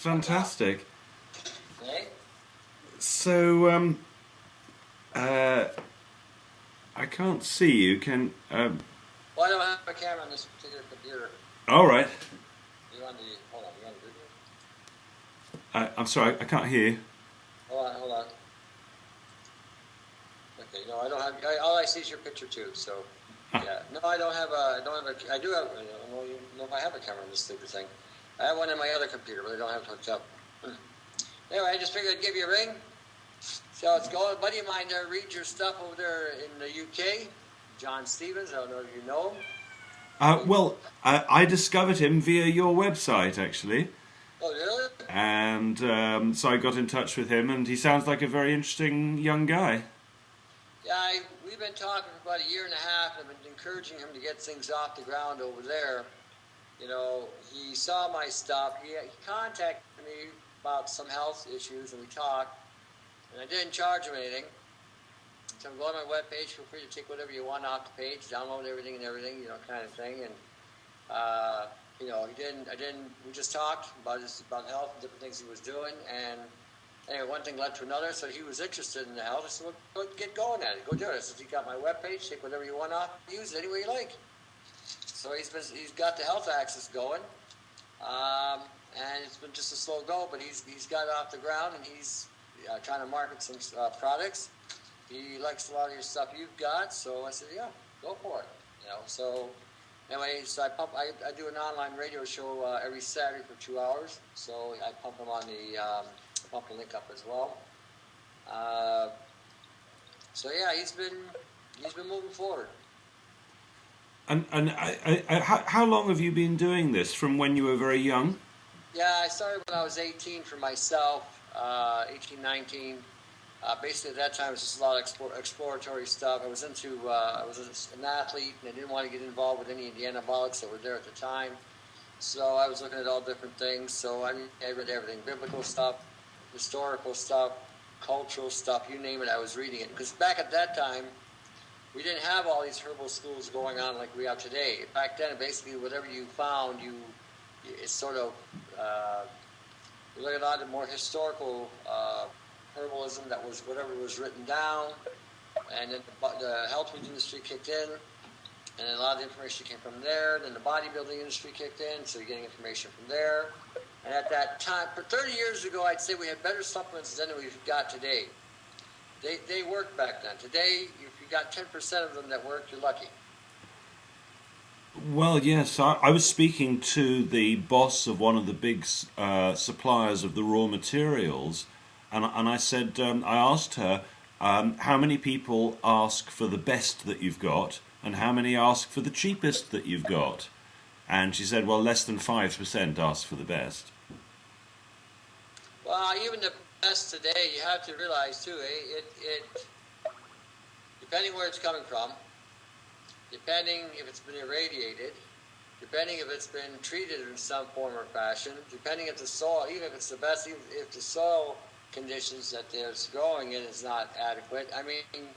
fantastic. Okay. So, I can't see you. Can Well, I don't have a camera on this particular computer. all right. You on the? Hold on. You on the video? I'm sorry, I can't hear you. Hold on. Okay. No, I don't have. All I see is your picture too. So. Yeah. No, I don't have a. I do have. I don't know if I have a camera on this stupid thing. I have one on my other computer, but I don't have it hooked up. Anyway, I just figured I'd give you a ring. So it's going. A buddy of mine there reads your stuff over there in the UK. John Stevens. I don't know if you know him. Well, I discovered him via your website, actually. Oh, really? And so I got in touch with him, and he sounds like a very interesting young guy. Yeah, we've been talking for about a year and a half, and I've been encouraging him to get things off the ground over there. You know, he saw my stuff. He contacted me about some health issues, and we talked. And I didn't charge him anything. So go on my webpage. Feel free to take whatever you want off the page, download everything, you know, kind of thing. And you know, we just talked about health and different things he was doing. And anyway, one thing led to another. So he was interested in the health. I said, well, get going at it. Go do it. I said, you got my webpage. Take whatever you want off. Use it any way you like. So he's got the health axis going. And it's been just a slow go, but he's got it off the ground, and he's trying to market some products. He likes a lot of your stuff you've got, so I said, yeah, go for it. You know, so anyway, so I do an online radio show every Saturday for 2 hours. So I pump him on pump the link up as well. So yeah, he's been moving forward. And how long have you been doing this? From when you were very young? Yeah, I started when I was 18 for myself, 18, 19. Basically, at that time, it was just a lot of exploratory stuff. I was an athlete, and I didn't want to get involved with any of the anabolics that were there at the time. So I was looking at all different things. So I read everything: biblical stuff, historical stuff, cultural stuff, you name it. I was reading it because back at that time, we didn't have all these herbal schools going on like we have today. Back then, basically, whatever you found, it's sort of we look at a lot of more historical herbalism that was whatever was written down, and then the health food industry kicked in, and then a lot of the information came from there. Then the bodybuilding industry kicked in, so you're getting information from there. And at that time, for 30 years ago, I'd say we had better supplements than we've got today. They worked back then. Today, if you got 10% of them that work, you're lucky. Well, yes, I was speaking to the boss of one of the big suppliers of the raw materials, and I said, I asked her, how many people ask for the best that you've got, and how many ask for the cheapest that you've got? And she said, well, less than 5% ask for the best. Well, even the best today, you have to realize too, it depending where it's coming from, depending if it's been irradiated, depending if it's been treated in some form or fashion, depending if the soil, even if it's the best, even if the soil conditions that it's growing in is not adequate. I mean,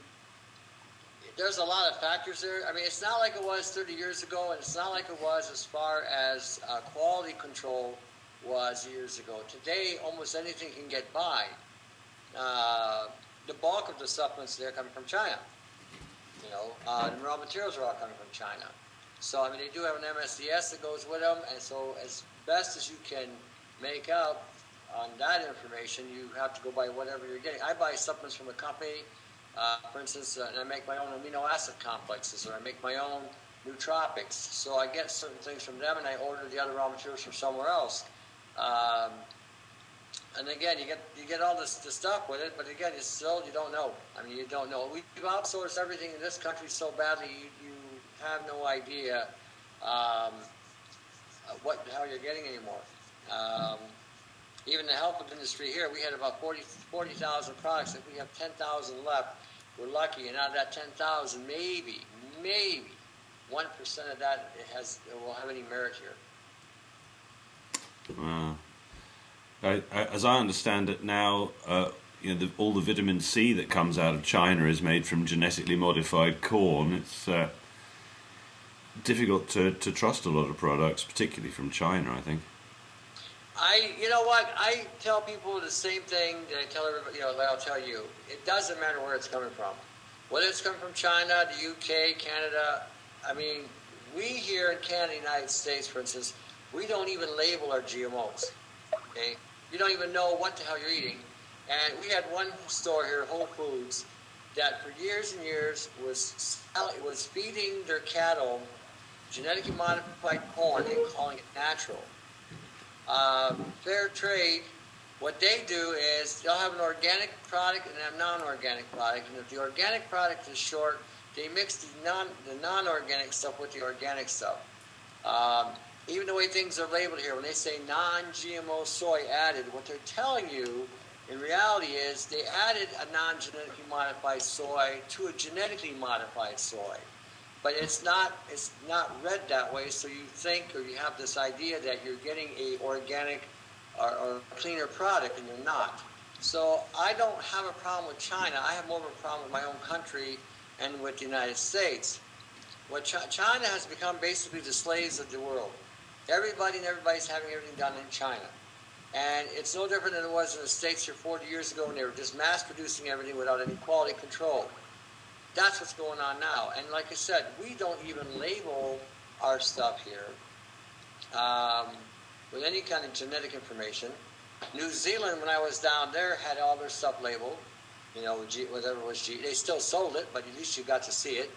there's a lot of factors there. I mean, it's not like it was 30 years ago, and it's not like it was as far as quality control was years ago. Today, almost anything can get by. The bulk of the supplements there coming from China. You know, the raw materials are all coming from China. So, I mean, they do have an MSDS that goes with them, and so as best as you can make out on that information, you have to go by whatever you're getting. I buy supplements from a company, for instance, and I make my own amino acid complexes, or I make my own nootropics. So I get certain things from them, and I order the other raw materials from somewhere else. And again, you get all the stuff with it, but again, it's still, you don't know. I mean, you don't know. We've outsourced everything in this country so badly, you have no idea how you're getting anymore. Even the health food industry here, we had about 40,000 products. If we have 10,000 left, we're lucky. And out of that 10,000, maybe 1% of that will have any merit here. As I understand it now, all the vitamin C that comes out of China is made from genetically modified corn. It's difficult to trust a lot of products, particularly from China, I think. You know what? I tell people the same thing that I tell everybody, that I'll tell you. It doesn't matter where it's coming from. Whether it's coming from China, the UK, Canada. I mean, we here in Canada, United States, for instance, we don't even label our GMOs. Okay? You don't even know what the hell you're eating. And we had one store here, Whole Foods, that for years and years was feeding their cattle genetically modified corn and calling it natural. Fair trade, what they do is they'll have an organic product and a non-organic product. And if the organic product is short, they mix the non-organic stuff with the organic stuff. Even the way things are labeled here, when they say non-GMO soy added, what they're telling you in reality is they added a non-genetically modified soy to a genetically modified soy. But it's not read that way, so you think or you have this idea that you're getting a organic or cleaner product, and you're not. So I don't have a problem with China. I have more of a problem with my own country and with the United States. China has become basically the slaves of the world. Everybody's having everything done in China. And it's no different than it was in the States here 40 years ago when they were just mass producing everything without any quality control. That's what's going on now. And like I said, we don't even label our stuff here with any kind of genetic information. New Zealand, when I was down there, had all their stuff labeled. Whatever was G. They still sold it, but at least you got to see it.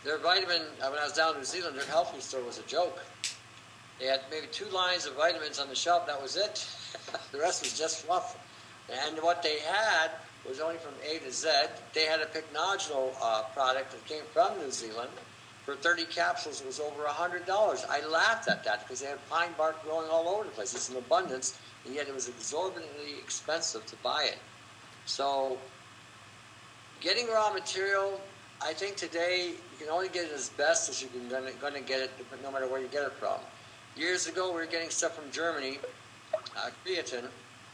Their vitamin, when I was down in New Zealand, their health food store was a joke. They had maybe 2 lines of vitamins on the shelf. That was it. The rest was just fluff. And what they had was only from A to Z. They had a pycnogenol product that came from New Zealand. For 30 capsules, it was over $100. I laughed at that because they had pine bark growing all over the place. It's in abundance, and yet it was exorbitantly expensive to buy it. So getting raw material, I think today you can only get it as best as you're going to get it, no matter where you get it from. Years ago, we were getting stuff from Germany, creatine.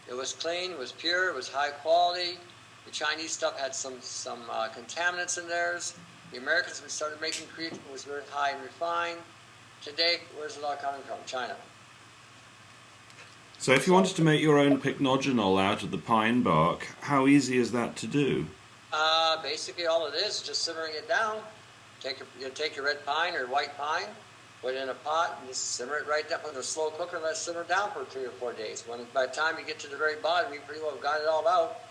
It was clean, it was pure, it was high quality. The Chinese stuff had some contaminants in theirs. The Americans started making creatine, it was very high and refined. Today, where's it all coming from? China. So if you wanted to make your own pycnogenol out of the pine bark, how easy is that to do? Basically, all it is just simmering it down. Take your red pine or white pine, put it in a pot, and just simmer it right down with a slow cooker and let it simmer down for 3 or 4 days. By the time you get to the very bottom, you pretty well got it all out.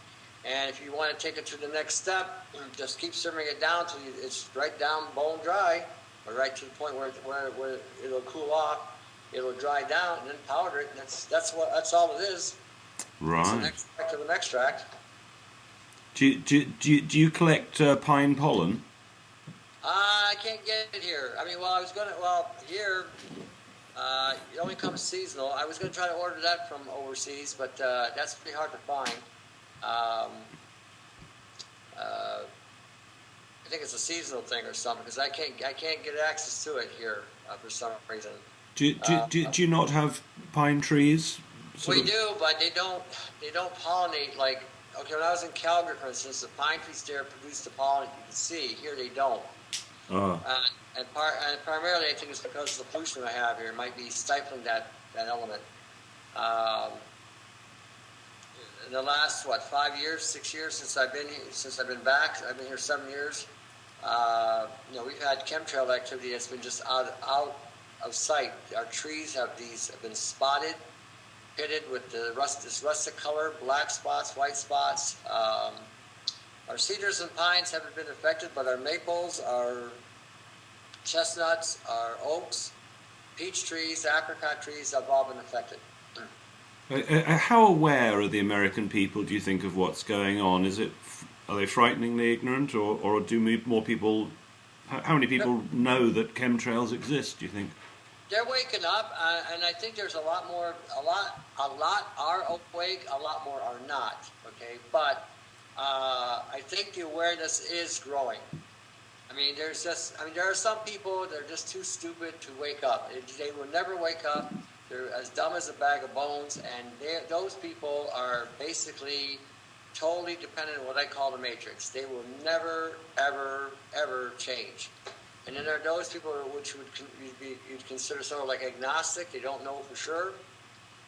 And if you want to take it to the next step, just keep simmering it down till it's right down bone dry, or right to the point where it'll cool off, it'll dry down, and then powder it. And that's all it is. Right. It's an extract of an extract. Do you collect pine pollen? I can't get it here. I mean, here it only comes seasonal. I was going to try to order that from overseas, but that's pretty hard to find. I think it's a seasonal thing or something because I can't get access to it here for some reason. Do you not have pine trees? We do, but they don't pollinate like. Okay, when I was in Calgary, for instance, the pine trees there produce the pollen you can see. Here they don't. And primarily, I think it's because of the pollution I have here. It might be stifling that element. In the last 5 years, 6 years since I've been back, I've been here 7 years. We've had chemtrail activity that's been just out of sight. Our trees have been spotted, pitted with this rustic color, black spots, white spots. Our cedars and pines haven't been affected, but our maples, our chestnuts, our oaks, peach trees, apricot trees have all been affected. How aware are the American people, do you think, of what's going on? Are they frighteningly ignorant, or do more people? How many people know that chemtrails exist? Do you think? They're waking up, and I think there's a lot are awake, a lot more are not. Okay, but I think the awareness is growing. I mean, there are some people that are just too stupid to wake up. They will never wake up. They're as dumb as a bag of bones, and those people are basically totally dependent on what I call the matrix. They will never, ever, ever change. And then there are those people which you'd consider sort of like agnostic. They don't know for sure,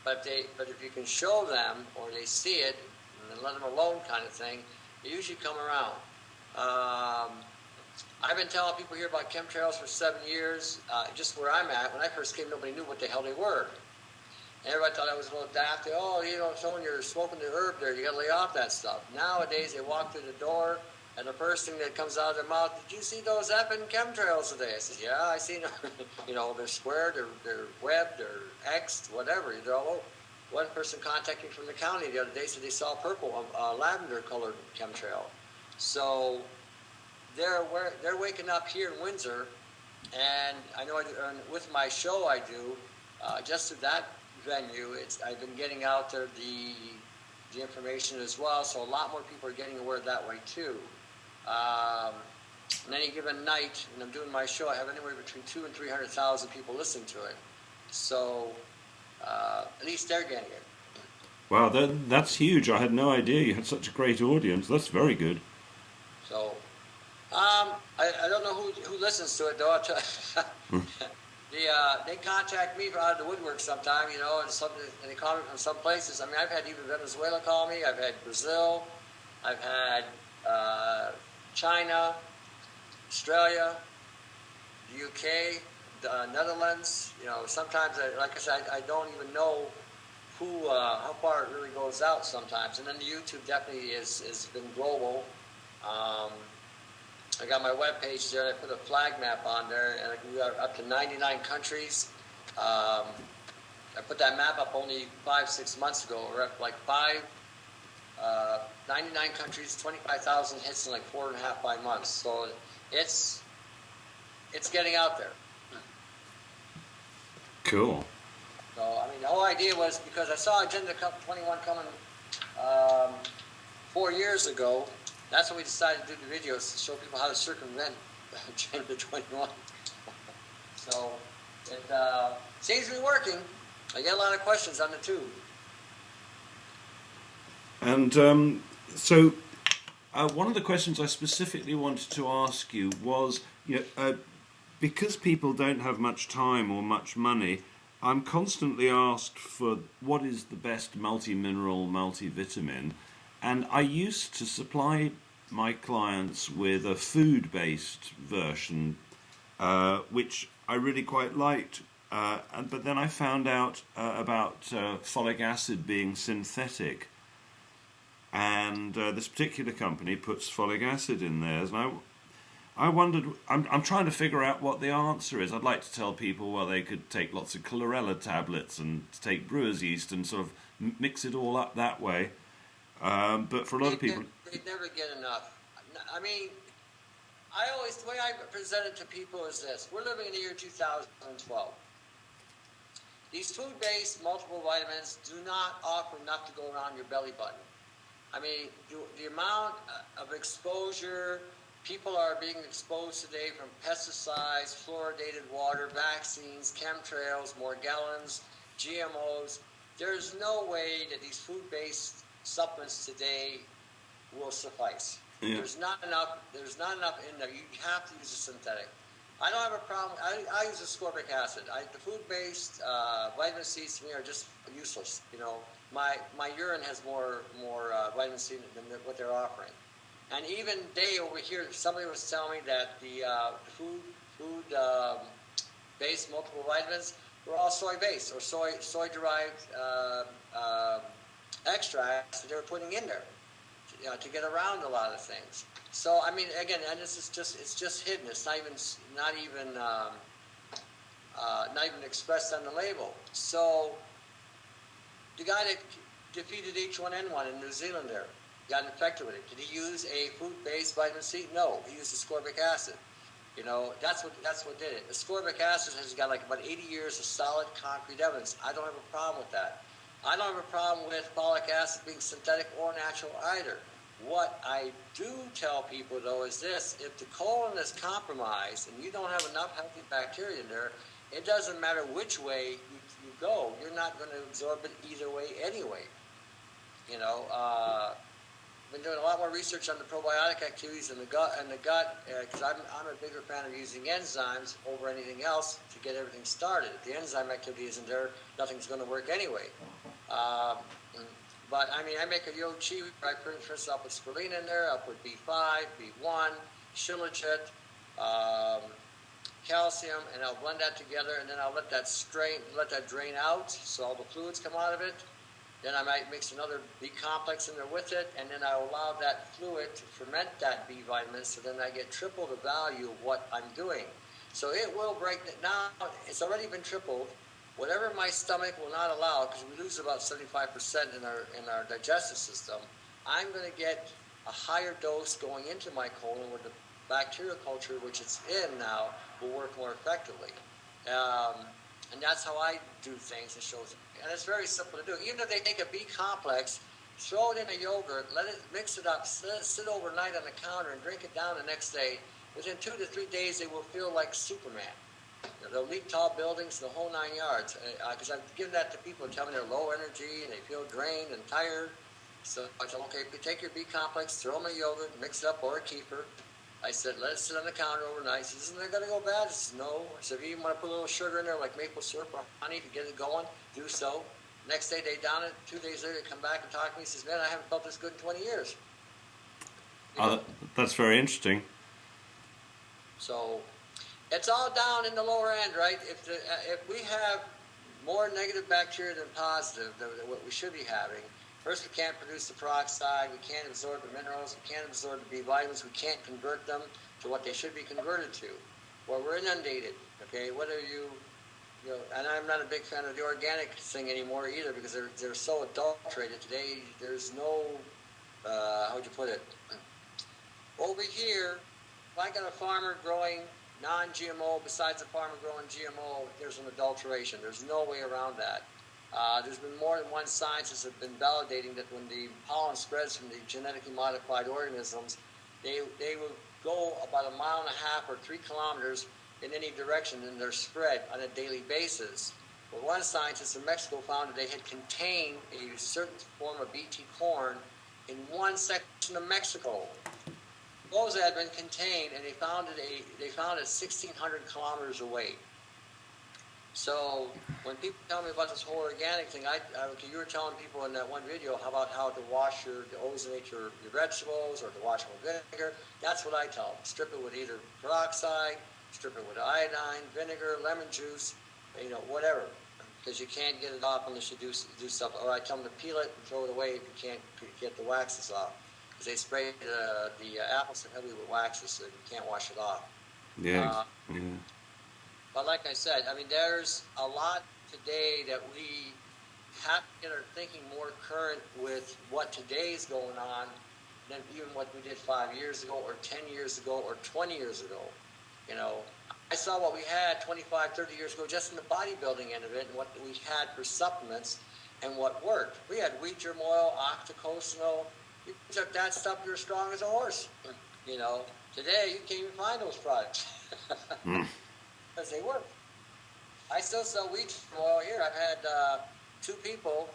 but if you can show them or they see it and then let them alone, kind of thing, they usually come around. I've been telling people here about chemtrails for 7 years. Just where I'm at, when I first came, nobody knew what the hell they were. Everybody thought I was a little daft. Oh, someone you're smoking the herb there, you got to lay off that stuff. Nowadays, they walk through the door, and the first thing that comes out of their mouth, did you see those effing chemtrails today? I said, yeah, I seen them. They're squared, they're webbed, they're X'd, whatever. They're all over. One person contacted me from the county the other day said they saw purple, lavender-colored chemtrail. So they're waking up here in Windsor, and I know with my show I do, just at that venue, I've been getting out there the information as well, so a lot more people are getting aware that way too. On any given night, when I'm doing my show, I have anywhere between 200,000 and 300,000 people listening to it. So at least they're getting it. Wow, that's huge. I had no idea you had such a great audience. That's very good. So I don't know who listens to it though. They contact me out of the woodwork sometime, and they call me from some places. I mean, I've had even Venezuela call me. I've had Brazil. I've had China, Australia, the UK, the Netherlands. Sometimes, like I said, I don't even know how far it really goes out sometimes. And then the YouTube definitely has been global. I got my webpage there, and I put a flag map on there, and we are up to 99 countries. I put that map up only 5-6 months ago. We're at like 99 countries, 25,000 hits in like 4.5-5 months. So it's getting out there. Cool. So, I mean, the whole idea was because I saw Agenda 21 coming 4 years ago. That's when we decided to do the videos to show people how to circumvent Agenda 21. So it seems to be working. I get a lot of questions on the tube. And so one of the questions I specifically wanted to ask you was, because people don't have much time or much money, I'm constantly asked for what is the best multi-mineral, multivitamin. And I used to supply my clients with a food-based version, which I really quite liked. But then I found out about folic acid being synthetic. And this particular company puts folic acid in theirs. And I wondered, I'm trying to figure out what the answer is. I'd like to tell people, well, they could take lots of chlorella tablets and take brewer's yeast and sort of mix it all up that way. But for a lot of people, they never get enough. I mean, the way I present it to people is this: we're living in the year 2012. These food-based multiple vitamins do not offer enough to go around your belly button. I mean, the amount of exposure people are being exposed today from pesticides, fluoridated water, vaccines, chemtrails, Morgellons, GMOs. There's no way that these food-based supplements today will suffice. Yeah. There's not enough in there. You have to use a synthetic. I don't have a problem. I use ascorbic acid. The food-based vitamin C's to me are just useless. My urine has more vitamin C than what they're offering. And even over here, somebody was telling me that the food-based multiple vitamins were all soy-based or soy-derived extracts that they were putting in there to get around a lot of things. So I mean, again, and it's just hidden. It's not even expressed on the label. So the guy that defeated H1N1 in New Zealand there got infected with it. Did he use a food-based vitamin C? No, he used ascorbic acid. That's what did it. Ascorbic acid has got like about 80 years of solid concrete evidence. I don't have a problem with that. I don't have a problem with folic acid being synthetic or natural either. What I do tell people, though, is this: if the colon is compromised and you don't have enough healthy bacteria in there, it doesn't matter which way you go. You're not going to absorb it either way anyway. been doing a lot more research on the probiotic activities in the gut, because I'm a bigger fan of using enzymes over anything else to get everything started. If the enzyme activity isn't there, nothing's going to work anyway. But I mean, I make a yo-chi. I first I'll put spirulina in there. I'll put B5, B1, shilajit, calcium, and I'll blend that together, and then I'll let that drain out, so all the fluids come out of it. Then I might mix another B complex in there with it, and then I'll allow that fluid to ferment that B vitamin, so then I get triple the value of what I'm doing. So it will break it. Now it's already been tripled. Whatever my stomach will not allow, because we lose about 75% in our digestive system, I'm going to get a higher dose going into my colon where the bacterial culture, which it's in now, will work more effectively. And that's how I do things. It shows, and it's very simple to do. Even if they take a B complex, throw it in a yogurt, let it mix it up, sit overnight on the counter, and drink it down the next day. Within 2 to 3 days, they will feel like Superman. They'll leap tall buildings, the whole 9 yards. Because I've given that to people and tell me they're low energy and they feel drained and tired. So I tell them, okay, if you take your B complex, throw them in a yogurt, mix it up, or a kefir. I said, let it sit on the counter overnight. He says, isn't it going to go bad? He says, no. I said, if you want to put a little sugar in there, like maple syrup or honey to get it going, do so. Next day, they down it. 2 days later, they come back and talk to me. He says, man, I haven't felt this good in 20 years. That's very interesting. So it's all down in the lower end, right? If we have more negative bacteria than positive, than what we should be having, first, we can't produce the peroxide, we can't absorb the minerals, we can't absorb the B vitamins, we can't convert them to what they should be converted to. Well, we're inundated, okay? Whether you know, and I'm not a big fan of the organic thing anymore either, because they're so adulterated today. There's no, how would you put it? Over here, if I got a farmer growing non-GMO, besides a farmer growing GMO, there's an adulteration. There's no way around that. There's been more than one scientist have been validating that when the pollen spreads from the genetically modified organisms, they will go about 1.5 miles or 3 kilometers in any direction in their spread on a daily basis. Well, one scientist in Mexico found that they had contained a certain form of BT corn in one section of Mexico. Those had been contained, and they found it 1,600 kilometers away. So when people tell me about this whole organic thing, you were telling people in that one video about how to ozonate your vegetables or to wash them with vinegar. That's what I tell them. Strip it with either peroxide, strip it with iodine, vinegar, lemon juice, whatever. Because you can't get it off unless you do stuff. Or I tell them to peel it and throw it away if you can't get the waxes off. Because they spray the apples so heavily with waxes so you can't wash it off. Yeah. But like I said, I mean, there's a lot today that we have to get our thinking more current with what today is going on than even what we did 5 years ago or 10 years ago or 20 years ago. I saw what we had 25, 30 years ago just in the bodybuilding end of it and what we had for supplements and what worked. We had wheat germ oil, octocosano. You took that stuff, you're strong as a horse. Today you can't even find those products. Because they work. I still sell wheat oil here. I've had 2 people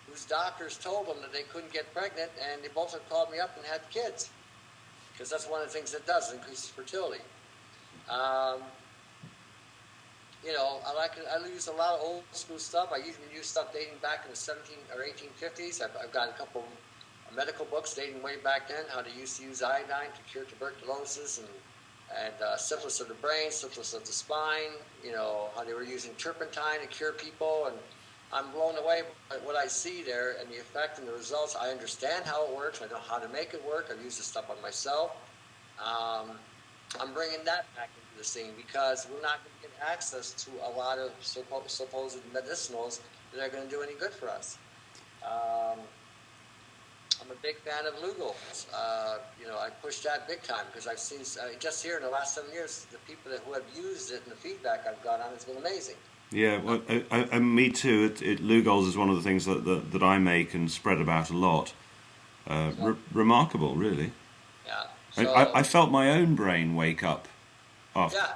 whose doctors told them that they couldn't get pregnant, and they both have called me up and had kids. Because that's one of the things it does, it increases fertility. I use a lot of old school stuff. I even use stuff dating back in the 17 or 1850s. I've got a couple of medical books dating way back then, how they used to use iodine to cure tuberculosis and syphilis of the brain, syphilis of the spine, how they were using turpentine to cure people, and I'm blown away by what I see there and the effect and the results. I understand how it works. I know how to make it work. I've used this stuff on myself. I'm bringing that back into the scene because we're not going to get access to a lot of supposed medicinals that are going to do any good for us. I'm a big fan of Lugo. I push that big time because I've seen just here in the last 7 years, the people who have used it and the feedback I've got on it's been amazing. Yeah, well, me too. Lugol's is one of the things that I make and spread about a lot. Remarkable, really. Yeah. So, I felt my own brain wake up after. Yeah.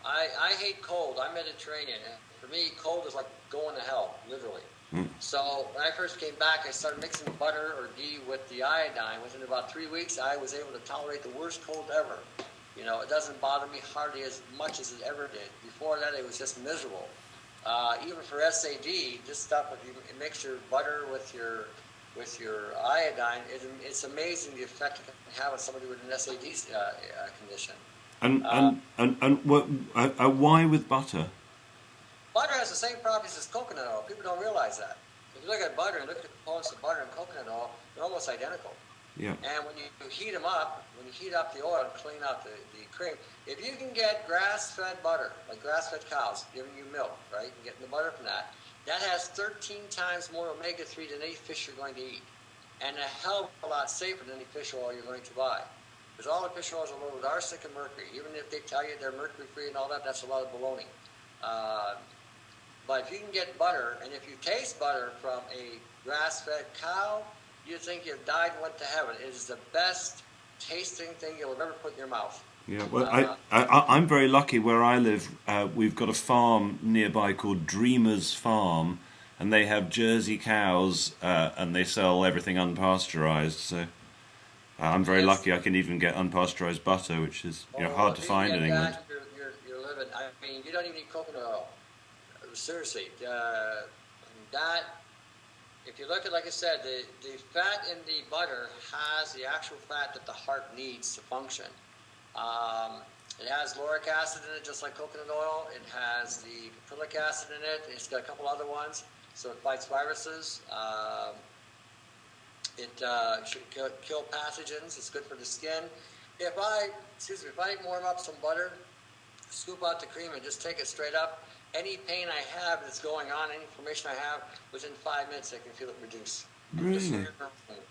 I hate cold. I'm Mediterranean. For me, cold is like going to hell, literally. Mm. So when I first came back, I started mixing butter or ghee with the iodine. Within about 3 weeks, I was able to tolerate the worst cold ever. You know, it doesn't bother me hardly as much as it ever did. Before that, it was just miserable. Even for SAD, this stuff, if you mix your butter with your iodine, it's amazing the effect it can have on somebody with an SAD condition. And why with butter? Butter has the same properties as coconut oil. People don't realize that. If you look at butter and look at the components of butter and coconut oil, they're almost identical. Yeah. And when you heat them up, when you heat up the oil and clean out the cream, if you can get grass-fed butter, like grass-fed cows giving you milk, right, and getting the butter from that, that has 13 times more omega-3 than any fish you're going to eat, and a hell of a lot safer than any fish oil you're going to buy. Because all the fish oils are loaded with arsenic and mercury. Even if they tell you they're mercury-free and all that, that's a lot of baloney. But if you can get butter, and if you taste butter from a grass-fed cow, you think you've died and went to heaven. It is the best tasting thing you'll ever put in your mouth. Yeah, well, I'm very lucky where I live. We've got a farm nearby called Dreamer's Farm, and they have Jersey cows, and they sell everything unpasteurized. So I'm very lucky. I can even get unpasteurized butter, which is hard to find in England. You're living. I mean, you don't even need coconut oil. Seriously, that. If you look at, like I said, the fat in the butter has the actual fat that the heart needs to function. It has lauric acid in it, just like coconut oil. It has the caprylic acid in it. It's got a couple other ones, so it fights viruses. It should kill pathogens. It's good for the skin. If I warm up some butter, scoop out the cream, and just take it straight up, any pain I have that's going on, any inflammation I have, within 5 minutes I can feel it reduce. Really?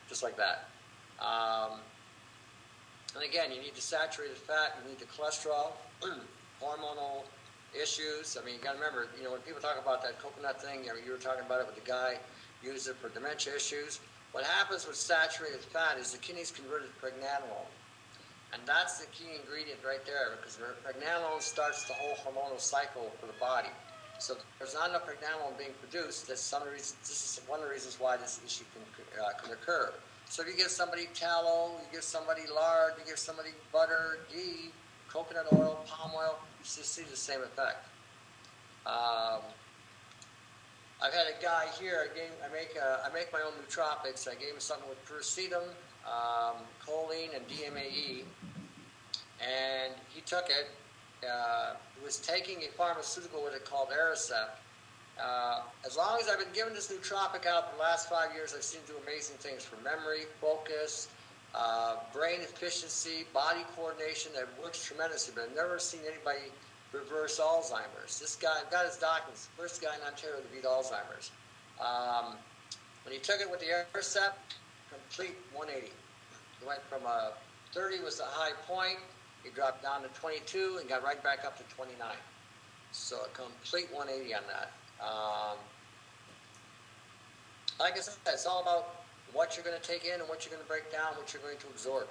Just like that. And again, you need the saturated fat, you need the cholesterol, hormonal issues. I mean, you got to remember, when people talk about that coconut thing, you were talking about it with the guy used it for dementia issues. What happens with saturated fat is the kidneys convert it to pregnenolone. And that's the key ingredient right there, because pregnenolone starts the whole hormonal cycle for the body. So if there's not enough pregnenolone being produced, this is one of the reasons why this issue can occur. So if you give somebody tallow, you give somebody lard, you give somebody butter, ghee, coconut oil, palm oil, you see the same effect. I've had a guy here. I make my own nootropics. I gave him something with quercetin, choline, and DMAE, and he took it. He was taking a pharmaceutical with it called Aricept. As long as I've been giving this nootropic out for the last 5 years, I've seen him do amazing things for memory, focus, brain efficiency, body coordination. That works tremendously, but I've never seen anybody reverse Alzheimer's. This guy got his documents, first guy in Ontario to beat Alzheimer's. When he took it with the Aricept, complete 180. He went from 30 was the high point, he dropped down to 22 and got right back up to 29. So a complete 180 on that. Like I said, it's all about what you're going to take in and what you're going to break down, what you're going to absorb.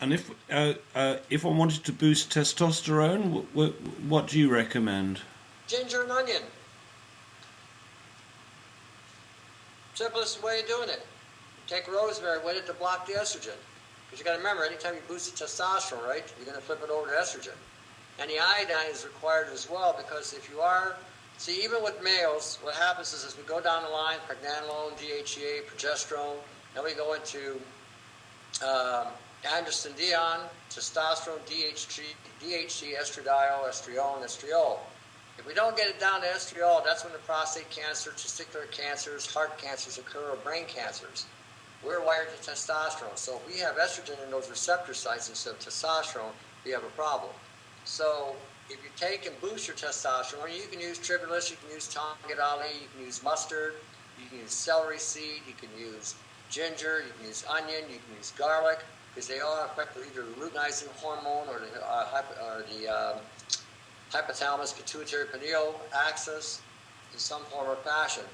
And if one wanted to boost testosterone, what do you recommend? Ginger and onion. Simplest way of doing it. Take rosemary with it to block the estrogen. Because you got to remember, anytime you boost the testosterone, right, you're going to flip it over to estrogen. And the iodine is required as well, because if you are, see, even with males, what happens is as we go down the line, pregnenolone, DHEA, progesterone, then we go into androstenedione, testosterone, DHT, estradiol, estriol, and estriol. If we don't get it down to estriol, that's when the prostate cancer, testicular cancers, heart cancers occur, or brain cancers. We're wired to testosterone. So if we have estrogen in those receptor sites instead of testosterone, we have a problem. So if you take and boost your testosterone, you can use tribulus, you can use tongat ali, you can use mustard, you can use celery seed, you can use ginger, you can use onion, you can use garlic, because they all affect either the luteinizing hormone or the hypothalamus pituitary pineal axis in some form or fashion.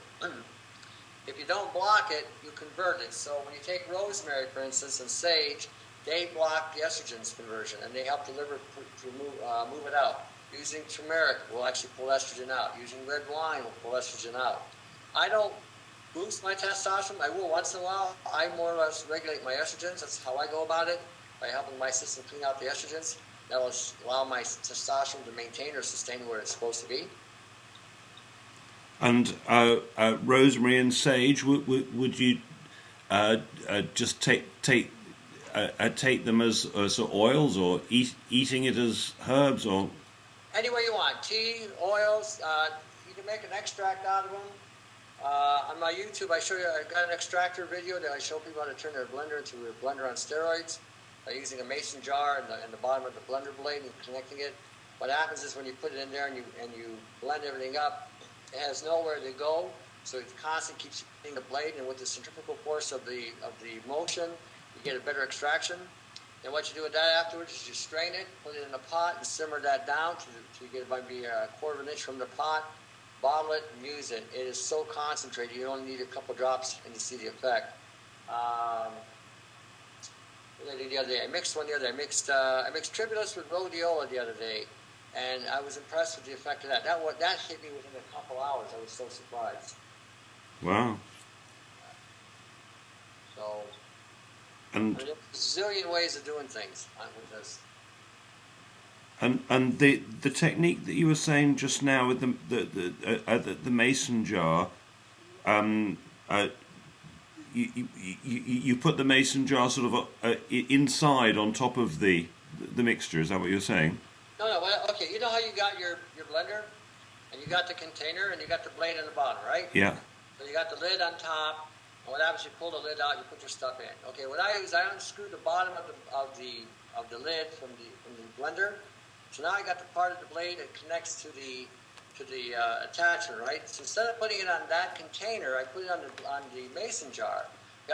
If you don't block it, you convert it. So when you take rosemary, for instance, and sage, they block the estrogens conversion, and they help the liver to move it out. Using turmeric will actually pull estrogen out. Using red wine will pull estrogen out. I don't boost my testosterone. I will once in a while. I more or less regulate my estrogens. That's how I go about it, by helping my system clean out the estrogens. That will allow my testosterone to maintain or sustain where it's supposed to be. And rosemary and sage, would you just take them as oils, or eating it as herbs, or any way you want? Tea, oils. You can make an extract out of them. On my YouTube, I got an extractor video that I show people how to turn their blender into a blender on steroids by using a mason jar and the bottom of the blender blade and connecting it. What happens is when you put it in there and you blend everything up, it has nowhere to go, so it constantly keeps hitting the blade, and with the centrifugal force of the motion, you get a better extraction. Then what you do with that afterwards is you strain it, put it in a pot, and simmer that down to you get maybe a quarter of an inch from the pot. Bottle it and use it. It is so concentrated, you only need a couple drops and you see the effect. What did I do the other day? I mixed I mixed tribulus with rhodiola the other day, and I was impressed with the effect of that. That hit me within a couple hours. I was so surprised. Wow. So, and there's a zillion ways of doing things with this. And the technique that you were saying just now with the mason jar, you put the mason jar sort of inside on top of the mixture. Is that what you're saying? No. Well, okay. You know how you got your blender, and you got the container, and you got the blade on the bottom, right? Yeah. So you got the lid on top. And what happens? You pull the lid out. You put your stuff in. Okay. What I do is I unscrew the bottom of the lid from the blender. So now I got the part of the blade that connects to the attachment, right? So instead of putting it on that container, I put it on the mason jar.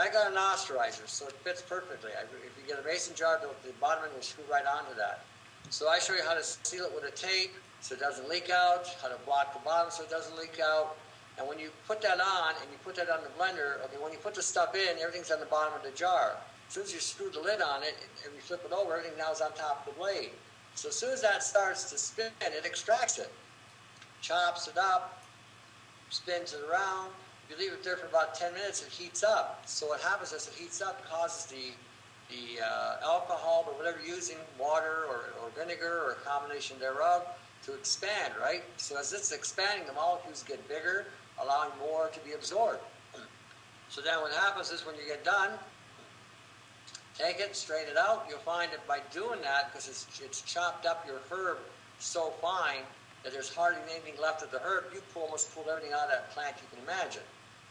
I got an osterizer, so it fits perfectly. If you get a mason jar, the bottom end will screw right onto that. So I show you how to seal it with a tape so it doesn't leak out, how to block the bottom so it doesn't leak out. And when you put that on, and you put that on the blender, okay, when you put the stuff in, everything's on the bottom of the jar. As soon as you screw the lid on it, and you flip it over, everything now is on top of the blade. So as soon as that starts to spin, it extracts it, chops it up, spins it around. If you leave it there for about 10 minutes, it heats up. So what happens is it heats up, causes the alcohol or whatever you're using, water or vinegar or a combination thereof, to expand, right? So as it's expanding, the molecules get bigger, allowing more to be absorbed. So then what happens is when you get done, take it, strain it out. You'll find that by doing that, because it's chopped up your herb so fine that there's hardly anything left of the herb, you almost pulled everything out of that plant you can imagine.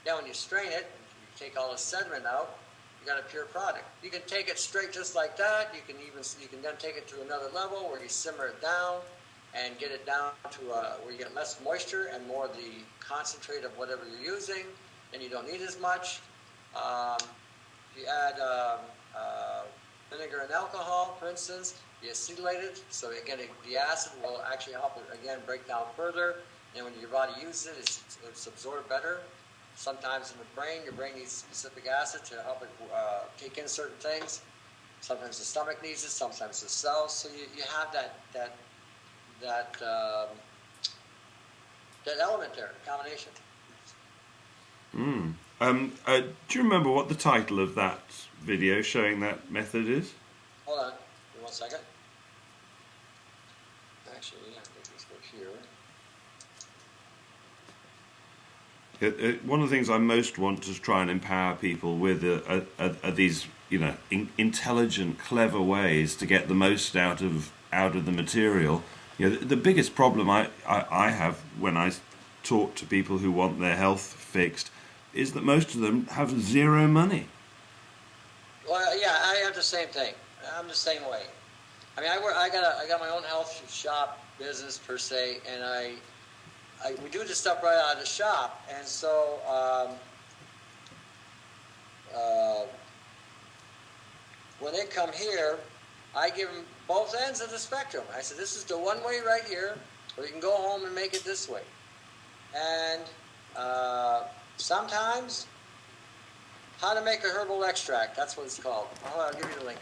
Now when you strain it, you take all the sediment out, you got a pure product. You can take it straight just like that. You can then take it to another level where you simmer it down and get it down to where you get less moisture and more of the concentrate of whatever you're using, and you don't need as much. You add vinegar and alcohol, for instance. You acetylate it, so again, the acid will actually help it again break down further. And when your body uses it, it's absorbed better. Sometimes in the your brain needs specific acid to help it take in certain things. Sometimes the stomach needs it, sometimes the cells. So you have that element there, combination. Do you remember what the title of that video showing that method is? Hold on, give me 1 second. Actually, I think let's go here. One of the things I most want to try and empower people with are these, intelligent, clever ways to get the most out of the material. The biggest problem I have when I talk to people who want their health fixed is that most of them have zero money. Well, yeah, I have the same thing. I'm the same way. I mean, I got my own health shop business per se, and we do this stuff right out of the shop, and so when they come here, I give them both ends of the spectrum. I said, this is the one way right here, or you can go home and make it this way. And sometimes, how to make a herbal extract, that's what it's called. I'll give you the link.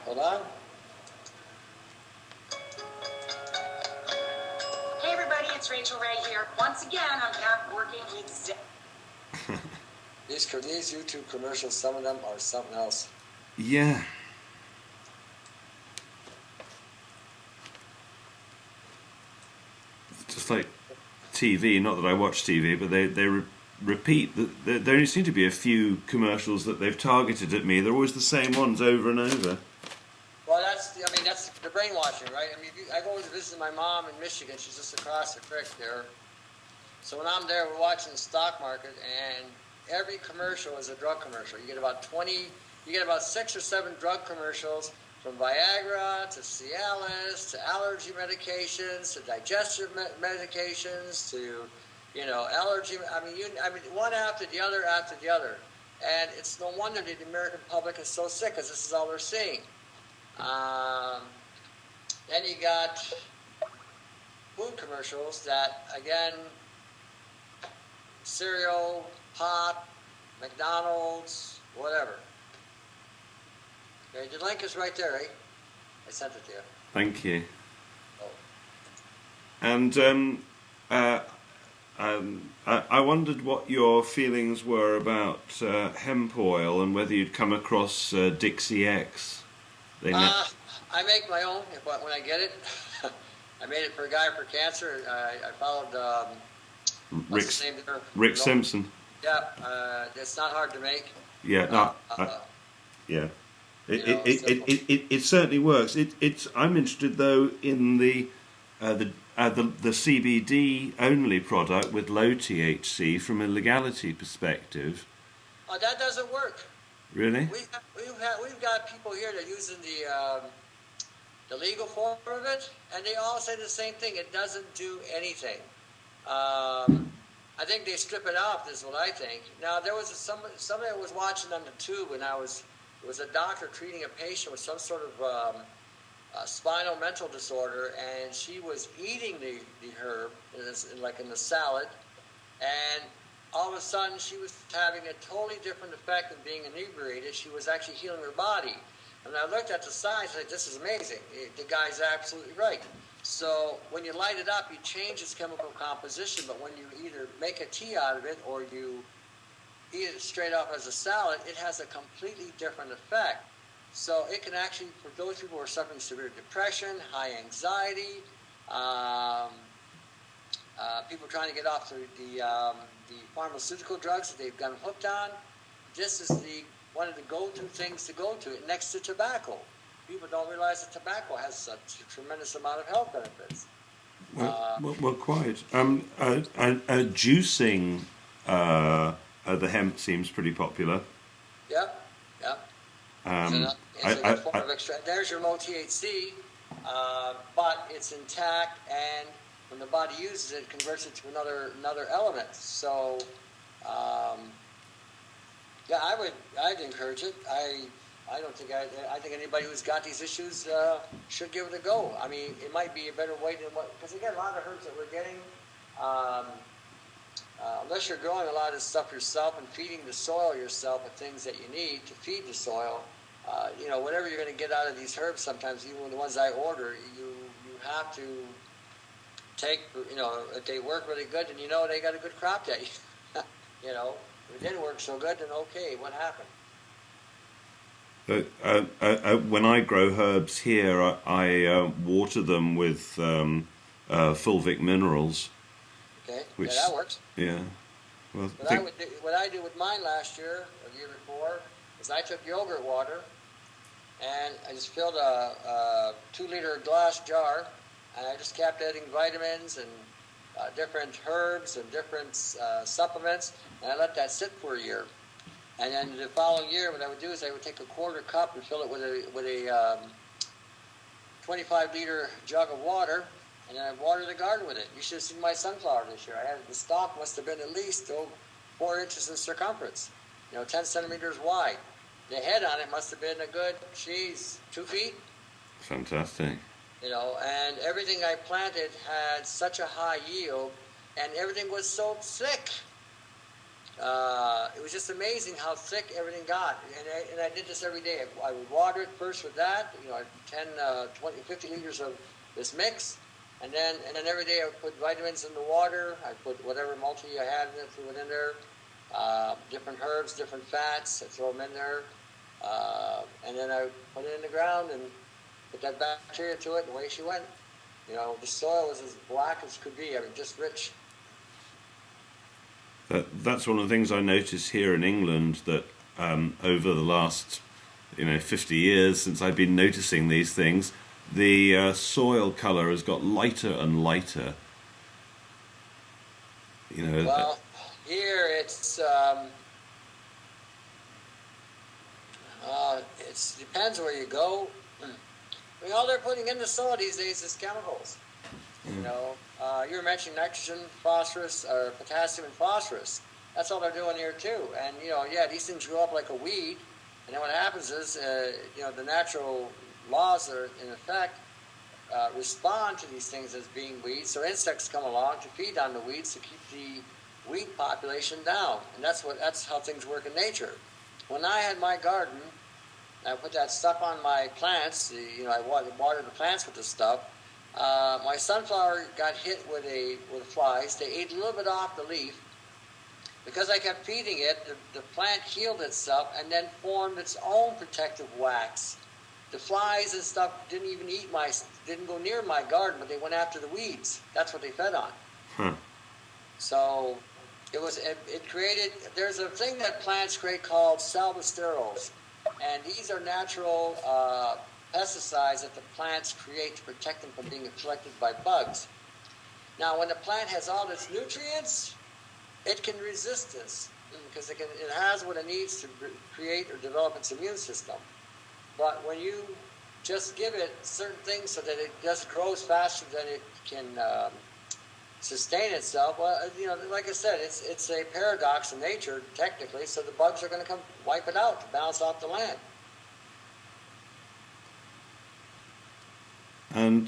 Hold on. Hey everybody, it's Rachel Ray here. Once again, I'm back working These YouTube commercials, some of them are something else. Yeah. Just like TV, not that I watch TV, but they repeat. There only seem to be a few commercials that they've targeted at me. They're always the same ones over and over. Well, that's the brainwashing, right? I mean, I go to visit my mom in Michigan. She's just across the creek there. So when I'm there, we're watching the stock market, and every commercial is a drug commercial. You get about 6 or 7 drug commercials, from Viagra to Cialis to allergy medications to digestive medications to, allergy. I mean, one after the other after the other, and it's no wonder the American public is so sick, because this is all they're seeing. Then you got food commercials that, again, cereal, pop, McDonald's, whatever. Okay, the link is right there, eh? I sent it to you. Thank you. Oh. And I wondered what your feelings were about hemp oil, and whether you'd come across Dixie X. I make my own when I get it. I made it for a guy for cancer. I followed Rick Simpson. Yeah, it's not hard to make. Yeah, yeah. It certainly works. I'm interested though in the CBD only product with low THC from a legality perspective. That doesn't work. Really? We've got people here that are using the legal form of it, and they all say the same thing. It doesn't do anything. I think they strip it off, is what I think. Now, there was somebody I was watching on the tube, and it was a doctor treating a patient with some sort of spinal mental disorder, and she was eating the herb, in the salad, and all of a sudden she was having a totally different effect than being inebriated. She was actually healing her body. And I looked at the science and said, this is amazing. The guy's absolutely right. So when you light it up, you change its chemical composition, but when you either make a tea out of it or you eat it straight up as a salad, it has a completely different effect. So it can actually, for those people who are suffering severe depression, high anxiety, people trying to get off the pharmaceutical drugs that they've gotten hooked on, this is one of the go-to things to go to, next to tobacco. People don't realize that tobacco has such a tremendous amount of health benefits. Well, quite. Juicing the hemp seems pretty popular. Yeah. It's a form of extract. There's your low THC, but it's intact, and when the body uses it, it converts it to another element. So, I'd encourage it. I think anybody who's got these issues should give it a go. I mean, it might be a better way than because again, a lot of herbs that we're getting, unless you're growing a lot of stuff yourself and feeding the soil yourself with things that you need to feed the soil, whatever you're going to get out of these herbs, sometimes even the ones I order, you have to take, if they work really good, and they got a good crop day. If it didn't work so good, then okay, what happened? When I grow herbs here, I water them with fulvic minerals. Okay, that works. Yeah. Well, what I did with mine last year, or the year before, is I took yogurt water, and I just filled a 2-liter glass jar, and I just kept adding vitamins and different herbs and different supplements, and I let that sit for a year. And then the following year, what I would do is I would take a quarter cup and fill it with a 25-liter jug of water, and then I'd water the garden with it. You should have seen my sunflower this year. The stalk must have been at least 4 inches in circumference, 10 centimeters wide. The head on it must have been a good, 2 feet. Fantastic. And everything I planted had such a high yield, and everything was so thick. it was just amazing how thick everything got. And I did this every day. I would water it first with that, 10, 20, 50 liters of this mix. And then every day I would put vitamins in the water. I put whatever multi I had in it, threw it in there. Different herbs, different fats, I throw them in there. And then I would put it in the ground and put that bacteria to it, and away she went. The soil was as black as could be. I mean, just rich. That's one of the things I notice here in England, that over the last 50 years since I've been noticing these things, the soil colour has got lighter and lighter. Well, here it depends where you go. I mean, all they're putting in the soil these days is chemicals. You were mentioning nitrogen, phosphorus, or potassium and phosphorus. That's all they're doing here too. And these things grow up like a weed. And then what happens is, the natural laws that are in effect respond to these things as being weeds. So insects come along to feed on the weeds to keep the weed population down. And that's how things work in nature. When I had my garden, I put that stuff on my plants. I watered the plants with this stuff. My sunflower got hit with flies. They ate a little bit off the leaf. Because I kept feeding it, the plant healed itself and then formed its own protective wax. The flies and stuff didn't go near my garden, but they went after the weeds. That's what they fed on. So it created. There's a thing that plants create called salvesterols, and these are natural pesticides that the plants create to protect them from being collected by bugs. Now, when the plant has all its nutrients, it can resist this because it has what it needs to create or develop its immune system. But when you just give it certain things so that it just grows faster than it can sustain itself, well, like I said, it's a paradox in nature, technically, so the bugs are going to come wipe it out to balance off the land. And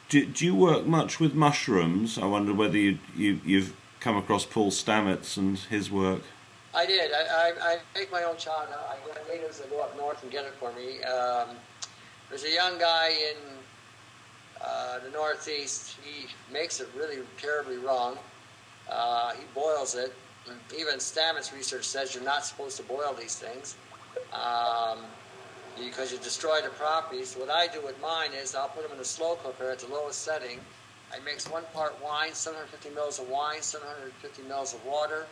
do you work much with mushrooms? I wonder whether you've come across Paul Stamets and his work. I did. I make my own chaga. I get natives that go up north and get it for me. There's a young guy in the Northeast. He makes it really terribly wrong. He boils it. Even Stamets research says you're not supposed to boil these things because you destroy the properties. What I do with mine is I'll put them in a slow cooker at the lowest setting. I mix 1 part wine, 750 mils of wine, 750 mils of water,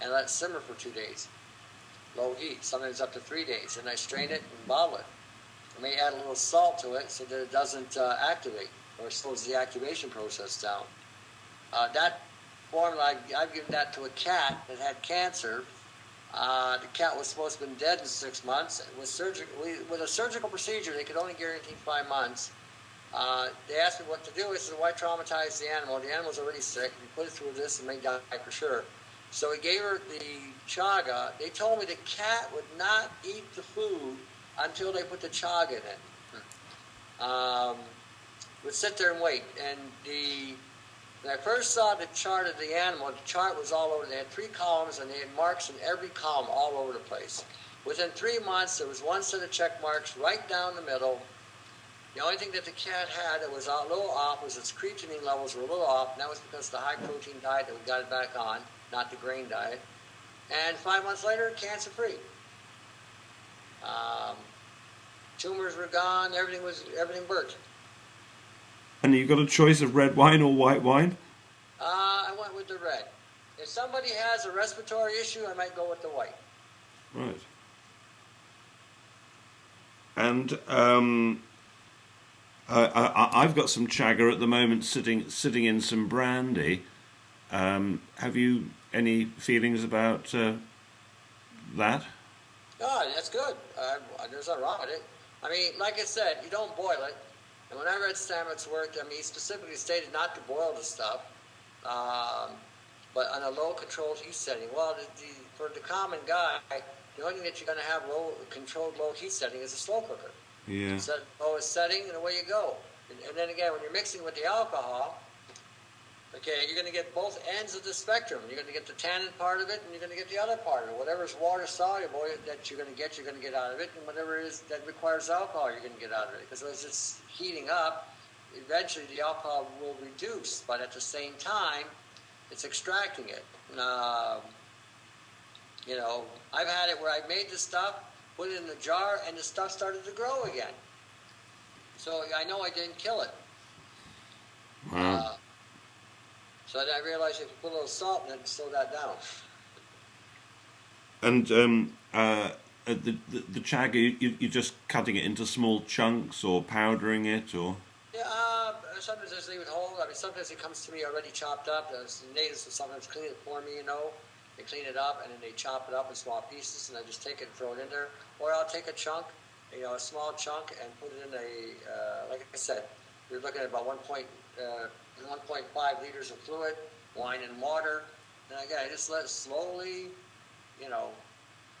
and let it simmer for 2 days. Low heat, sometimes up to 3 days. And I strain it and bottle it. I may add a little salt to it so that it doesn't activate or slows the activation process down. That formula, I've given that to a cat that had cancer. The cat was supposed to have been dead in 6 months. With a surgical procedure, they could only guarantee 5 months. They asked me what to do. I said, why traumatize the animal? The animal's already sick. You put it through this and may die for sure. So we gave her the chaga. They told me the cat would not eat the food until they put the chaga in it. Would sit there and wait. And when I first saw the chart of the animal, the chart was all over. They had 3 columns, and they had marks in every column all over the place. Within 3 months, there was 1 set of check marks right down the middle. The only thing that the cat had that was a little off was its creatinine levels were a little off, and that was because of the high-protein diet that we got it back on, not the grain diet. And 5 months later, cancer-free. Tumors were gone. Everything worked. And you got a choice of red wine or white wine? I went with the red. If somebody has a respiratory issue, I might go with the white. Right. And I've got some chaga at the moment sitting in some brandy. Have you any feelings about that? Oh, that's good. There's nothing wrong with it. I mean, like I said, you don't boil it. And when I read Stamets' work, he specifically stated not to boil the stuff, but on a low-controlled heat setting. Well, for the common guy, the only thing that you're going to have controlled low heat setting is a slow cooker. Yeah. Set, lowest setting, and away you go. And then again, when you're mixing with the alcohol, 1 Okay, you're going to get both ends of the spectrum. You're going to get the tannin part of it, and you're going to get the other part of it. Whatever's water soluble that you're going to get out of it, and whatever it is that requires alcohol, you're going to get out of it. Because as it's heating up, eventually the alcohol will reduce, but at the same time, it's extracting it. You know, I've had it where I made the stuff, put it in the jar, and the stuff started to grow again. So I know I didn't kill it. Wow. So then I realized if you put a little salt in it, slow that down. And the chaga, you're just cutting it into small chunks or powdering it, or? Yeah, sometimes I just leave it whole. I mean, sometimes it comes to me already chopped up. The natives will sometimes clean it for me, you know. They clean it up, and then they chop it up in small pieces, and I just take it and throw it in there. Or I'll take a chunk, you know, a small chunk, and put it in a, like I said, we're looking at about 1.5 liters of fluid, wine and water. And again, I just let it slowly, you know,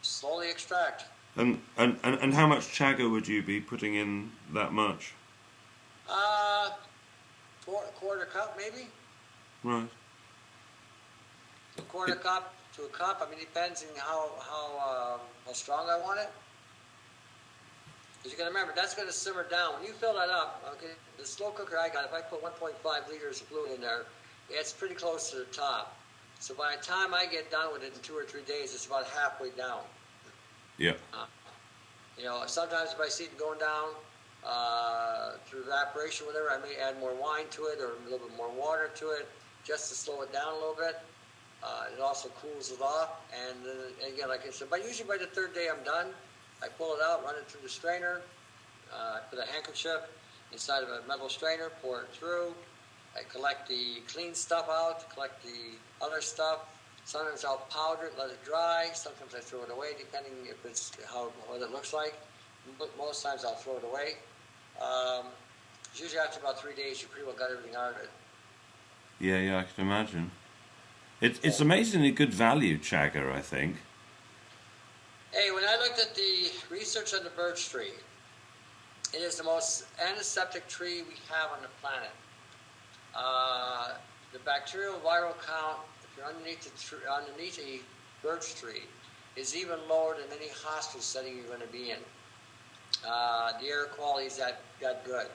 slowly extract. And how much chaga would you be putting in that much? Quarter cup maybe. Right. A quarter cup to a cup. I mean, it depends on how strong I want it. Because you got to remember, that's going to simmer down. When you fill that up, okay, the slow cooker I got, if I put 1.5 liters of fluid in there, it's pretty close to the top. So by the time I get done with it in 2 or 3 days, it's about halfway down. Yeah. You know, sometimes if I see it going down through evaporation, whatever, I may add more wine to it or a little bit more water to it just to slow it down a little bit. It also cools it off. And again, like I said, but usually by the 3rd day I'm done. I pull it out, run it through the strainer. I put a handkerchief inside of a metal strainer, pour it through. I collect the clean stuff out, collect the other stuff. Sometimes I'll powder it, let it dry. Sometimes I throw it away, depending if it's what it looks like. But most times I'll throw it away. Usually after about 3 days, you pretty well got everything out of it. Yeah, I can imagine. It's amazingly good value, chaga, I think. Hey, when I looked at the research on the birch tree, it is the most antiseptic tree we have on the planet. The bacterial viral count, if you're underneath a birch tree, is even lower than any hospital setting you're going to be in. The air quality is that good.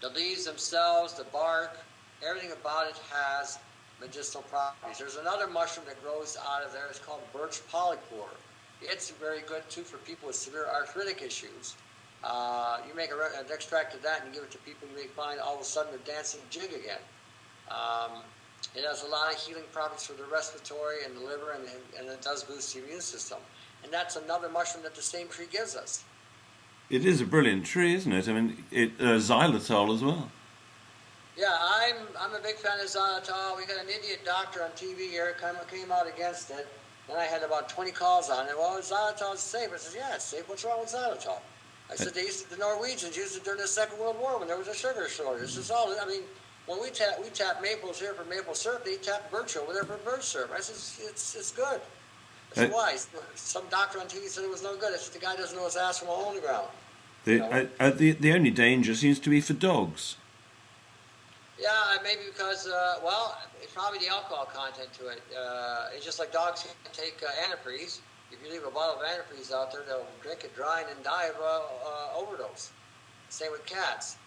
The leaves themselves, the bark, everything about it has medicinal properties. There's another mushroom that grows out of there. It's called birch polypore. It's very good too for people with severe arthritic issues. You make an extract of that and you give it to people, you may find all of a sudden they're dancing jig again. It has a lot of healing properties for the respiratory and the liver, and it does boost the immune system. And that's another mushroom that the same tree gives us. It is a brilliant tree, isn't it? I mean, xylitol as well. Yeah, I'm a big fan of xylitol. We got an idiot doctor on TV here came out against it. Then I had about 20 calls on it. Well, xylitol is safe. I said, yeah, it's safe. What's wrong with xylitol? I said, the Norwegians used it during the Second World War when there was a sugar shortage. This is all. I mean, when we tap maples here for maple syrup, they tap birch over there for birch syrup. I said, it's good. I said, why? Some doctor on TV said it was no good. I said, the guy doesn't know his ass from a hole in the ground. The only danger seems to be for dogs. Yeah, maybe because, it's probably the alcohol content to it. It's just like dogs can't take antifreeze. If you leave a bottle of antifreeze out there, they'll drink it dry and then die of overdose. Same with cats.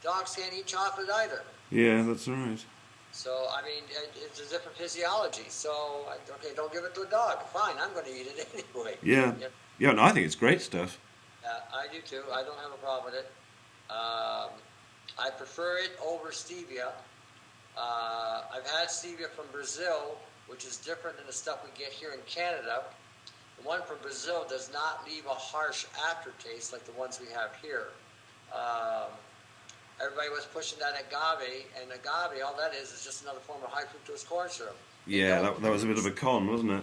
Dogs can't eat chocolate either. Yeah, that's right. So, I mean, it's a different physiology. So, okay, don't give it to a dog. Fine, I'm going to eat it anyway. Yeah. Yep. Yeah, no, I think it's great stuff. I do too. I don't have a problem with it. I prefer it over stevia. I've had stevia from Brazil, which is different than the stuff we get here in Canada. The one from Brazil does not leave a harsh aftertaste like the ones we have here. Everybody was pushing that agave, and agave, all that is just another form of high fructose corn syrup. Yeah, that was a bit of a con, wasn't it?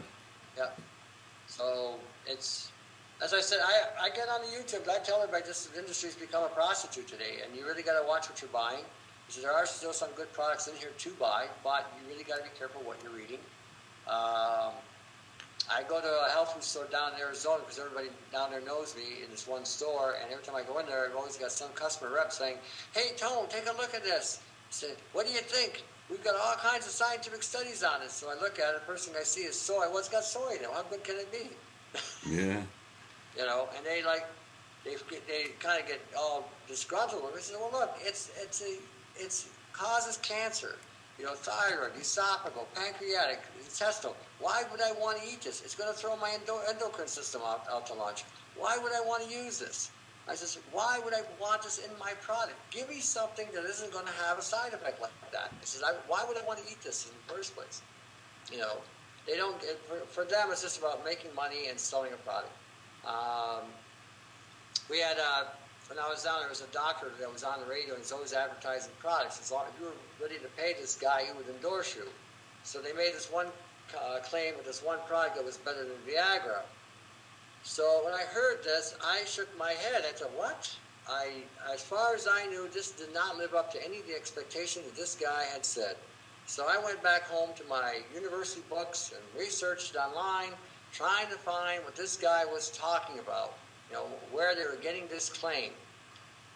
Yeah. So it's, as I said, I get on the YouTube, I tell everybody this industry's become a prostitute today, and you really got to watch what you're buying. Because there are still some good products in here to buy, but you really got to be careful what you're eating. I go to a health food store down in Arizona because everybody down there knows me in this one store, and every time I go in there, I've always got some customer rep saying, "Hey, Tone, take a look at this. said, what do you think? We've got all kinds of scientific studies on it. So I look at it, the first thing I see is soy. Well, it's got soy in it. How good can it be? Yeah. You know, and they kind of get all disgruntled with it. I said, well, look, it's causes cancer. You know, thyroid, esophageal, pancreatic, intestinal. Why would I want to eat this? It's going to throw my endocrine system out to lunch. Why would I want to use this? I said, why would I want this in my product? Give me something that isn't going to have a side effect like that. I said, why would I want to eat this in the first place? You know, they don't. For them, it's just about making money and selling a product. We had when I was down there was a doctor that was on the radio and he's always advertising products. As long as you were ready to pay this guy, he would endorse you. So they made this one claim with this one product that was better than Viagra. So when I heard this, I shook my head. I said, what? As far as I knew, this did not live up to any of the expectations that this guy had said. So I went back home to my university books and researched online, trying to find what this guy was talking about, you know, where they were getting this claim.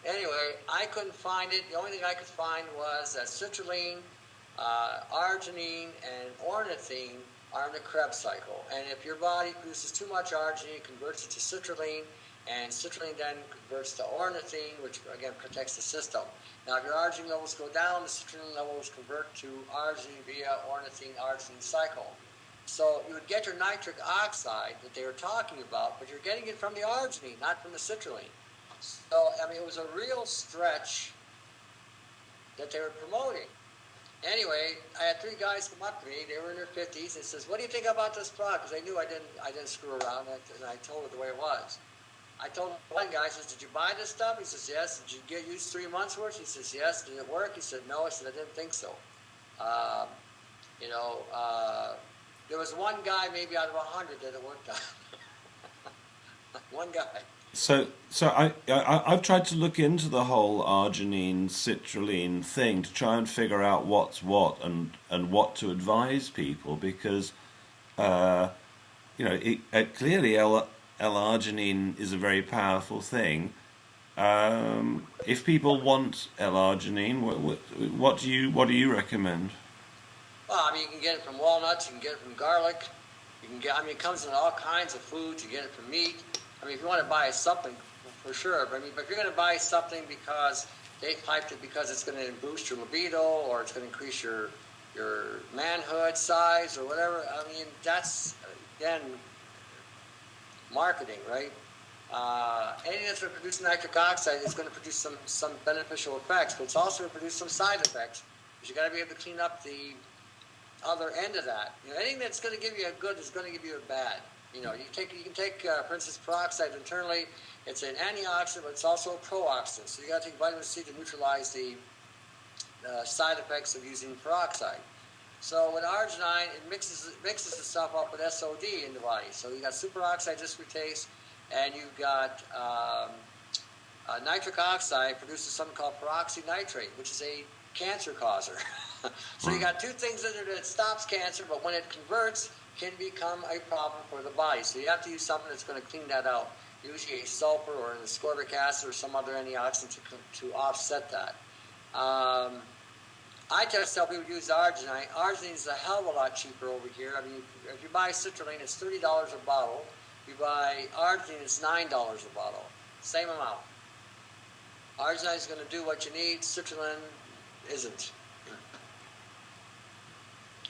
Anyway, I couldn't find it. The only thing I could find was that citrulline, arginine, and ornithine are in the Krebs cycle. And if your body produces too much arginine, it converts it to citrulline, and citrulline then converts to ornithine, which again protects the system. Now, if your arginine levels go down, the citrulline levels convert to arginine via ornithine-arginine cycle. So you would get your nitric oxide that they were talking about, but you're getting it from the arginine, not from the citrulline. So, I mean, it was a real stretch that they were promoting. Anyway, I had three guys come up to me. They were in their 50s and says, what do you think about this product? Because they knew I didn't screw around, and I told it the way it was. I told one guy, I says, did you buy this stuff? He says, yes. Did you use 3 months worth? He says, yes. Did it work? He said, no. I said, I didn't think so. There was one guy maybe out of 100 that it worked on. One guy. So I've tried to look into the whole arginine citrulline thing to try and figure out what's what and what to advise people, because clearly L-arginine is a very powerful thing. If people want L-arginine, what do you recommend? Well, I mean, you can get it from walnuts, you can get it from garlic, it comes in all kinds of foods, you get it from meat. I mean, if you want to buy something, for sure, but if you're going to buy something because they hyped it because it's going to boost your libido or it's going to increase your manhood size or whatever, I mean, that's, again, marketing, right? Anything that's going to produce nitric oxide is going to produce some beneficial effects, but it's also going to produce some side effects, because you got to be able to clean up the other end of that. You know, anything that's going to give you a good is going to give you a bad. You know, you can take, for instance, peroxide internally. It's an antioxidant, but it's also a pro-oxidant. So you got to take vitamin C to neutralize the side effects of using peroxide. So with arginine, it mixes the stuff up with SOD in the body. So you got superoxide dismutase, and you've got nitric oxide produces something called peroxynitrate, which is a cancer causer. So you got two things in there that stops cancer, but when it converts, can become a problem for the body. So you have to use something that's going to clean that out. Usually a sulfur or an ascorbic acid or some other antioxidant to offset that. I just tell people to use arginine. Arginine is a hell of a lot cheaper over here. I mean, if you buy citrulline, it's $30 a bottle. If you buy arginine, it's $9 a bottle. Same amount. Arginine is going to do what you need. Citrulline isn't.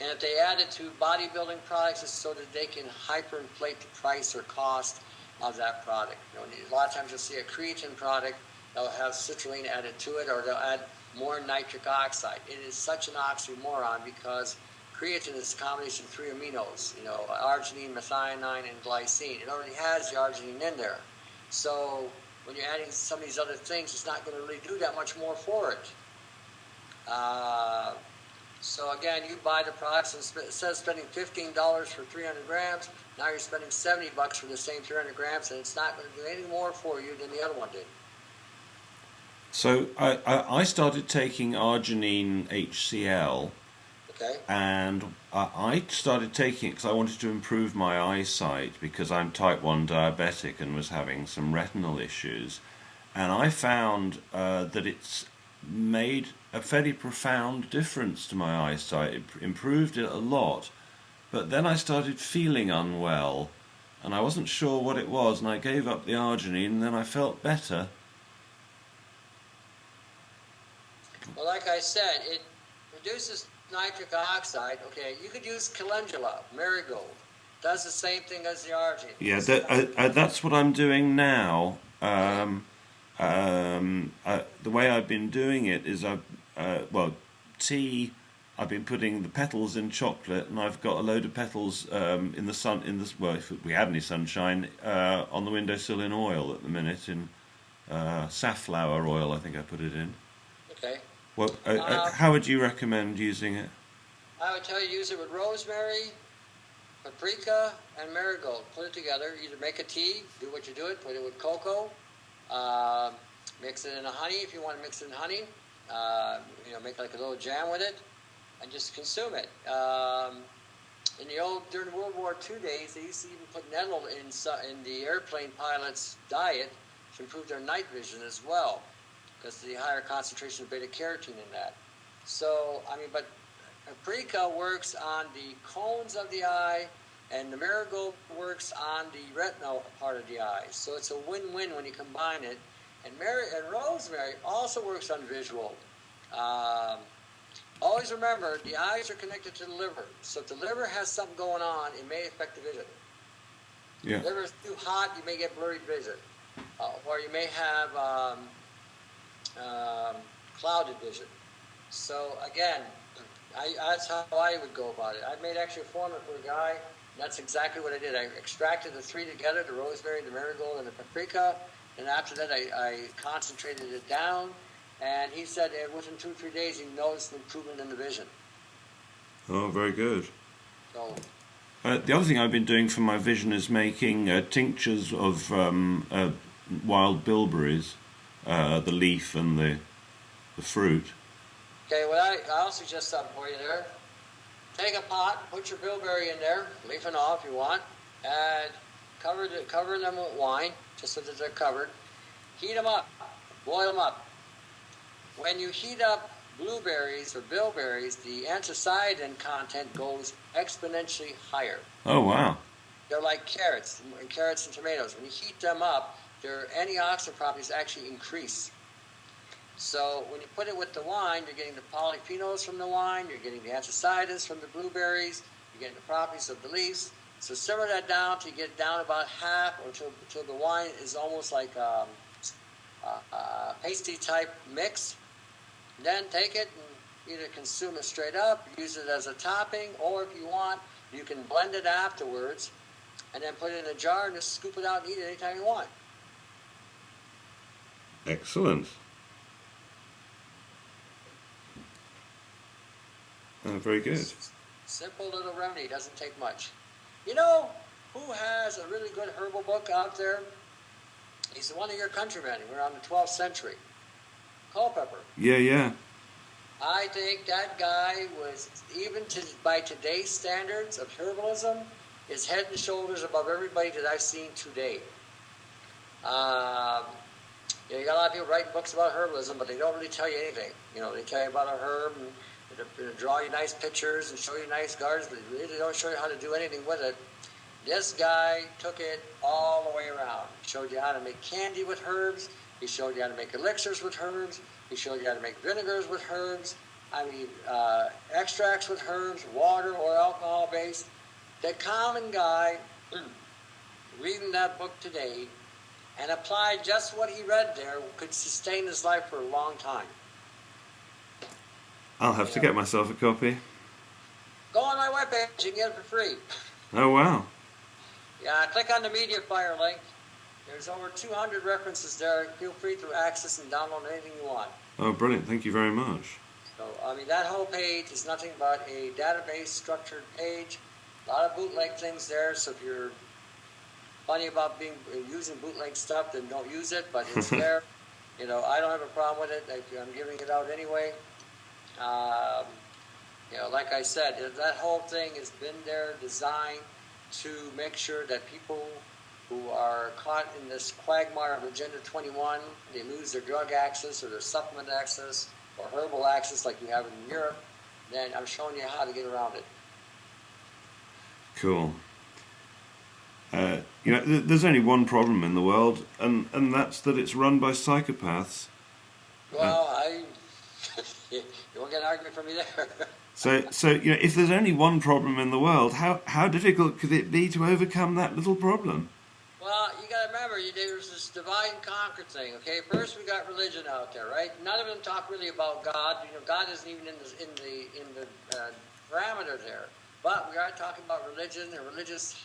And if they add it to bodybuilding products, it's so that they can hyperinflate the price or cost of that product. You know, a lot of times you'll see a creatine product, they'll have citrulline added to it, or they'll add more nitric oxide. It is such an oxymoron because creatine is a combination of 3 aminos, you know, arginine, methionine, and glycine. It already has the arginine in there. So when you're adding some of these other things, it's not going to really do that much more for it. So again, you buy the products, and instead of spending $15 for 300 grams, now you're spending $70 for the same 300 grams, and it's not going to do anything more for you than the other one did. So I started taking arginine HCl, okay, and I started taking it because I wanted to improve my eyesight, because I'm type 1 diabetic and was having some retinal issues. And I found that made a fairly profound difference to my eyesight. It improved it a lot. But then I started feeling unwell, and I wasn't sure what it was, and I gave up the arginine, and then I felt better. Well, like I said, it reduces nitric oxide. Okay, you could use calendula, marigold. Does the same thing as the arginine. Yeah, that's what I'm doing now. The way I've been doing it is tea. I've been putting the petals in chocolate, and I've got a load of petals in the sun. If we had any sunshine, on the windowsill in oil at the minute, in safflower oil. I think I put it in. Okay. Well, how would you recommend using it? I would tell you use it with rosemary, paprika, and marigold. Put it together. Either make a tea, do what you do it, put it with cocoa, mix it in a honey if you want to mix it in honey. Make like a little jam with it, and just consume it. During World War II days, they used to even put nettle in the airplane pilots' diet to improve their night vision as well, because the higher concentration of beta carotene in that. So, but paprika works on the cones of the eye, and the marigold works on the retinal part of the eye. So it's a win-win when you combine it. And rosemary also works on visual. Always remember, the eyes are connected to the liver. So if the liver has something going on, it may affect the vision. Yeah. If the liver is too hot, you may get blurry vision. Or you may have clouded vision. So again, that's how I would go about it. I made actually a formula for a guy. That's exactly what I did. I extracted the three together, the rosemary, the marigold, and the paprika. And after that, I concentrated it down. And he said within 2 or 3 days, he noticed an improvement in the vision. Oh, very good. So, the other thing I've been doing for my vision is making tinctures of wild bilberries, the leaf and the fruit. okay, well, I'll suggest something for you there. Take a pot, put your bilberry in there, leaf and all if you want, and cover them with wine, just so that they're covered. Heat them up, boil them up. When you heat up blueberries or bilberries, the antioxidant content goes exponentially higher. Oh, wow. They're like carrots and tomatoes. When you heat them up, their antioxidant properties actually increase. So when you put it with the wine, you're getting the polyphenols from the wine, you're getting the antioxidants from the blueberries, you're getting the properties of the leaves. So simmer that down till you get down about half, or until the wine is almost like a pasty type mix. Then take it and either consume it straight up, use it as a topping, or if you want, you can blend it afterwards and then put it in a jar and just scoop it out and eat it anytime you want. Excellent. Very good. Simple little remedy, doesn't take much. You know who has a really good herbal book out there? He's one of your countrymen. We're on the 12th century. Culpeper. Yeah. I think that guy was, even by today's standards of herbalism, is head and shoulders above everybody that I've seen today. You got a lot of people writing books about herbalism, but they don't really tell you anything. They tell you about a herb and they draw you nice pictures and show you nice gardens, but they really don't show you how to do anything with it. This guy took it all the way around. He showed you how to make candy with herbs. He showed you how to make elixirs with herbs. He showed you how to make vinegars with herbs. Extracts with herbs, water or alcohol based. The common guy reading that book today and applied just what he read there could sustain his life for a long time. I'll have to get myself a copy. Go on my webpage, you can get it for free. Oh, wow. Yeah, click on the MediaFire link. There's over 200 references there. Feel free to access and download anything you want. Oh, brilliant. Thank you very much. So, that whole page is nothing but a database structured page. A lot of bootleg things there, so if you're funny about using bootleg stuff, then don't use it, but it's there. I don't have a problem with it. I'm giving it out anyway. Like I said, that whole thing has been there designed to make sure that people who are caught in this quagmire of Agenda 21. They lose their drug access or their supplement access or herbal access like you have in Europe. Then I'm showing you how to get around it. Cool. There's only one problem in the world, and that's that it's run by psychopaths. Well, you won't get an argument from me there. So if there's only one problem in the world, how difficult could it be to overcome that little problem? Well, you got to remember, there's this divide and conquer thing. Okay, first we got religion out there, right? None of them talk really about God. God isn't even in the parameter there. But we are talking about religion and religious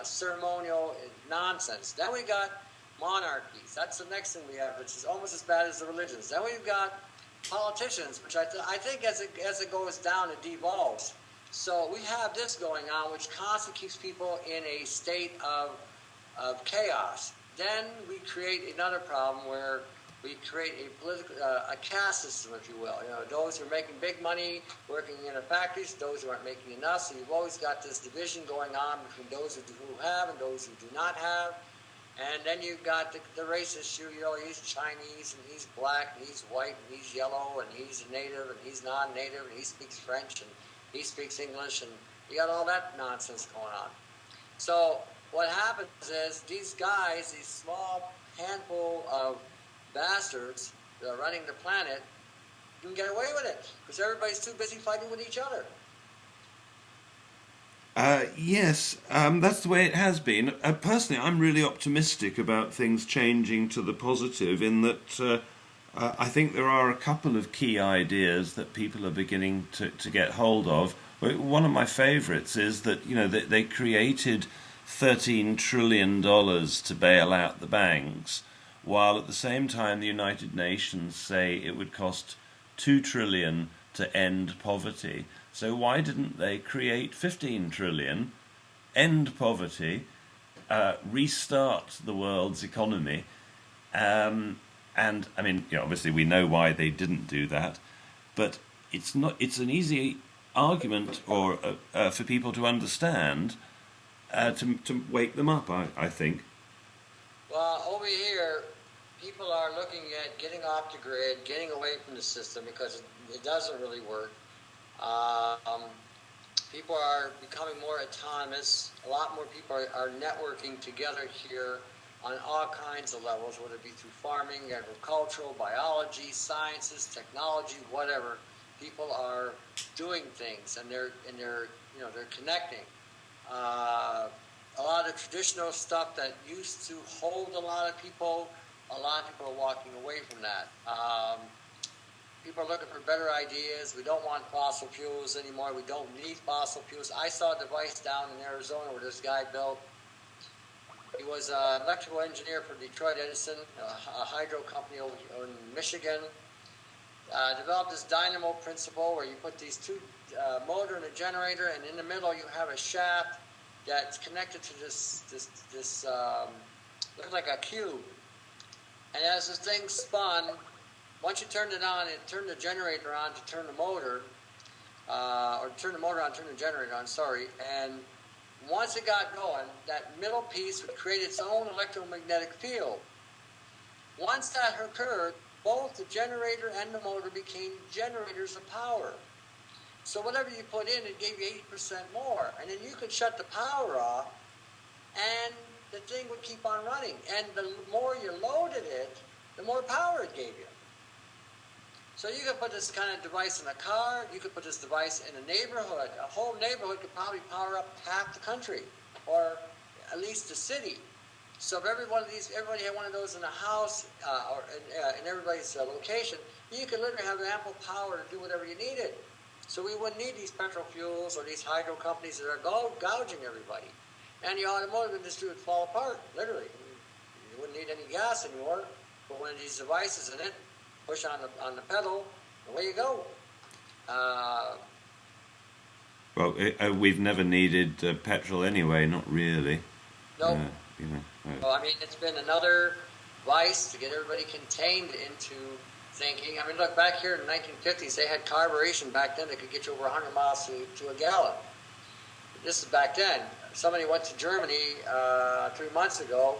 ceremonial nonsense. Then we got monarchies. That's the next thing we have, which is almost as bad as the religions. Then we've got politicians, which I think as it goes down, it devolves. So we have this going on, which constantly keeps people in a state of chaos. Then we create another problem where we create a political, a caste system, if you will. Those who are making big money, working in the factories, those who aren't making enough. So you've always got this division going on between those who have and those who do not have. And then you've got the race issue. He's Chinese, and he's black, and he's white, and he's yellow, and he's native, and he's non-native, and he speaks French, and he speaks English, and you got all that nonsense going on. So what happens is these guys, these small handful of bastards that are running the planet, can get away with it because everybody's too busy fighting with each other. Yes, that's the way it has been. Personally, I'm really optimistic about things changing to the positive in that I think there are a couple of key ideas that people are beginning to get hold of. One of my favourites is that, they created $13 trillion to bail out the banks, while at the same time the United Nations say it would cost $2 trillion to end poverty. So why didn't they create 15 trillion, end poverty, restart the world's economy? And I mean, obviously we know why they didn't do that, but it's an easy argument or for people to understand, to wake them up, I think. Well, over here, people are looking at getting off the grid, getting away from the system because it doesn't really work. People are becoming more autonomous. A lot more people are networking together here on all kinds of levels, whether it be through farming, agricultural, biology, sciences, technology, whatever. People are doing things, and they're connecting. A lot of traditional stuff that used to hold a lot of people are walking away from that. People are looking for better ideas. We don't want fossil fuels anymore. We don't need fossil fuels. I saw a device down in Arizona where this guy built. He was an electrical engineer for Detroit Edison, a hydro company over in Michigan. Developed this dynamo principle where you put these two motor and a generator, and in the middle you have a shaft that's connected to this looks like a cube. And as this thing spun, once you turned it on, it turned the generator on to turn the motor, or turn the motor on, turn the generator on, sorry. And once it got going, that middle piece would create its own electromagnetic field. Once that occurred, both the generator and the motor became generators of power. So whatever you put in, it gave you 80% more. And then you could shut the power off, and the thing would keep on running. And the more you loaded it, the more power it gave you. So you could put this kind of device in a car, you could put this device in a neighborhood. A whole neighborhood could probably power up half the country, or at least the city. So if everybody had one of those in a house or in everybody's location, you could literally have ample power to do whatever you needed. So we wouldn't need these petrol fuels or these hydro companies that are gouging everybody. And the automotive industry would fall apart, literally. You wouldn't need any gas anymore. Put one of these devices in it, push on the pedal, away you go. Well, we've never needed petrol anyway, not really. Nope. Well, I mean, it's been another vice to get everybody contained into thinking. I mean, look, back here in the 1950s, they had carburation back then that could get you over 100 miles to a gallon. This is back then. somebody went to Germany 3 months ago.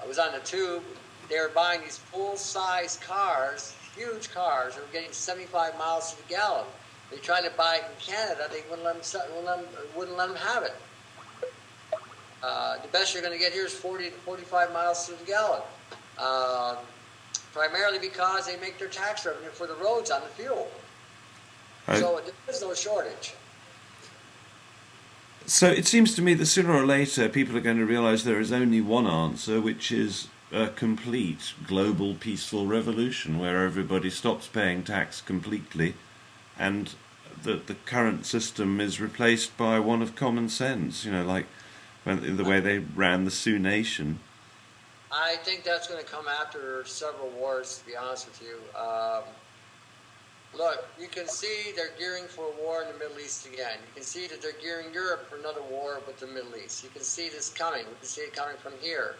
I was on the tube. They were buying these full-size cars, huge cars. They were getting 75 miles to the gallon. They tried to buy it in Canada. They wouldn't let them have it. The best you're going to get here is 40 to 45 miles to the gallon. Primarily because they make their tax revenue for the roads on the fuel. So there is no shortage. So it seems to me that sooner or later people are going to realize there is only one answer, which is a complete global peaceful revolution where everybody stops paying tax completely and the current system is replaced by one of common sense, like the way they ran the Sioux Nation. I think that's going to come after several wars, to be honest with you. Look, you can see they're gearing for a war in the Middle East again. You can see that they're gearing Europe for another war with the Middle East. You can see this coming. We can see it coming from here.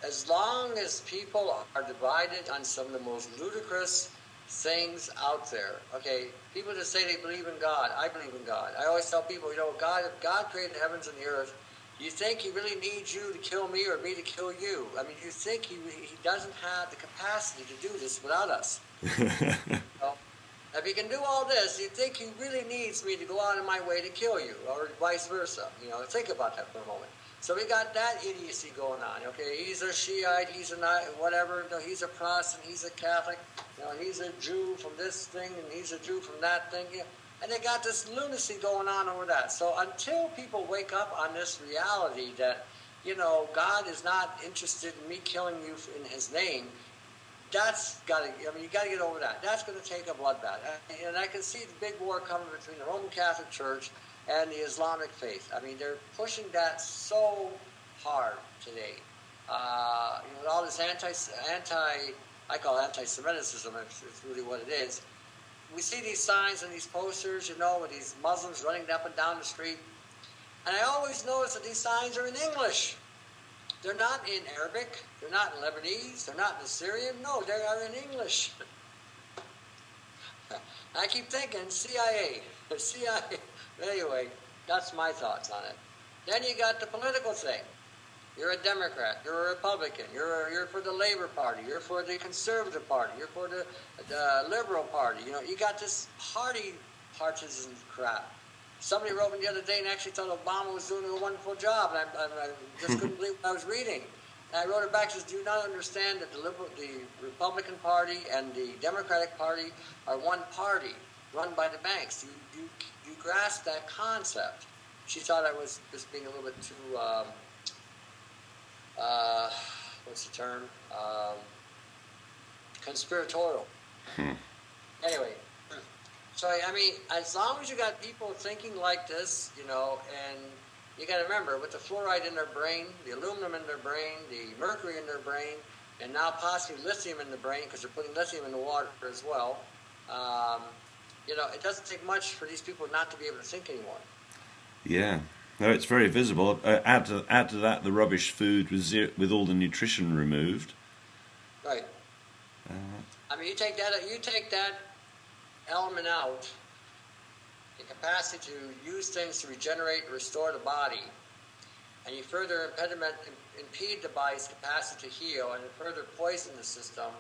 As long as people are divided on some of the most ludicrous things out there. Okay, people just say they believe in God. I believe in God. I always tell people, God created the heavens and the earth. Do you think he really needs you to kill me or me to kill you? I mean, do you think he doesn't have the capacity to do this without us? If he can do all this, do you think he really needs me to go out of my way to kill you, or vice versa? Think about that for a moment. So we got that idiocy going on. Okay, he's a Shiite, he's a whatever. No, he's a Protestant, he's a Catholic. He's a Jew from this thing, and he's a Jew from that thing. And they got this lunacy going on over that. So until people wake up on this reality that, God is not interested in me killing you in his name, you got to get over that. That's going to take a bloodbath. And I can see the big war coming between the Roman Catholic Church and the Islamic faith. I mean, they're pushing that so hard today. All this I call it anti-Semitism, it's really what it is. We see these signs and these posters, with these Muslims running up and down the street. And I always notice that these signs are in English. They're not in Arabic. They're not in Lebanese. They're not in Syrian. No, they are in English. I keep thinking CIA. Anyway, that's my thoughts on it. Then you got the political thing. You're a Democrat. You're a Republican. You're for the Labor Party. You're for the Conservative Party. You're for the Liberal Party. You got this partisan crap. Somebody wrote me the other day and actually thought Obama was doing a wonderful job, and I just couldn't believe what I was reading. And I wrote it back, says, do you not understand that the Republican Party and the Democratic Party are one party run by the banks? Do you grasp that concept? She thought I was just being a little bit too, what's the term? Conspiratorial. Anyway. So, I mean, as long as you got people thinking like this, and you got to remember, with the fluoride in their brain, the aluminum in their brain, the mercury in their brain, and now possibly lithium in the brain, because they're putting lithium in the water as well, it doesn't take much for these people not to be able to think anymore. Yeah. No, it's very visible. Add to that the rubbish food with all the nutrition removed. Right. I mean, you take that element out, the capacity to use things to regenerate and restore the body, and you further impede the body's capacity to heal, and further poison the system,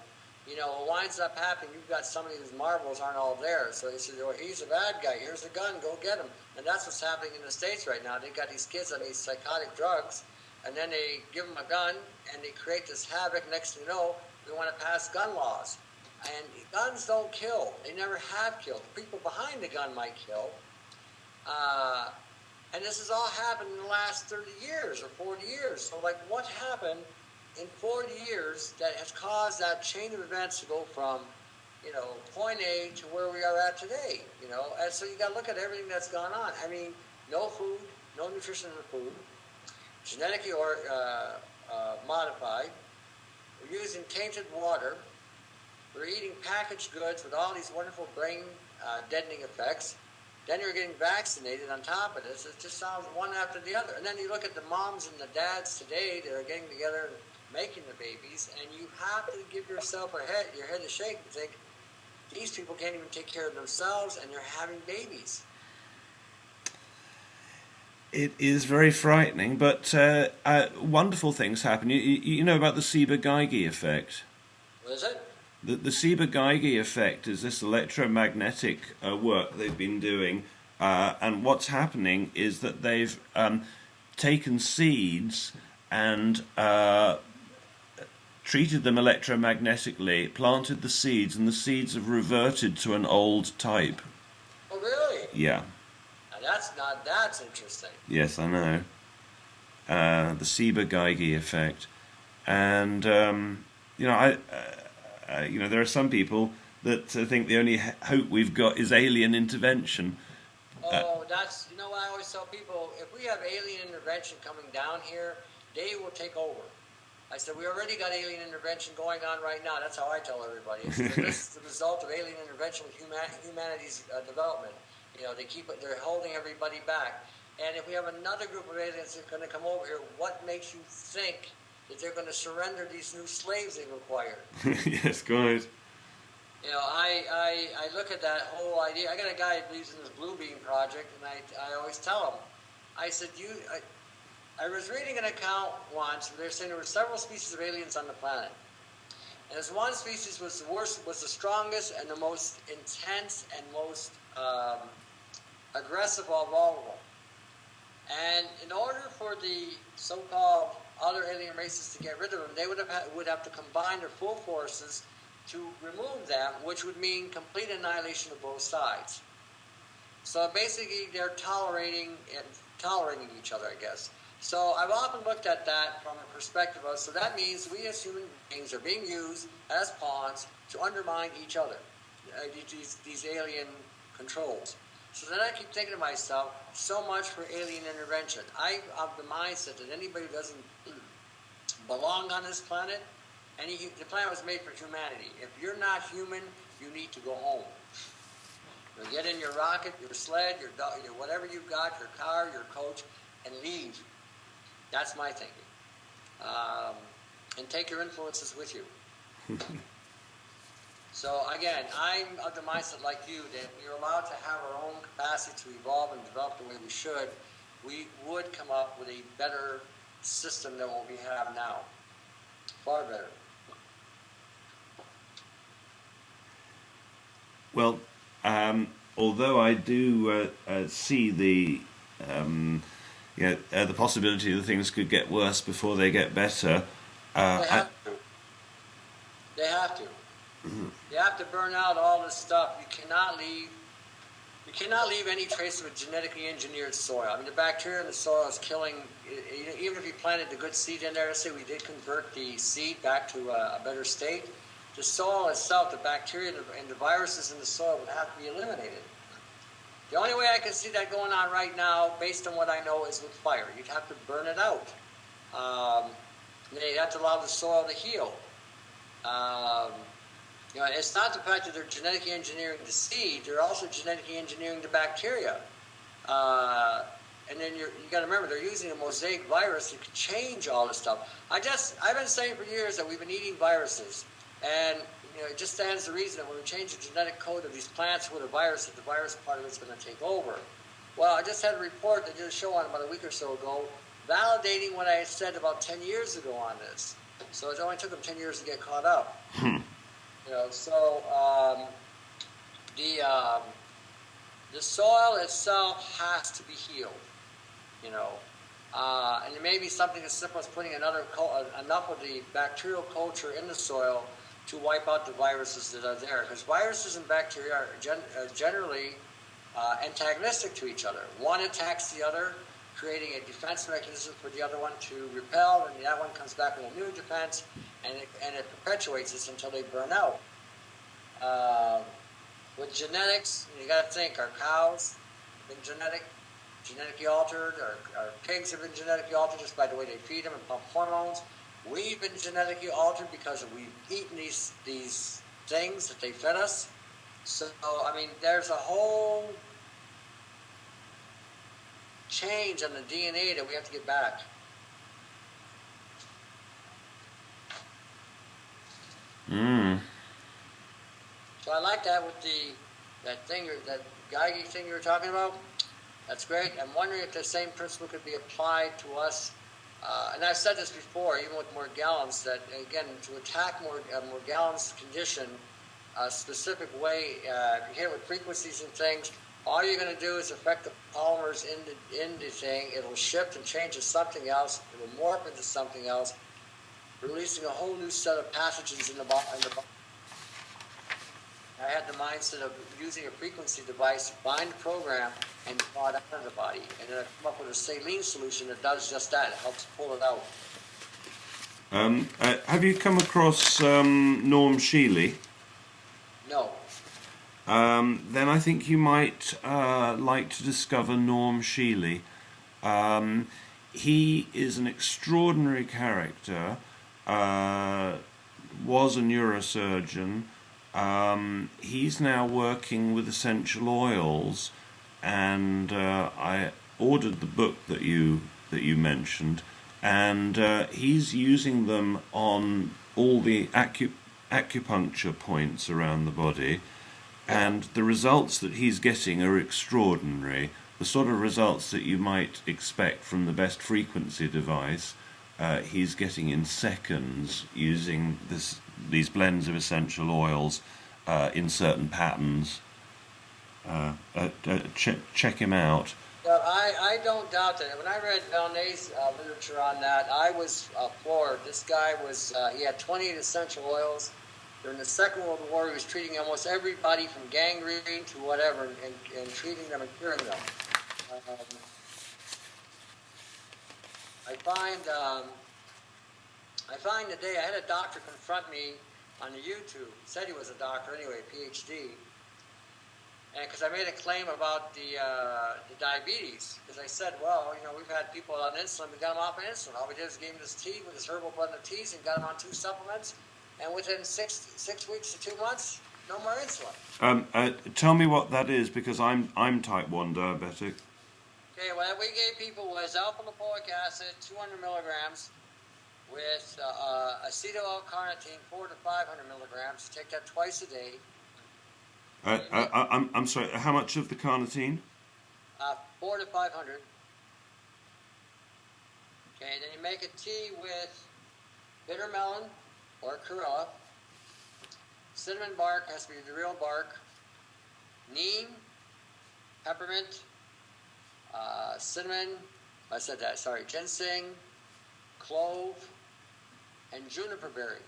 what winds up happening, you've got somebody whose marbles aren't all there, so they say, he's a bad guy, here's the gun, go get him. And that's what's happening in the States right now. They got these kids on these psychotic drugs, and then they give them a gun, and they create this havoc. Next thing you know, they want to pass gun laws. And guns don't kill. They never have killed. The people behind the gun might kill. And this has all happened in the last 30 years or 40 years. So, what happened in 40 years that has caused that chain of events to go from, point A to where we are at today, And so you got to look at everything that's gone on. I mean, no food, no nutrition in the food, genetically modified. We're using tainted water. We're eating packaged goods with all these wonderful brain deadening effects. Then you're getting vaccinated on top of this. It just sounds one after the other. And then you look at the moms and the dads today that are getting together and making the babies, and you have to give yourself your head a shake and think, these people can't even take care of themselves, and they're having babies. It is very frightening, but wonderful things happen. You know about the Ciba-Geigy effect? What is it? The Ciba-Geigy effect is this electromagnetic work they've been doing, and what's happening is that they've taken seeds and treated them electromagnetically, planted the seeds, and the seeds have reverted to an old type. Oh, really? Yeah. That's interesting. Yes, I know. The Ciba-Geigy effect, and you know, there are some people that think the only hope we've got is alien intervention. That's what I always tell people: if we have alien intervention coming down here, they will take over. I said we already got alien intervention going on right now. That's how I tell everybody. This is the result of alien intervention with humanity's development. They're holding everybody back. And if we have another group of aliens that are going to come over here, what makes you think that they're going to surrender these new slaves they've acquired? Yes, go ahead. I look at that whole idea. I got a guy that believes in this Blue Beam project, and I always tell him, I said, I was reading an account once where they're saying there were several species of aliens on the planet. And this one species was the strongest and the most intense and most aggressive of all of them. And in order for the so-called other alien races to get rid of them, they would have to combine their full forces to remove them, which would mean complete annihilation of both sides. So basically, they're tolerating each other, I guess. So I've often looked at that from a perspective of, so that means we as human beings are being used as pawns to undermine each other, these alien controls. So then I keep thinking to myself, so much for alien intervention. I have the mindset that anybody who doesn't belong on this planet, the planet was made for humanity. If you're not human, you need to go home. Get in your rocket, your sled, your whatever you've got, your car, your coach, and leave. That's my thinking. And take your influences with you. So again, I'm of the mindset like you that if we're allowed to have our own capacity to evolve and develop the way we should, we would come up with a better system than what we have now. Far better. Well, although I do see the possibility that things could get worse before they get better. They have to. Mm-hmm. You have to burn out all this stuff. You cannot leave any trace of a genetically engineered soil. I mean, the bacteria in the soil is killing. Even if you planted the good seed in there, let's say we did convert the seed back to a better state, the soil itself, the bacteria and the viruses in the soil would have to be eliminated. The only way I can see that going on right now, based on what I know, is with fire. You'd have to burn it out. You'd have to allow the soil to heal. It's not the fact that they're genetically engineering the seed; they're also genetically engineering the bacteria. And then you got to remember they're using a mosaic virus that can change all this stuff. I've been saying for years that we've been eating viruses, and it just stands to reason that when we change the genetic code of these plants with a virus, that the virus part of it's going to take over. Well, I just had a report that did a show on about a week or so ago, validating what I had said about 10 years ago on this. So it only took them 10 years to get caught up. The soil itself has to be healed. And it may be something as simple as putting enough of the bacterial culture in the soil to wipe out the viruses that are there. Because viruses and bacteria are generally antagonistic to each other. One attacks the other, creating a defense mechanism for the other one to repel, and that one comes back with a new defense, and it perpetuates this until they burn out. With genetics, you got to think, our cows have been genetically altered, our pigs have been genetically altered just by the way they feed them and pump hormones. We've been genetically altered because we've eaten these things that they fed us. So, I mean, there's a whole change on the DNA that we have to get back. So So I like that with that Geigy thing you were talking about. That's great. I'm wondering if the same principle could be applied to us. And I've said this before, even with Morgellons, that again, to attack Morgellons condition a specific way, if you hit it with frequencies and things, all you're going to do is affect the polymers in the thing. It'll shift and change to something else. It will morph into something else, releasing a whole new set of pathogens in the body. I had the mindset of using a frequency device to bind the program and draw it out of the body. And then I come up with a saline solution that does just that. It helps pull it out. Have you come across Norm Shealy? No. Then I think you might like to discover Norm Shealy. He is an extraordinary character, was a neurosurgeon. He's now working with essential oils, and I ordered the book that you mentioned, and he's using them on all the acupuncture points around the body. And the results that he's getting are extraordinary. The sort of results that you might expect from the best frequency device, he's getting in seconds using these blends of essential oils in certain patterns. Check him out. I don't doubt that. When I read Valnet's literature on that, I was floored. This guy he had 28 essential oils. During the Second World War, he was treating almost everybody from gangrene to whatever, and treating them and curing them. I find today, I had a doctor confront me on the YouTube. He said he was a doctor anyway, PhD. And because I made a claim about the diabetes, because I said, well, we've had people on insulin, we got them off of insulin. All we did is gave them this tea with this herbal blend of teas and got them on 2 supplements. And within 6 weeks to 2 months, no more insulin. Tell me what that is, because I'm type 1 diabetic. Okay, what we gave people was alpha-lipoic acid, 200 milligrams, with acetyl-L-carnitine, 400 to 500 milligrams. Take that twice a day. I'm sorry. How much of the carnitine? 400 to 500. Okay, then you make a tea with bitter melon or Corella. Cinnamon bark has to be the real bark. Neem, peppermint, cinnamon. I said that. Sorry, ginseng, clove, and juniper berry.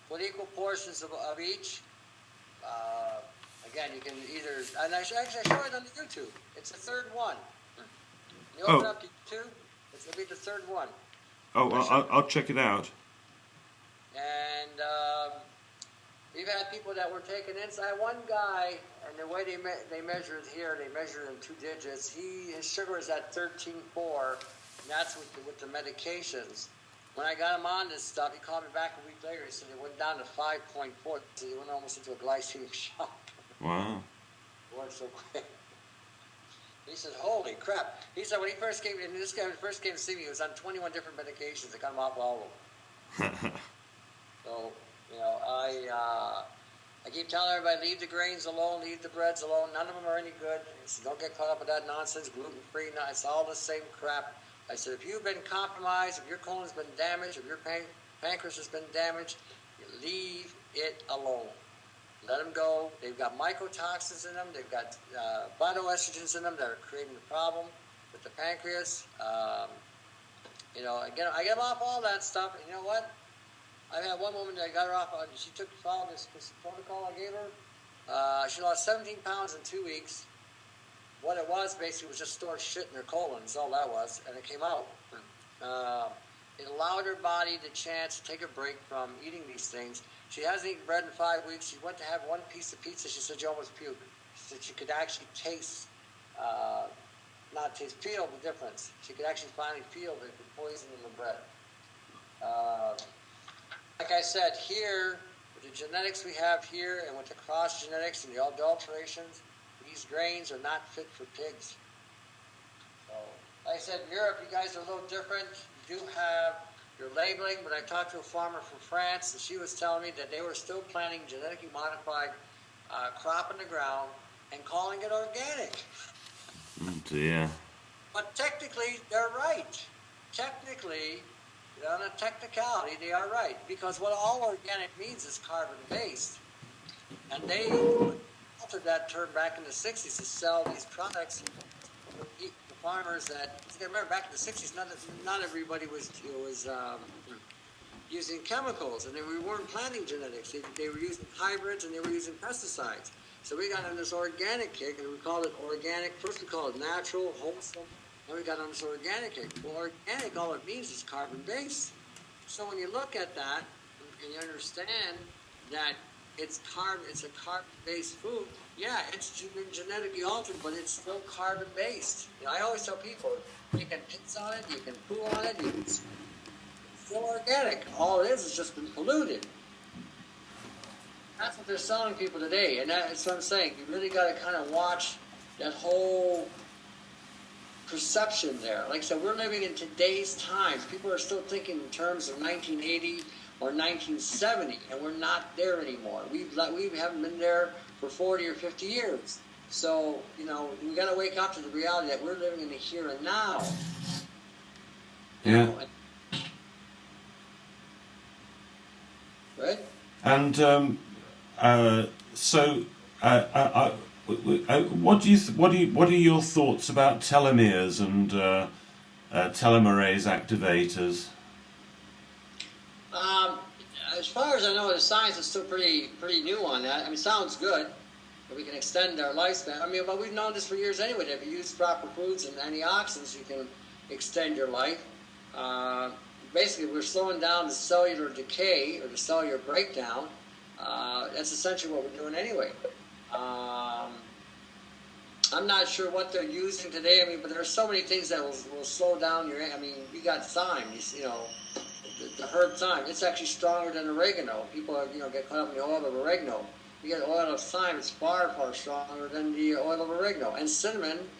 Put equal portions of each. Again, you can either, and I show it on the YouTube. It's the third one. You open up the YouTube, it'll be the third one. Oh, well, I'll check it out. And we've had people that were taking inside. One guy, and the way they measure it here, they measure it in 2 digits. His sugar is at 13.4, and that's with the medications. When I got him on this stuff, he called me back a week later. He said it went down to 5.4. So he went almost into a glycemic shock. Wow. It went so quick. He said, holy crap. He said when he first came, and this guy first came to see me, he was on 21 different medications. I got him off all of them. So, I keep telling everybody, leave the grains alone, leave the breads alone. None of them are any good. So don't get caught up with that nonsense, gluten-free. It's all the same crap. I said, if you've been compromised, if your colon's been damaged, if your pancreas has been damaged, leave it alone. Let them go. They've got mycotoxins in them. They've got phytoestrogens in them that are creating the problem with the pancreas. I get them off all that stuff. And you know what? I had one woman that I got her off. She followed this protocol I gave her. She lost 17 pounds in 2 weeks. What it was basically was just stored shit in her colon. That's all that was, and it came out. It allowed her body the chance to take a break from eating these things. She hasn't eaten bread in 5 weeks. She went to have one piece of pizza. She said she almost puked. She said she could actually feel the difference. She could actually finally feel the poison in the bread. Like I said, here, with the genetics we have here and with the cross genetics and the adulterations, these grains are not fit for pigs. So, like I said, in Europe, you guys are a little different. You do have your labeling. But I talked to a farmer from France, and she was telling me that they were still planting genetically modified crop in the ground and calling it organic. Oh dear. But technically, they're right. Technically, on a technicality, they are right. Because what all organic means is carbon-based. And they altered that term back in the 60s to sell these products to the farmers that, you remember back in the 60s, not everybody was using chemicals, and we weren't planting genetics. They were using hybrids, and they were using pesticides. So we got on this organic kick, and we called it organic. First we called it natural, wholesome. Then we got on this organic kick. Well, organic, all it means is carbon-based. So when you look at that, and you understand that it's a carbon-based food, yeah, it's been genetically altered, but it's still carbon-based. You know, I always tell people, you can piss on it, you can poo on it, it's still organic. All it is just been polluted. That's what they're selling people today, and that's what I'm saying. You really got to kind of watch that whole perception there. Like I said, we're living in today's times. People are still thinking in terms of 1980 or 1970, and we're not there anymore. We haven't been there for 40 or 50 years. So, you know, we got to wake up to the reality that we're living in the here and now. Yeah. Right? And what are your thoughts about telomeres and telomerase activators? As far as I know, the science is still pretty new on that. I mean, it sounds good that we can extend our lifespan. I mean, but we've known this for years anyway. That if you use proper foods and antioxidants, you can extend your life. Basically, we're slowing down the cellular decay or the cellular breakdown. That's essentially what we're doing anyway. I'm not sure what they're using today. I mean, but there are so many things that will slow down your. I mean, you got thyme. You know, the herb thyme. It's actually stronger than oregano. People get caught up in the oil of oregano. You get oil of thyme. It's far stronger than the oil of oregano. And cinnamon,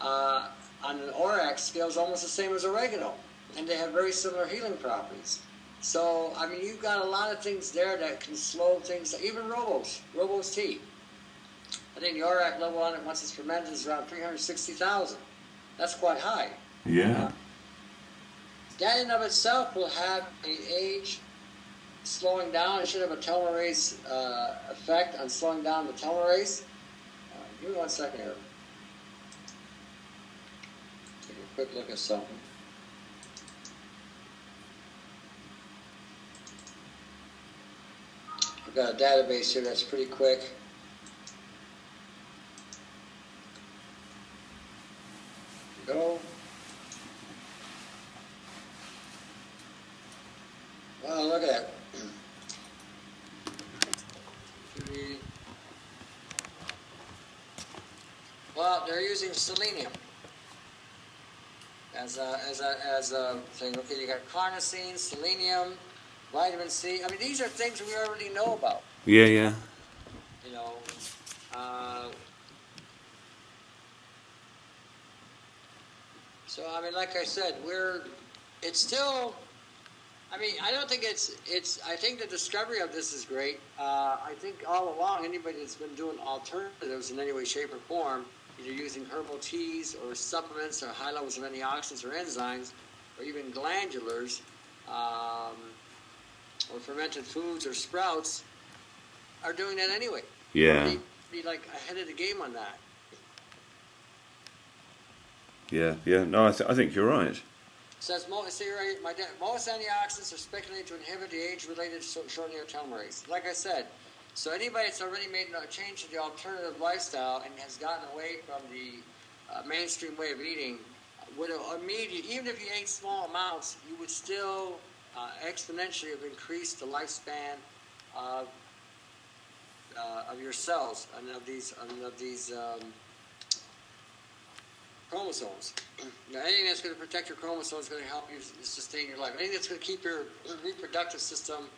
on an ORAC scale, is almost the same as oregano, and they have very similar healing properties. So, I mean, you've got a lot of things there that can slow things down. Even Robo's tea. I think the ORAC level on it, once it's fermented, is around 360,000. That's quite high. Yeah. That in of itself will have an age slowing down. It should have a telomerase effect on slowing down the telomerase. Give me 1 second here. Take a quick look at something. I've got a database here that's pretty quick. Go. Wow, look at that. Well, they're using selenium as a thing. Okay, you got carnosine, selenium, vitamin C. I mean, these are things we already know about. Yeah, yeah. You know, so I mean, like I said, it's still. I mean, I don't think it's. I think the discovery of this is great. I think all along, anybody that's been doing alternatives in any way, shape, or form, either using herbal teas or supplements or high levels of antioxidants or enzymes, or even glandulars, or fermented foods or sprouts, are doing that anyway. Yeah. Be like ahead of the game on that. Yeah, yeah. No, I think you're right. Says most antioxidants are speculated to inhibit the age-related shortening of telomerase. Like I said, so anybody that's already made a change to the alternative lifestyle and has gotten away from the mainstream way of eating, would immediately, even if you ate small amounts, you would still exponentially have increased the lifespan of your cells and of these chromosomes. Now, anything that's going to protect your chromosomes is going to help you sustain your life. Anything that's going to keep your reproductive system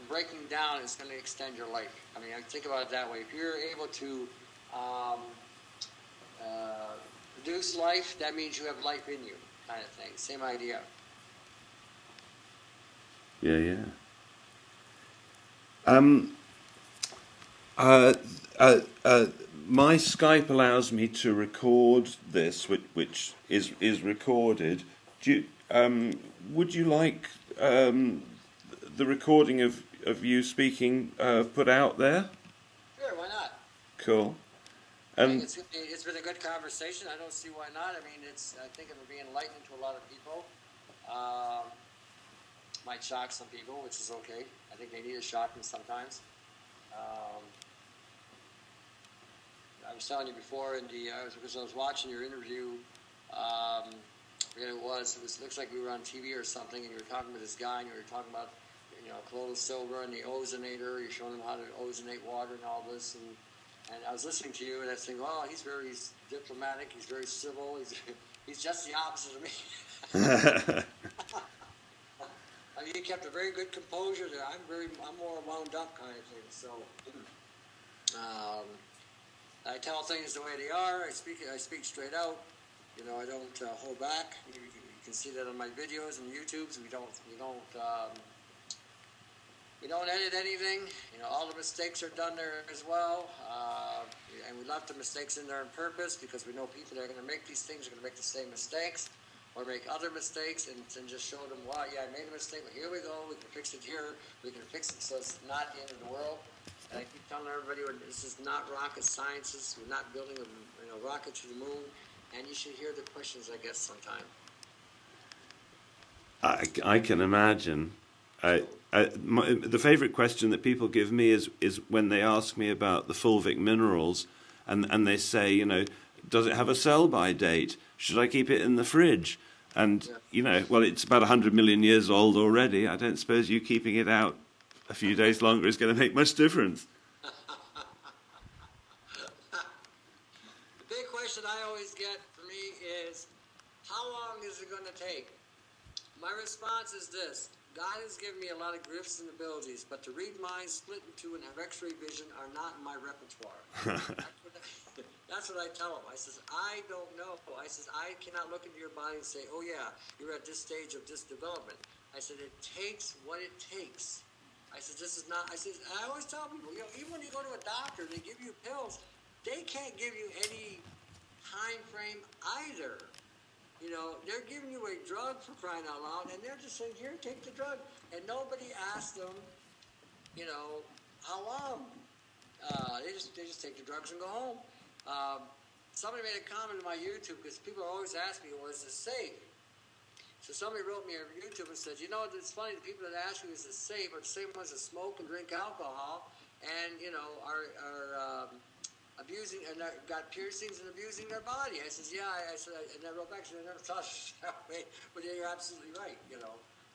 breaking down is going to extend your life. I mean, I think about it that way. If you're able to produce life, that means you have life in you, kind of thing. Same idea. Yeah, yeah. Um, uh, my Skype allows me to record this, which is recorded. Do you, would you like the recording of you speaking put out there? Sure, why not? Cool. I think it's been a good conversation. I don't see why not. I mean, I think it'll be enlightening to a lot of people. Might shock some people, which is okay. I think they need a shocking sometimes. I was telling you before, because I was watching your interview. I forget who it was. It looks like we were on TV or something, and you were talking with this guy, and you were talking about, colloidal silver and the ozonator. You're showing him how to ozonate water and all this, and I was listening to you, and I was thinking, oh, he's very diplomatic. He's very civil. He's just the opposite of me. I mean, he kept a very good composure there. I'm more wound up kind of thing. So, I tell things the way they are. I speak straight out. I don't hold back. You can see that on my videos and YouTubes. We don't edit anything. All the mistakes are done there as well. And we left the mistakes in there on purpose because we know people that are going to make these things are going to make the same mistakes or make other mistakes and just show them, wow, yeah, I made a mistake, but here we go. We can fix it here. We can fix it so it's not the end of the world. And I keep telling everybody, this is not rocket science. We're not building a rocket to the moon. And you should hear the questions, I guess, sometime. I can imagine. The favourite question that people give me is when they ask me about the fulvic minerals, and they say, does it have a sell-by date? Should I keep it in the fridge? And, well, it's about 100 million years old already. I don't suppose you keeping it out a few days longer is going to make much difference. The big question I always get for me is, how long is it going to take? My response is this. God has given me a lot of gifts and abilities, but to read minds, split in two, and have x-ray vision are not in my repertoire. That's what I tell them. I says, I don't know. I says, I cannot look into your body and say, oh yeah, you're at this stage of this development. I said, it takes what it takes. I said, this is not, I always tell people, even when you go to a doctor and they give you pills, they can't give you any time frame either. They're giving you a drug for crying out loud, and they're just saying, here, take the drug. And nobody asked them, how long. They just take the drugs and go home. Somebody made a comment on my YouTube, because people always ask me, well, is this safe? So somebody wrote me on YouTube and said, it's funny, the people that ask you, is this safe, are the same ones that smoke and drink alcohol, and, are abusing and got piercings and abusing their body. I says, yeah. I said, and I wrote back, I never thought that way, but yeah, you're absolutely right.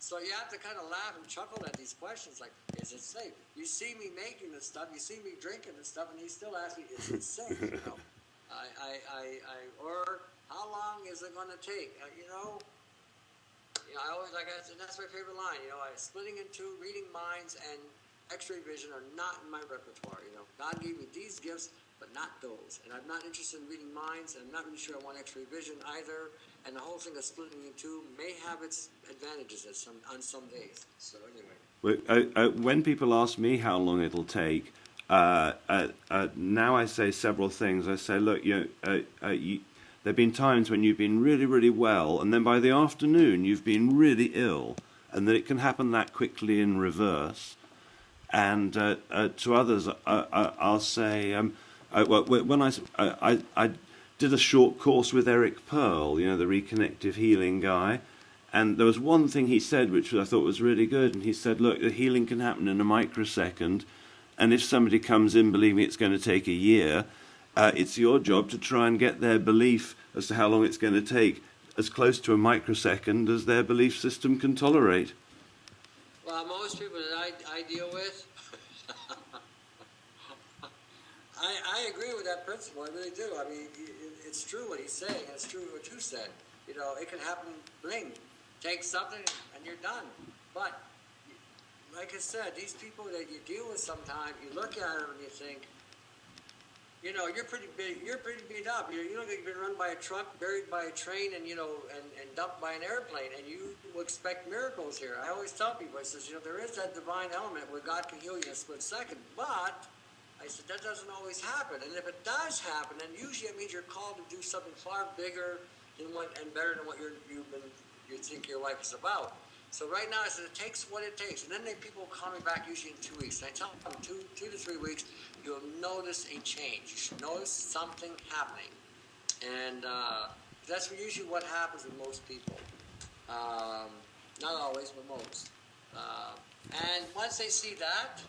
So you have to kind of laugh and chuckle at these questions, like, is it safe? You see me making this stuff, you see me drinking this stuff, and you still ask me, is it safe? Or how long is it going to take? I always, like I said, that's my favorite line. Splitting in two, reading minds, and X-ray vision are not in my repertoire. God gave me these gifts, but not those. And I'm not interested in reading minds, and I'm not really sure I want X-ray vision either. And the whole thing of splitting in two may have its advantages on some days. So anyway. When people ask me how long it'll take, now I say several things. I say, look, there have been times when you've been really, really well, and then by the afternoon you've been really ill, and that it can happen that quickly in reverse. And to others, I'll say, when I did a short course with Eric Pearl, the Regenerative healing guy, and there was one thing he said which I thought was really good, and he said, look, the healing can happen in a microsecond, and if somebody comes in believing it's going to take a year, it's your job to try and get their belief as to how long it's going to take as close to a microsecond as their belief system can tolerate. Well, most people that I deal with, I agree with that principle. I really do. I mean, it's true what he's saying. It's true what you said. It can happen, bling, take something and you're done. But, like I said, these people that you deal with sometimes, you look at them and you think, you know, you're pretty big. You're pretty beat up. You look like you've been run by a truck, buried by a train, and and dumped by an airplane. And you expect miracles here. I always tell people, I says, there is that divine element where God can heal you in a split second, but I said that doesn't always happen. And if it does happen, then usually it means you're called to do something far bigger and better than what you think your life is about. So right now, I said, it takes what it takes. And then people call me back usually in 2 weeks. And I tell them 2 to 3 weeks, you'll notice a change. You should notice something happening. And that's usually what happens with most people. Not always, but most. And once they see that,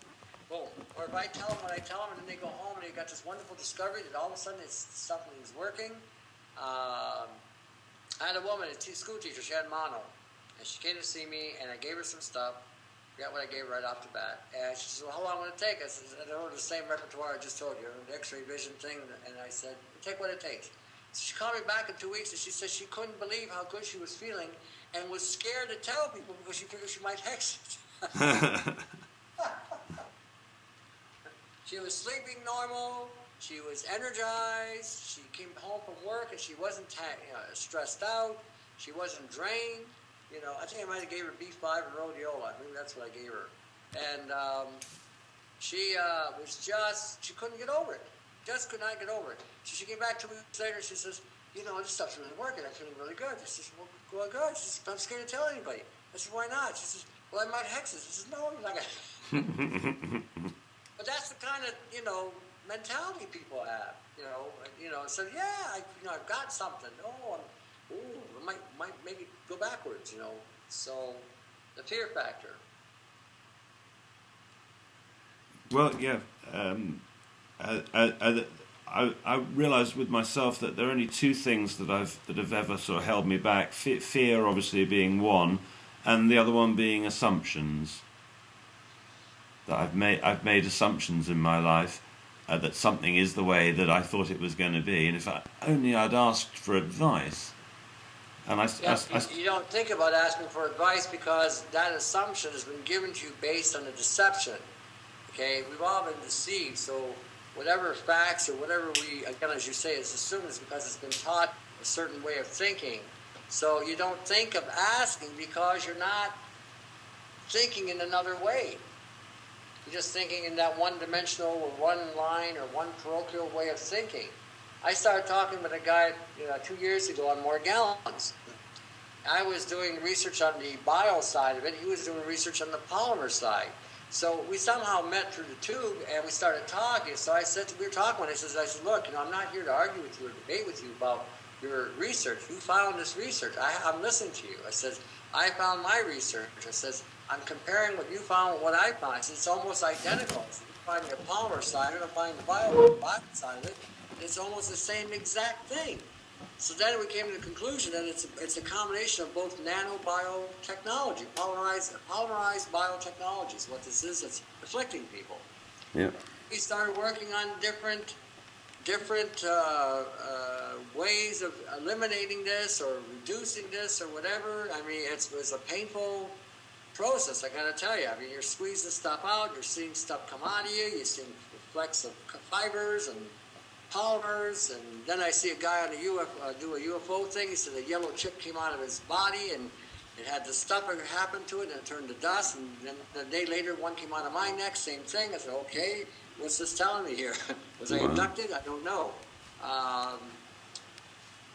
boom. Or if I tell them what I tell them, and then they go home and they got this wonderful discovery that all of a sudden something's working. I had a woman, a school teacher, she had mono. And she came to see me, and I gave her some stuff. Forgot what I gave her right off the bat. And she said, well, how long will it take? I said, I know the same repertoire I just told you, the X-ray vision thing. And I said, take what it takes. So she called me back in 2 weeks, and she said she couldn't believe how good she was feeling and was scared to tell people because she figured she might hex it. She was sleeping normal. She was energized. She came home from work, and she wasn't stressed out. She wasn't drained. I think I might have gave her B5 and rhodiola. Maybe that's what I gave her. And she she couldn't get over it. Just could not get over it. So she came back 2 weeks later. She says, this stuff's really working. I'm feeling really good. She says, well, good. She says, I'm scared to tell anybody. I said, why not? She says, well, I might hex it. She says, no, you're not going to. But that's the kind of, mentality people have. So yeah, I've got something. Oh, it might maybe go backwards, So, the fear factor. Well, yeah. I realised with myself that there are only two things that have ever sort of held me back. Fear, obviously, being one, and the other one being assumptions. That I've made assumptions in my life that something is the way that I thought it was going to be, and if I'd asked for advice. And you don't think about asking for advice because that assumption has been given to you based on a deception. Okay, we've all been deceived. So whatever facts or whatever again, as you say, is assumed is because it's been taught a certain way of thinking. So you don't think of asking because you're not thinking in another way. You're just thinking in that one-dimensional or one line or one parochial way of thinking. I started talking with a guy 2 years ago on Morgellons. I was doing research on the bio side of it. He was doing research on the polymer side. So we somehow met through the tube, and we started talking. So we were talking, and I said, look, I'm not here to argue with you or debate with you about your research. You found this research. I'm listening to you. I said, I found my research. I says, I'm comparing what you found with what I found. I said, it's almost identical. So you're finding the polymer side, and I'm finding the bio side of it. It's almost the same exact thing. So then we came to the conclusion that it's a combination of both nanobiotechnology, polymerized biotechnology is what this is. It's afflicting people. Yeah. We started working on different ways of eliminating this or reducing this or whatever. I mean, it was a painful process, I gotta tell you. I mean, you're squeezing stuff out, you're seeing stuff come out of you, you're seeing flecks of fibers and polymers, and then I see a guy on do a UFO thing. He said a yellow chip came out of his body, and it had the stuff that happened to it, and it turned to dust, and then a day later, one came out of my neck, same thing. I said, okay, what's this telling me here? Was I abducted? I don't know.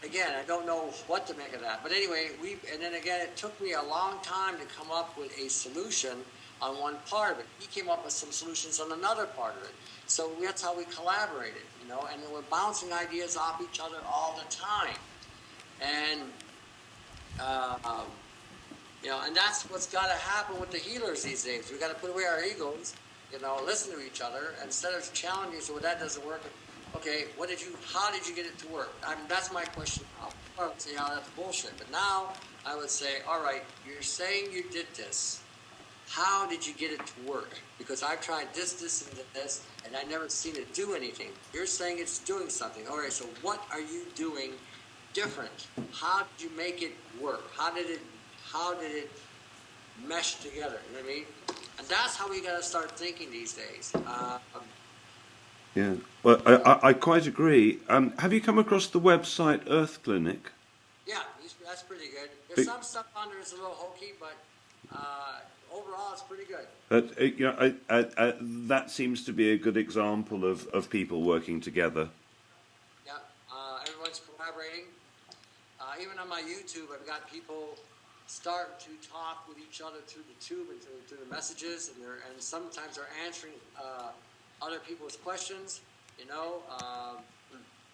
Again, I don't know what to make of that. But anyway, and then again, it took me a long time to come up with a solution on one part of it. He came up with some solutions on another part of it. So that's how we collaborated, and we're bouncing ideas off each other all the time. And, and that's what's got to happen with the healers these days. We've got to put away our egos, listen to each other, instead of challenging, so that doesn't work. Okay, how did you get it to work? I mean, that's my question. I would say, that's bullshit. But now I would say, all right, you're saying you did this. How did you get it to work? Because I've tried this, and this, and I've never seen it do anything. You're saying it's doing something. All right, so what are you doing different? How did you make it work? How did it mesh together? You know what I mean? And that's how we got to start thinking these days. Yeah. Well, I quite agree. Have you come across the website Earth Clinic? Yeah, that's pretty good. There's Be- some stuff on there that's a little hokey, but overall it's pretty good. That seems to be a good example of people working together. Yeah, everyone's collaborating. Even on my YouTube, I've got people start to talk with each other through the tube and through the messages, and sometimes they're answering other people's questions. You know,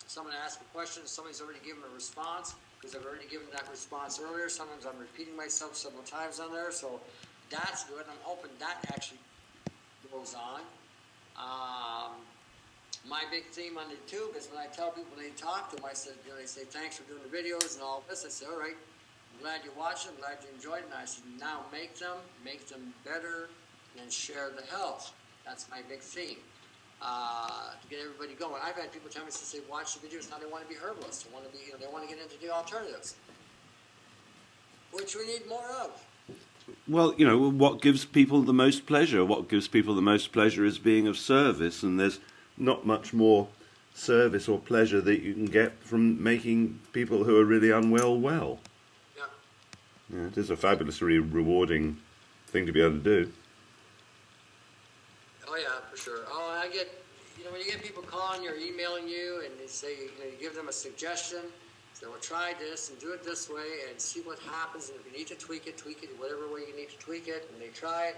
someone asks a question, somebody's already given a response because I've already given that response earlier. Sometimes I'm repeating myself several times on there, so that's good. I'm hoping that actually goes on. My big theme on the tube is when I tell people they talk to them, I said, they say, thanks for doing the videos and all this. I said, all right, I'm glad you watched it, I'm glad you enjoyed it. And I said, now make them better, and share the health. That's my big theme. To get everybody going. I've had people tell me since they watch the videos, now they want to be herbalists. They want to be, they want to get into the alternatives, which we need more of. Well, what gives people the most pleasure? What gives people the most pleasure is being of service, and there's not much more service or pleasure that you can get from making people who are really unwell well. Yeah. Yeah, it is a fabulously rewarding thing to be able to do. Oh yeah, for sure. Oh, I get, when you get people calling you or emailing you and they say, you give them a suggestion, so well, try this and do it this way and see what happens. And if you need to tweak it whatever way you need to tweak it. And they try it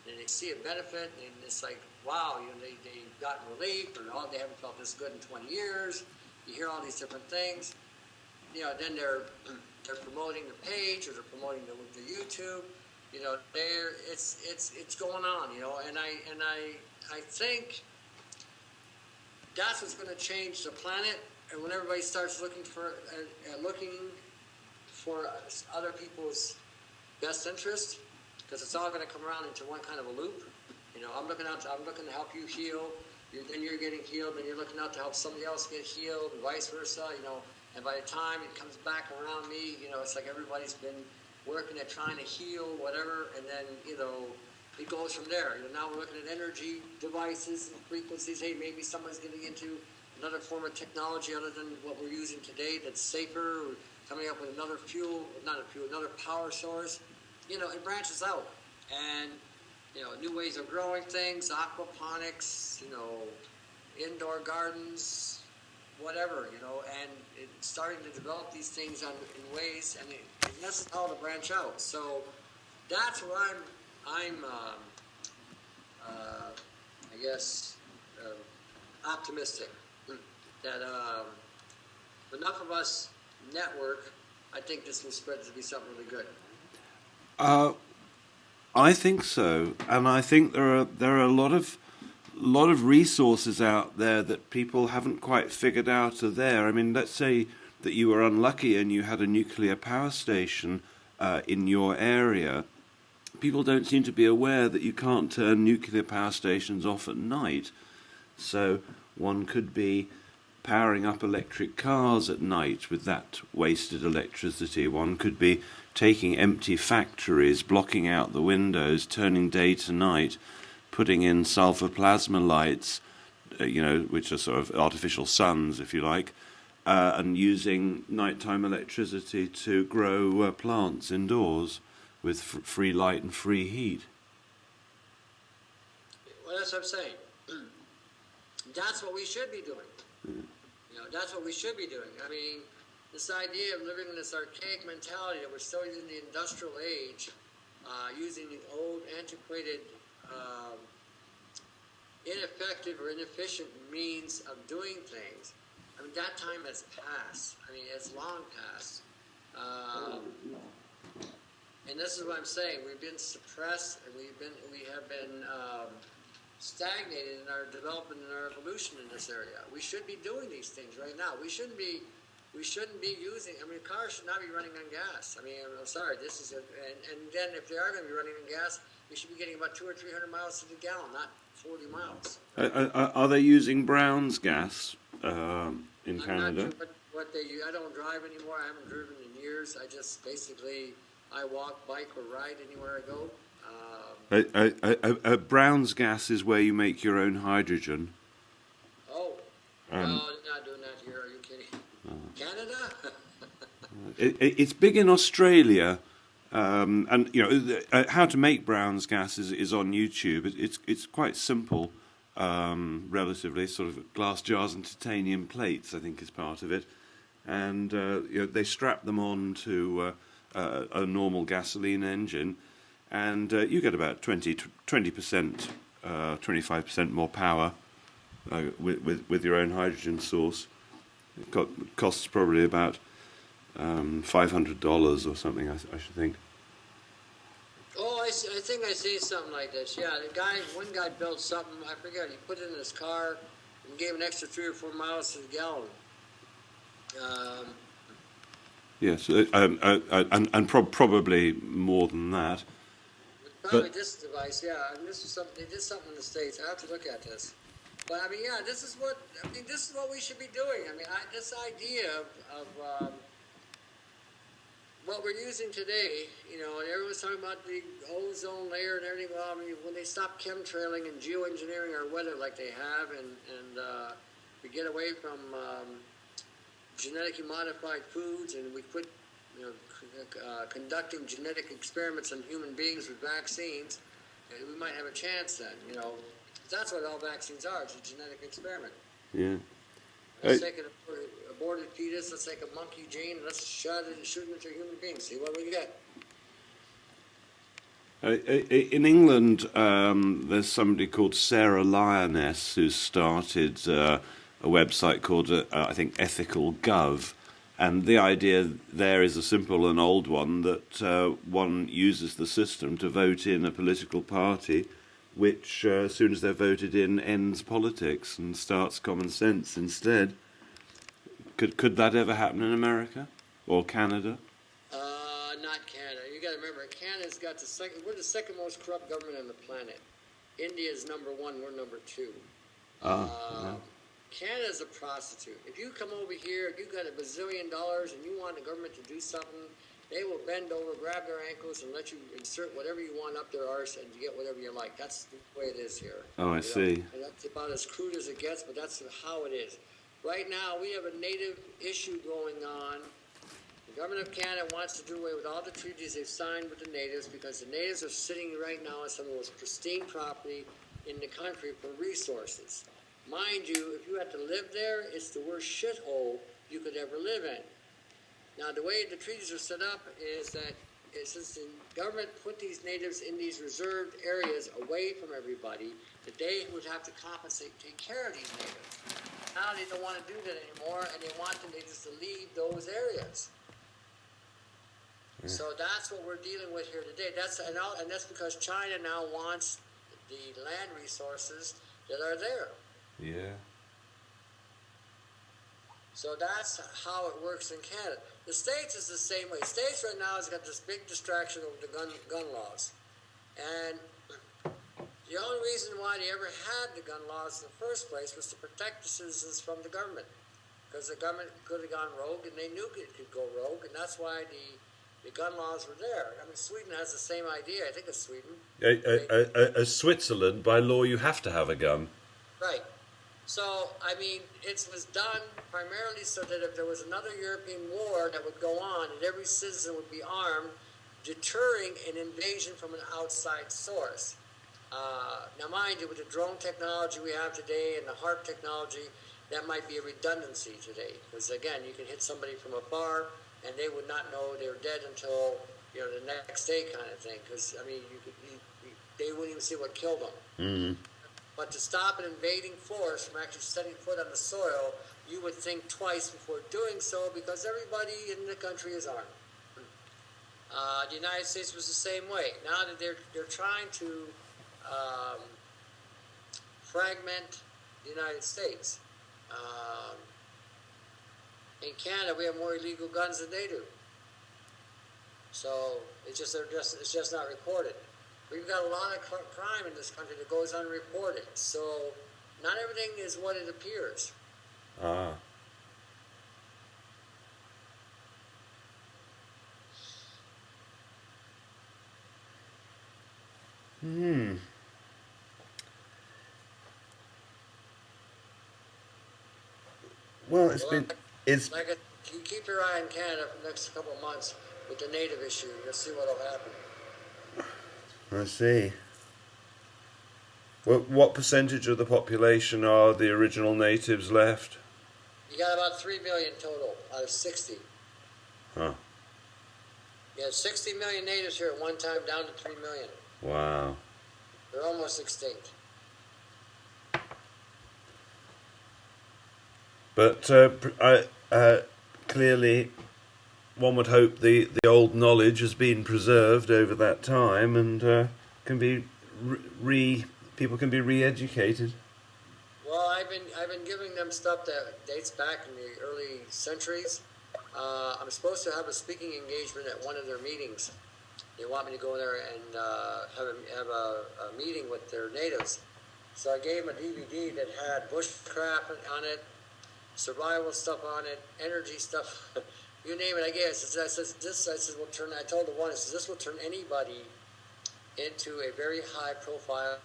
and they see a benefit and it's like, wow, they've gotten relief, or oh, they haven't felt this good in 20 years. You hear all these different things. Then they're promoting the page or they're promoting the YouTube. It's going on, and I think that's what's going to change the planet. And when everybody starts looking for other people's best interest, because it's all going to come around into one kind of a loop. I'm looking to help you heal. Then you're getting healed, and you're looking out to help somebody else get healed, and vice versa. And by the time it comes back around me, it's like everybody's been working at trying to heal, whatever, and then, it goes from there. Now we're looking at energy devices and frequencies. Hey, maybe someone's getting into another form of technology other than what we're using today that's safer, or coming up with another another power source. It branches out. And, new ways of growing things, aquaponics, indoor gardens, whatever, and it's starting to develop these things in ways, and this is how to branch out. So that's where I'm I guess, optimistic that enough of us network. I think this will spread to be something really good. I think so, and I think there are a lot of resources out there that people haven't quite figured out are there. I mean, let's say that you were unlucky and you had a nuclear power station in your area. People don't seem to be aware that you can't turn nuclear power stations off at night. So one could be powering up electric cars at night with that wasted electricity. One could be taking empty factories, blocking out the windows, turning day to night, putting in sulfur plasma lights, which are sort of artificial suns, if you like, and using nighttime electricity to grow plants indoors with free light and free heat. Well, that's what I'm saying. That's what we should be doing. That's what we should be doing. I mean, this idea of living in this archaic mentality that we're still in the industrial age, using the old, antiquated, ineffective or inefficient means of doing things. I mean, that time has passed. I mean, it's long past. And this is what I'm saying. We've been suppressed, and we have been stagnated in our development and our evolution in this area. We should be doing these things right now. We shouldn't be using. I mean, cars should not be running on gas. I mean, I'm sorry. This is and then if they are going to be running on gas, we should be getting about 200 or 300 miles to the gallon, not 40 miles. Are they using Brown's gas in Canada? I'm not sure what they use. I don't drive anymore. I haven't driven in years. I just basically I walk, bike, or ride anywhere I go. Brown's gas is where you make your own hydrogen. No, they're not doing that here. Are you kidding? Canada? It's big in Australia, and how to make Brown's gas is on YouTube. It's quite simple, relatively. Sort of glass jars and titanium plates, I think, is part of it, and they strap them on to a normal gasoline engine, and you get about 20%, 25% more power with your own hydrogen source. It costs probably about $500 or something, I should think. Oh, I think I see something like this. Yeah, one guy built something, I forget, he put it in his car and gave an extra 3 or 4 miles to the gallon. Yes, and probably more than that. Probably this device, yeah. And this is something, they did something in the States. I have to look at this. But I mean, yeah, this is what we should be doing. I mean, this idea of what we're using today, and everyone's talking about the ozone layer and everything. Well, I mean, when they stop chemtrailing and geoengineering our weather like they have, and we get away from genetically modified foods, and we quit, conducting genetic experiments on human beings with vaccines, we might have a chance then. That's what all vaccines are. It's a genetic experiment. Yeah. Let's take an aborted fetus, let's take a monkey gene, let's shoot it into human beings, see what we get. In England, there's somebody called Sarah Lioness who started a website called, I think, Ethical Gov. And the idea there is a simple and old one, that one uses the system to vote in a political party which, as soon as they're voted in, ends politics and starts common sense instead. Could that ever happen in America or Canada? Not Canada. You got to remember, Canada's got we're the second most corrupt government on the planet. India is number 1, we're number 2. Yeah. Canada's a prostitute. If you come over here, if you got $1 bazillion and you want the government to do something, they will bend over, grab their ankles, and let you insert whatever you want up their arse, and you get whatever you like. That's the way it is here. Oh, I see. And that's about as crude as it gets, but that's how it is. Right now, we have a native issue going on. The government of Canada wants to do away with all the treaties they've signed with the natives, because the natives are sitting right now on some of the most pristine property in the country for resources. Mind you, if you have to live there, it's the worst shithole you could ever live in. Now, the way the treaties are set up is that since the government put these natives in these reserved areas away from everybody, that they would have to take care of these natives. Now they don't want to do that anymore, and they want the natives to leave those areas. Yeah. So that's what we're dealing with here today. And that's because China now wants the land resources that are there. Yeah. So that's how it works in Canada. The States is the same way. States right now has got this big distraction over the gun laws. And the only reason why they ever had the gun laws in the first place was to protect the citizens from the government. Because the government could have gone rogue, and they knew it could go rogue, and that's why the gun laws were there. I mean, Sweden has the same idea. I think it's Sweden. As Switzerland, by law, you have to have a gun. Right. So, I mean, it was done primarily so that if there was another European war that would go on, and every citizen would be armed, deterring an invasion from an outside source. Now, mind you, with the drone technology we have today and the HARP technology, that might be a redundancy today. Because, again, you can hit somebody from afar, and they would not know they were dead until, the next day kind of thing. Because, I mean, they wouldn't even see what killed them. Mm-hmm. But to stop an invading force from actually setting foot on the soil, you would think twice before doing so, because everybody in the country is armed. The United States was the same way. Now that they're trying to fragment the United States. In Canada, we have more illegal guns than they do. So it's just not reported. We've got a lot of crime in this country that goes unreported. So not everything is what it appears. Ah. Well, Well, it's. like you keep your eye on Canada for the next couple of months with the native issue. You'll see what'll happen. I see. What percentage of the population are the original natives left? You got about 3 million total out of 60. Huh. You had 60 million natives here at one time, down to 3 million. Wow. They're almost extinct. But clearly, one would hope the old knowledge has been preserved over that time and can be people can be re-educated. Well, I've been giving them stuff that dates back in the early centuries. I'm supposed to have a speaking engagement at one of their meetings. They want me to go there and have a meeting with their natives. So I gave them a DVD that had bushcraft on it, survival stuff on it, energy stuff, you name it. I told the one, I said, this will turn anybody into a very high profile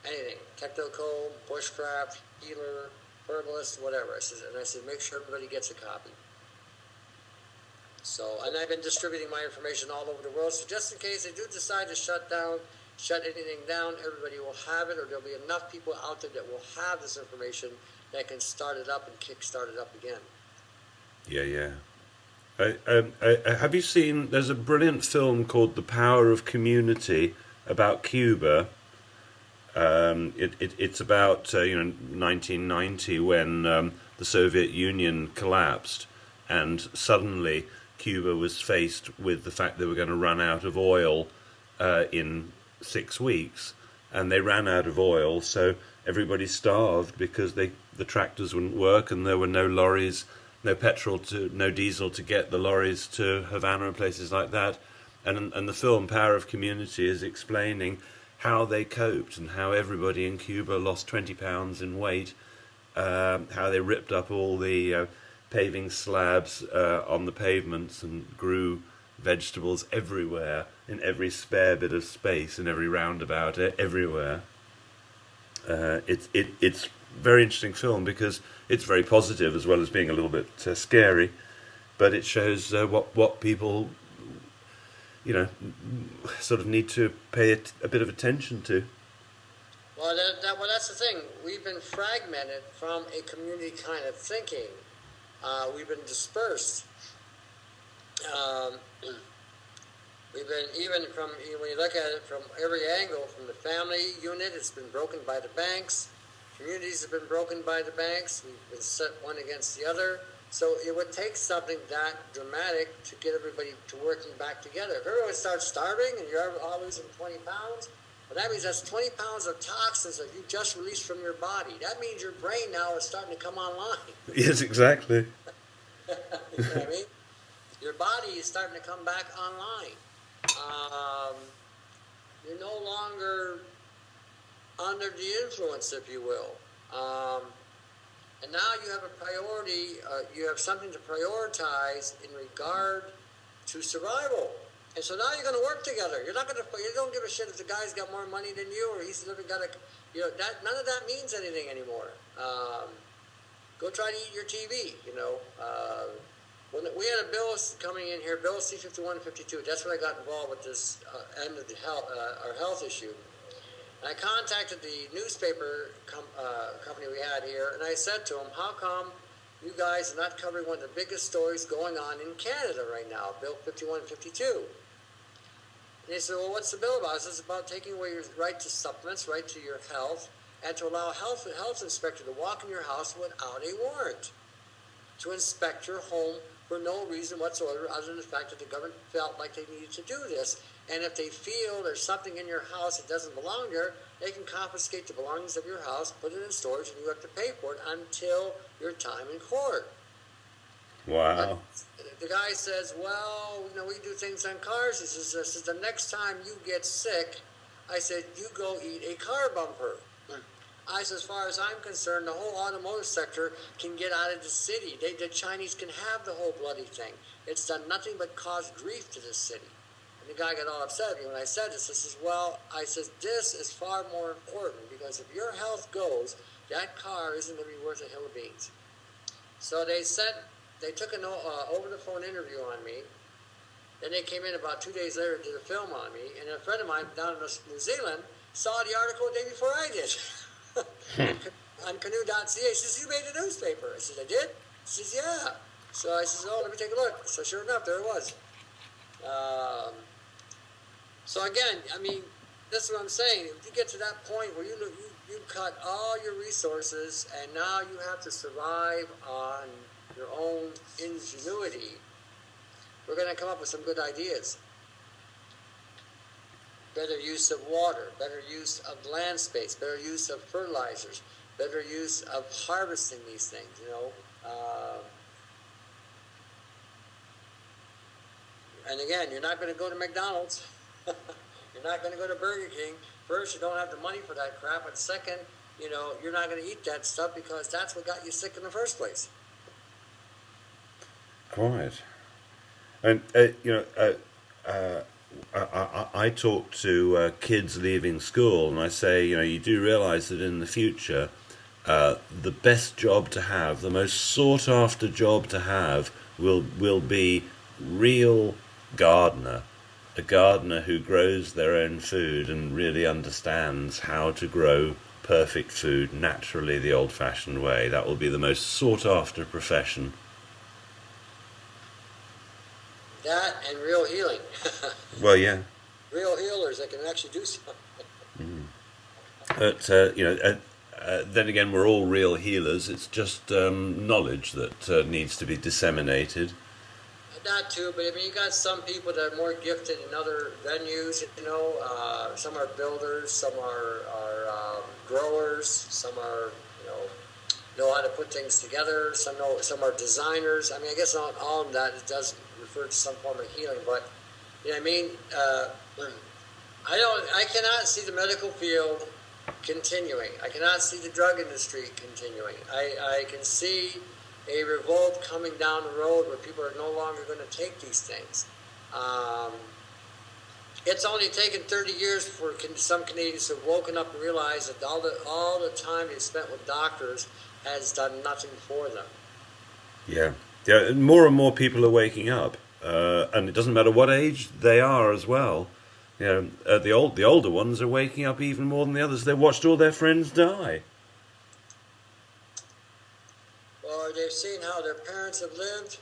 anything, technical, bushcraft, healer, herbalist, whatever. I said, make sure everybody gets a copy. So, and I've been distributing my information all over the world. So just in case they do decide to shut anything down, everybody will have it, or there'll be enough people out there that will have this information that can start it up and kickstart it up again. Yeah. Have you seen? There's a brilliant film called "The Power of Community" about Cuba. It's about 1990 when the Soviet Union collapsed, and suddenly Cuba was faced with the fact they were going to run out of oil in 6 weeks, and they ran out of oil, so everybody starved because the tractors wouldn't work and there were no lorries, no diesel to get the lorries to Havana and places like that. And the film Power of Community is explaining how they coped and how everybody in Cuba lost 20 pounds in weight, how they ripped up all the paving slabs on the pavements and grew vegetables everywhere, in every spare bit of space, in every roundabout, everywhere. It's very interesting film because it's very positive as well as being a little bit scary, but it shows what people sort of need to pay a bit of attention to. Well, that's the thing. We've been fragmented from a community kind of thinking. We've been dispersed. We've been, even from, when you look at it from every angle, from the family unit, it's been broken by the banks. Communities have been broken by the banks. We've been set one against the other. So it would take something that dramatic to get everybody to working back together. If everyone starts starving and you're all losing 20 pounds, well, that means that's 20 pounds of toxins that you just released from your body. That means your brain now is starting to come online. Yes, exactly. You know what I mean? Your body is starting to come back online. You're no longer under the influence, if you will. And now you have a priority, you have something to prioritize in regard to survival. And so now you're going to work together. You don't give a shit if the guy's got more money than you, or he's living none of that means anything anymore. Go try to eat your TV, When we had a bill coming in here, Bill C-5152, that's when I got involved with this end of the our health issue. And I contacted the newspaper company we had here, and I said to them, how come you guys are not covering one of the biggest stories going on in Canada right now, Bill 5152? And they said, well, what's the bill about? I said, it's about taking away your right to supplements, right to your health, and to allow a health inspector to walk in your house without a warrant, to inspect your home for no reason whatsoever other than the fact that the government felt like they needed to do this. And if they feel there's something in your house that doesn't belong there, they can confiscate the belongings of your house, put it in storage, and you have to pay for it until your time in court. Wow. The guy says, well, we do things on cars. He says, the next time you get sick, I said, you go eat a car bumper. I said, as far as I'm concerned, the whole automotive sector can get out of the city. The Chinese can have the whole bloody thing. It's done nothing but cause grief to this city. And the guy got all upset at me when I said this. I said, this is far more important, because if your health goes, that car isn't going to be worth a hill of beans. So they took an over-the-phone interview on me. Then they came in about 2 days later and did a film on me. And a friend of mine down in New Zealand saw the article the day before I did. On canoe.ca. He says, you made a newspaper. I said, I did? He says, yeah. So I said, oh, let me take a look. So sure enough, there it was. So again, I mean, that's what I'm saying. If you get to that point where you cut all your resources and now you have to survive on your own ingenuity, we're going to come up with some good ideas. Better use of water, better use of land space, better use of fertilizers, better use of harvesting these things, you know. And again, you're not going to go to McDonald's. You're not going to go to Burger King. First, you don't have the money for that crap. And second, you know, you're not going to eat that stuff because that's what got you sick in the first place. Quite. And, I talk to kids leaving school, and I say, you know, you do realize that in the future, the best job to have, the most sought-after job to have, will be real gardener. A gardener who grows their own food and really understands how to grow perfect food naturally the old-fashioned way. That will be the most sought-after profession. That and real healing. Well, yeah. Real healers that can actually do something. But, then again, we're all real healers. It's just knowledge that needs to be disseminated. That too, but I mean, you got some people that are more gifted in other venues, you know. Some are builders, some are growers, some are, know how to put things together, some are designers. I mean, I guess on all of that, it does refer to some form of healing, but, you know what I mean? I cannot see the medical field continuing. I cannot see the drug industry continuing. I can see a revolt coming down the road where people are no longer going to take these things. It's only taken 30 years for some Canadians to have woken up and realized that all the time they spent with doctors has done nothing for them. Yeah. More and more people are waking up, and it doesn't matter what age they are as well. You know, the older ones are waking up even more than the others. They watched all their friends die. Or they've seen how their parents have lived,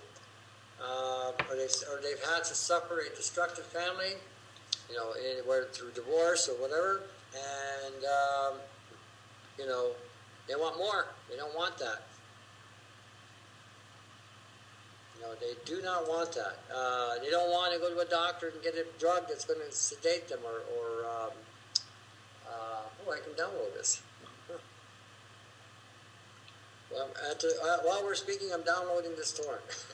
or they've had to suffer a destructive family, whether through divorce or whatever, and they want more. They don't want that. They do not want that. They don't want to go to a doctor and get a drug that's going to sedate them, or I can download this. Well, while we're speaking, I'm downloading this torrent.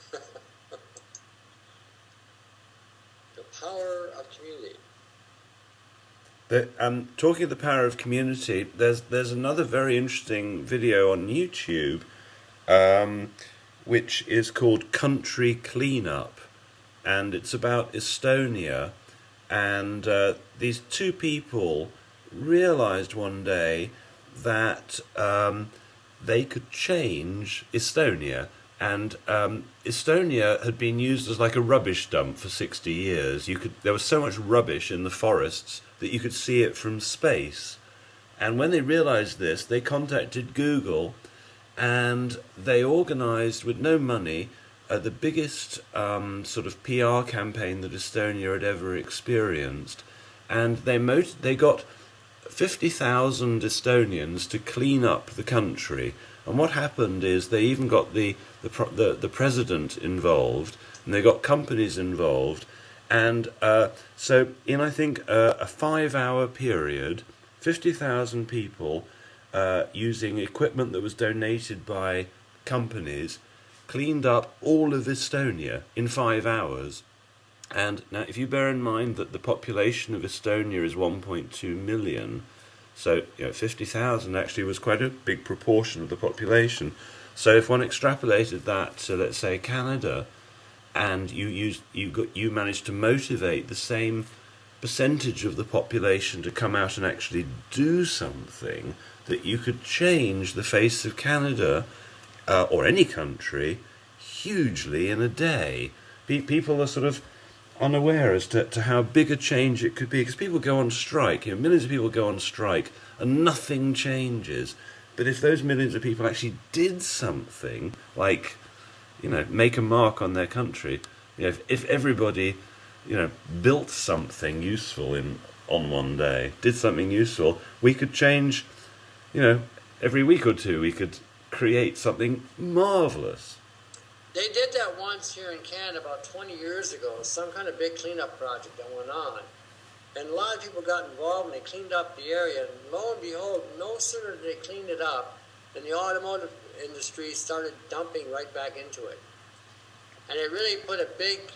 The power of community. Talking of the power of community, there's another very interesting video on YouTube, which is called Country Cleanup, and it's about Estonia, and these two people realized one day that they could change Estonia, and Estonia had been used as like a rubbish dump for 60 years. There was so much rubbish in the forests that you could see it from space, and when they realized this, they contacted Google, and they organized, with no money, the biggest sort of PR campaign that Estonia had ever experienced, and they got 50,000 Estonians to clean up the country. And what happened is they even got the president involved, and they got companies involved, and so in, I think, a 5-hour period, 50,000 people using equipment that was donated by companies cleaned up all of Estonia in 5 hours. And now, if you bear in mind that the population of Estonia is 1.2 million, so 50,000 actually was quite a big proportion of the population. So if one extrapolated that to, let's say, Canada, and you managed to motivate the same percentage of the population to come out and actually do something, that you could change the face of Canada or any country hugely in a day. People are sort of unaware as to how big a change it could be, because people go on strike, millions of people go on strike and nothing changes. But if those millions of people actually did something, like, make a mark on their country, if everybody, built something useful on one day, did something useful, we could change, every week or two we could create something marvelous. They did that once here in Canada about 20 years ago, some kind of big cleanup project that went on. And a lot of people got involved and they cleaned up the area. And lo and behold, no sooner did they clean it up than the automotive industry started dumping right back into it. And it really put a big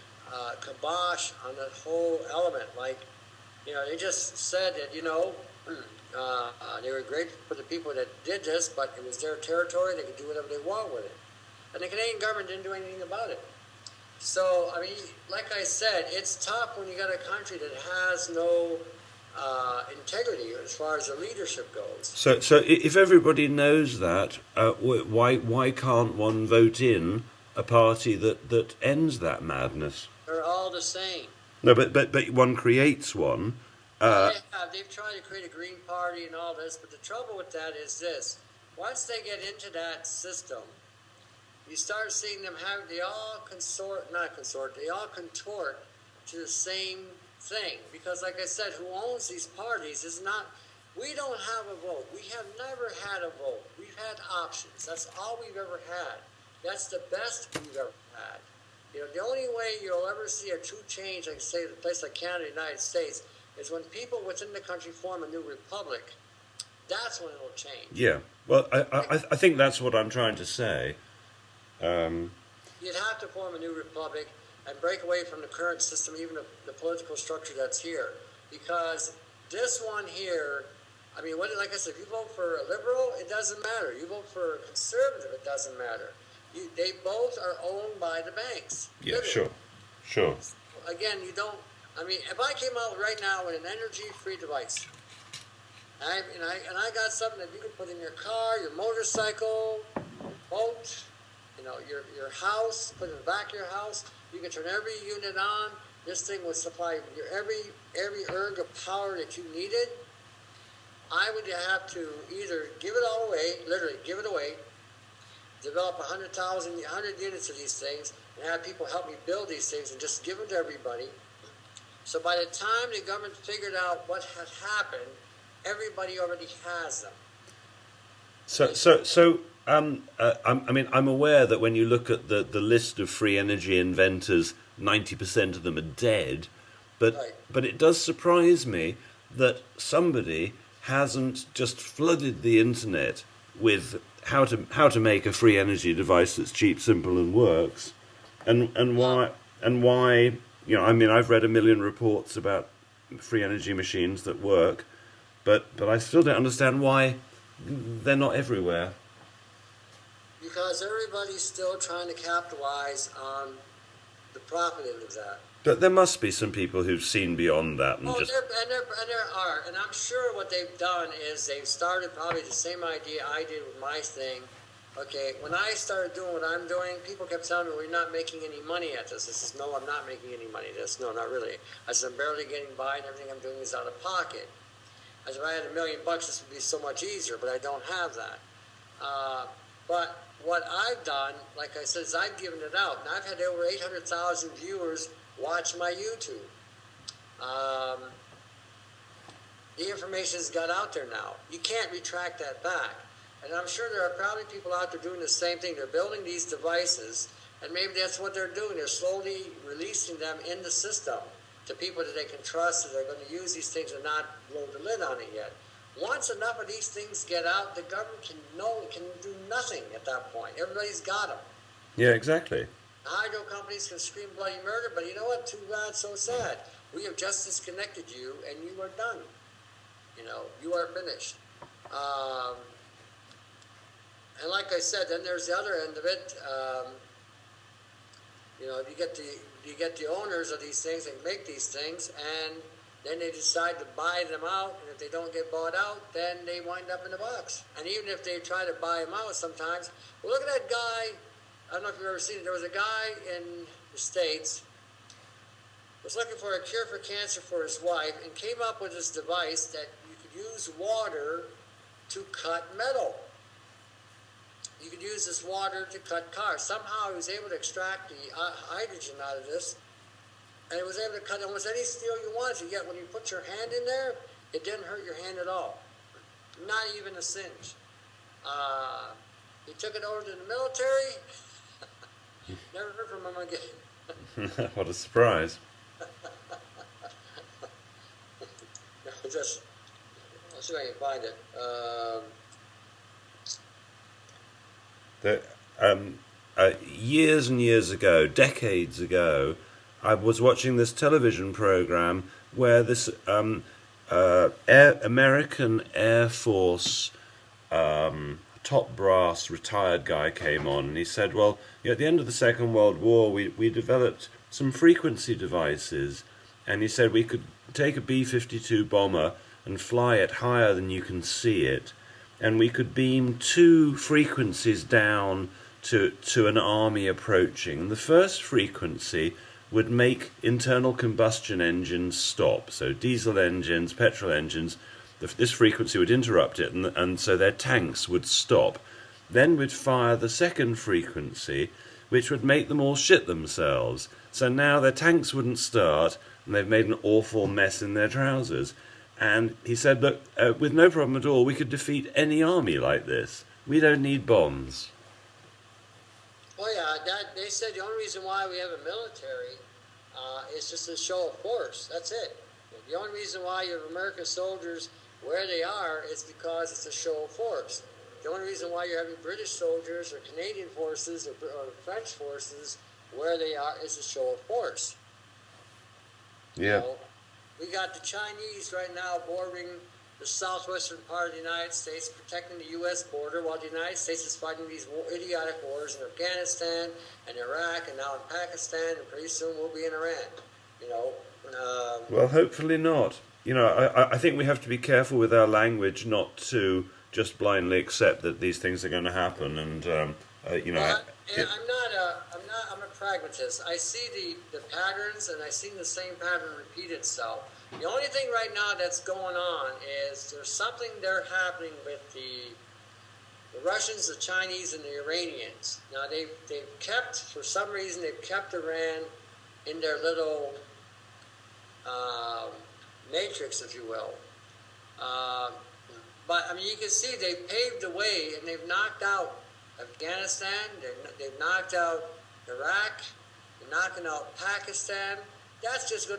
kibosh on that whole element. Like, they just said that, they were grateful for the people that did this, but it was their territory. They could do whatever they want with it. And the Canadian government didn't do anything about it. So, like I said, it's tough when you got a country that has no integrity as far as the leadership goes. So if everybody knows that, why can't one vote in a party that ends that madness? They're all the same. No, but one creates one. They've tried to create a Green Party and all this, but the trouble with that is this. Once they get into that system, you start seeing them they all contort to the same thing. Because like I said, who owns these parties is not, we don't have a vote. We have never had a vote. We've had options. That's all we've ever had. That's the best we've ever had. The only way you'll ever see a true change, like say, in a place like Canada, United States, is when people within the country form a new republic. That's when it'll change. Yeah. Well, I think that's what I'm trying to say. You'd have to form a new republic and break away from the current system, even the political structure that's here. Because this one here, like I said, if you vote for a liberal, it doesn't matter. You vote for a conservative, it doesn't matter. They both are owned by the banks. Yeah, literally. Sure. Again, you don't, if I came out right now with an energy-free device, and I got something that you can put in your car, your motorcycle, boat, your house, put it in the back of your house. You can turn every unit on. This thing would supply your every erg of power that you needed. I would have to either give it all away, literally give it away, develop 100 units of these things, and have people help me build these things and just give them to everybody. So by the time the government figured out what had happened, everybody already has them. I'm aware that when you look at the list of free energy inventors, 90% of them are dead, but it does surprise me that somebody hasn't just flooded the internet with how to make a free energy device that's cheap, simple, and works, and why. I've read a million reports about free energy machines that work, but I still don't understand why they're not everywhere. Because everybody's still trying to capitalize on the profit end of that. But there must be some people who've seen beyond that and just... there are. And I'm sure what they've done is they've started probably the same idea I did with my thing. Okay, when I started doing what I'm doing, people kept telling me, we're not making any money at this. I says, no, I'm not making any money at this. No, not really. I said, I'm barely getting by and everything I'm doing is out of pocket. I said, if I had $1 million, this would be so much easier, but I don't have that. But what I've done, like I said, is I've given it out. And I've had over 800,000 viewers watch my YouTube. The information's got out there now. You can't retract that back. And I'm sure there are probably people out there doing the same thing. They're building these devices, and maybe that's what they're doing. They're slowly releasing them in the system to people that they can trust, that they're going to use these things and not blow the lid on it yet. Once enough of these things get out, the government can do nothing at that point. Everybody's got them. Yeah, exactly. The hydro companies can scream bloody murder, but you know what? Too bad, so sad. We have just disconnected you, and you are done. You are finished. And like I said, then there's the other end of it. You get the owners of these things and make these things, and Then they decide to buy them out, and if they don't get bought out, then they wind up in the box. And even if they try to buy them out sometimes, well, look at that guy. I don't know if you've ever seen it. There was a guy in the States was looking for a cure for cancer for his wife and came up with this device that you could use water to cut metal. You could use this water to cut cars. Somehow he was able to extract the hydrogen out of this, and it was able to cut almost any steel you wanted. Yet when you put your hand in there, it didn't hurt your hand at all. Not even a singe. He took it over to the military. Never heard from him again. What a surprise. Just, I'll see if I can find it. Years and years ago, decades ago, I was watching this television program where this American Air Force top brass retired guy came on, and he said, well, at the end of the Second World War, we developed some frequency devices, and he said we could take a B-52 bomber and fly it higher than you can see it, and we could beam 2 frequencies down to an army approaching. The first frequency would make internal combustion engines stop, so diesel engines, petrol engines, this frequency would interrupt it, and so their tanks would stop. Then we'd fire the second frequency, which would make them all shit themselves. So now their tanks wouldn't start, and they've made an awful mess in their trousers. And he said, look, with no problem at all, we could defeat any army like this. We don't need bombs. Oh yeah, they said the only reason why we have a military is just a show of force. That's it. The only reason why you have American soldiers where they are is because it's a show of force. The only reason why you're having British soldiers or Canadian forces or French forces where they are is a show of force. Yeah. You know, we got the Chinese right now bordering the southwestern part of the United States, protecting the U.S. border, while the United States is fighting these idiotic wars in Afghanistan and Iraq and now in Pakistan, and pretty soon we'll be in Iran. You know. Well, hopefully not. You know, I think we have to be careful with our language not to just blindly accept that these things are going to happen. And you know, I'm a pragmatist. I see the patterns, and I see the same pattern repeat itself. The only thing right now that's going on is there's something there happening with the Russians, the Chinese, and the Iranians. Now they've kept, for some reason, they've kept Iran in their little matrix, if you will. But I mean, you can see they've paved the way, and they've knocked out Afghanistan. They've knocked out Iraq. They're knocking out Pakistan. That's just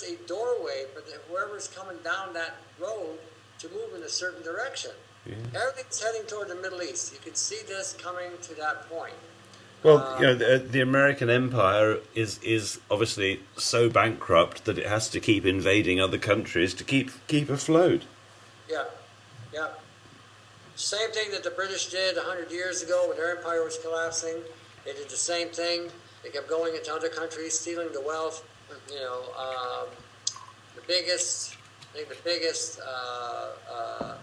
a doorway for whoever's coming down that road to move in a certain direction. Yeah. Everything's heading toward the Middle East. You can see this coming to that point. Well, you know, the American empire is obviously so bankrupt that it has to keep invading other countries to keep afloat. Yeah. Same thing that the British did 100 years ago when their empire was collapsing. They did the same thing. They kept going into other countries, stealing the wealth. You know, the biggest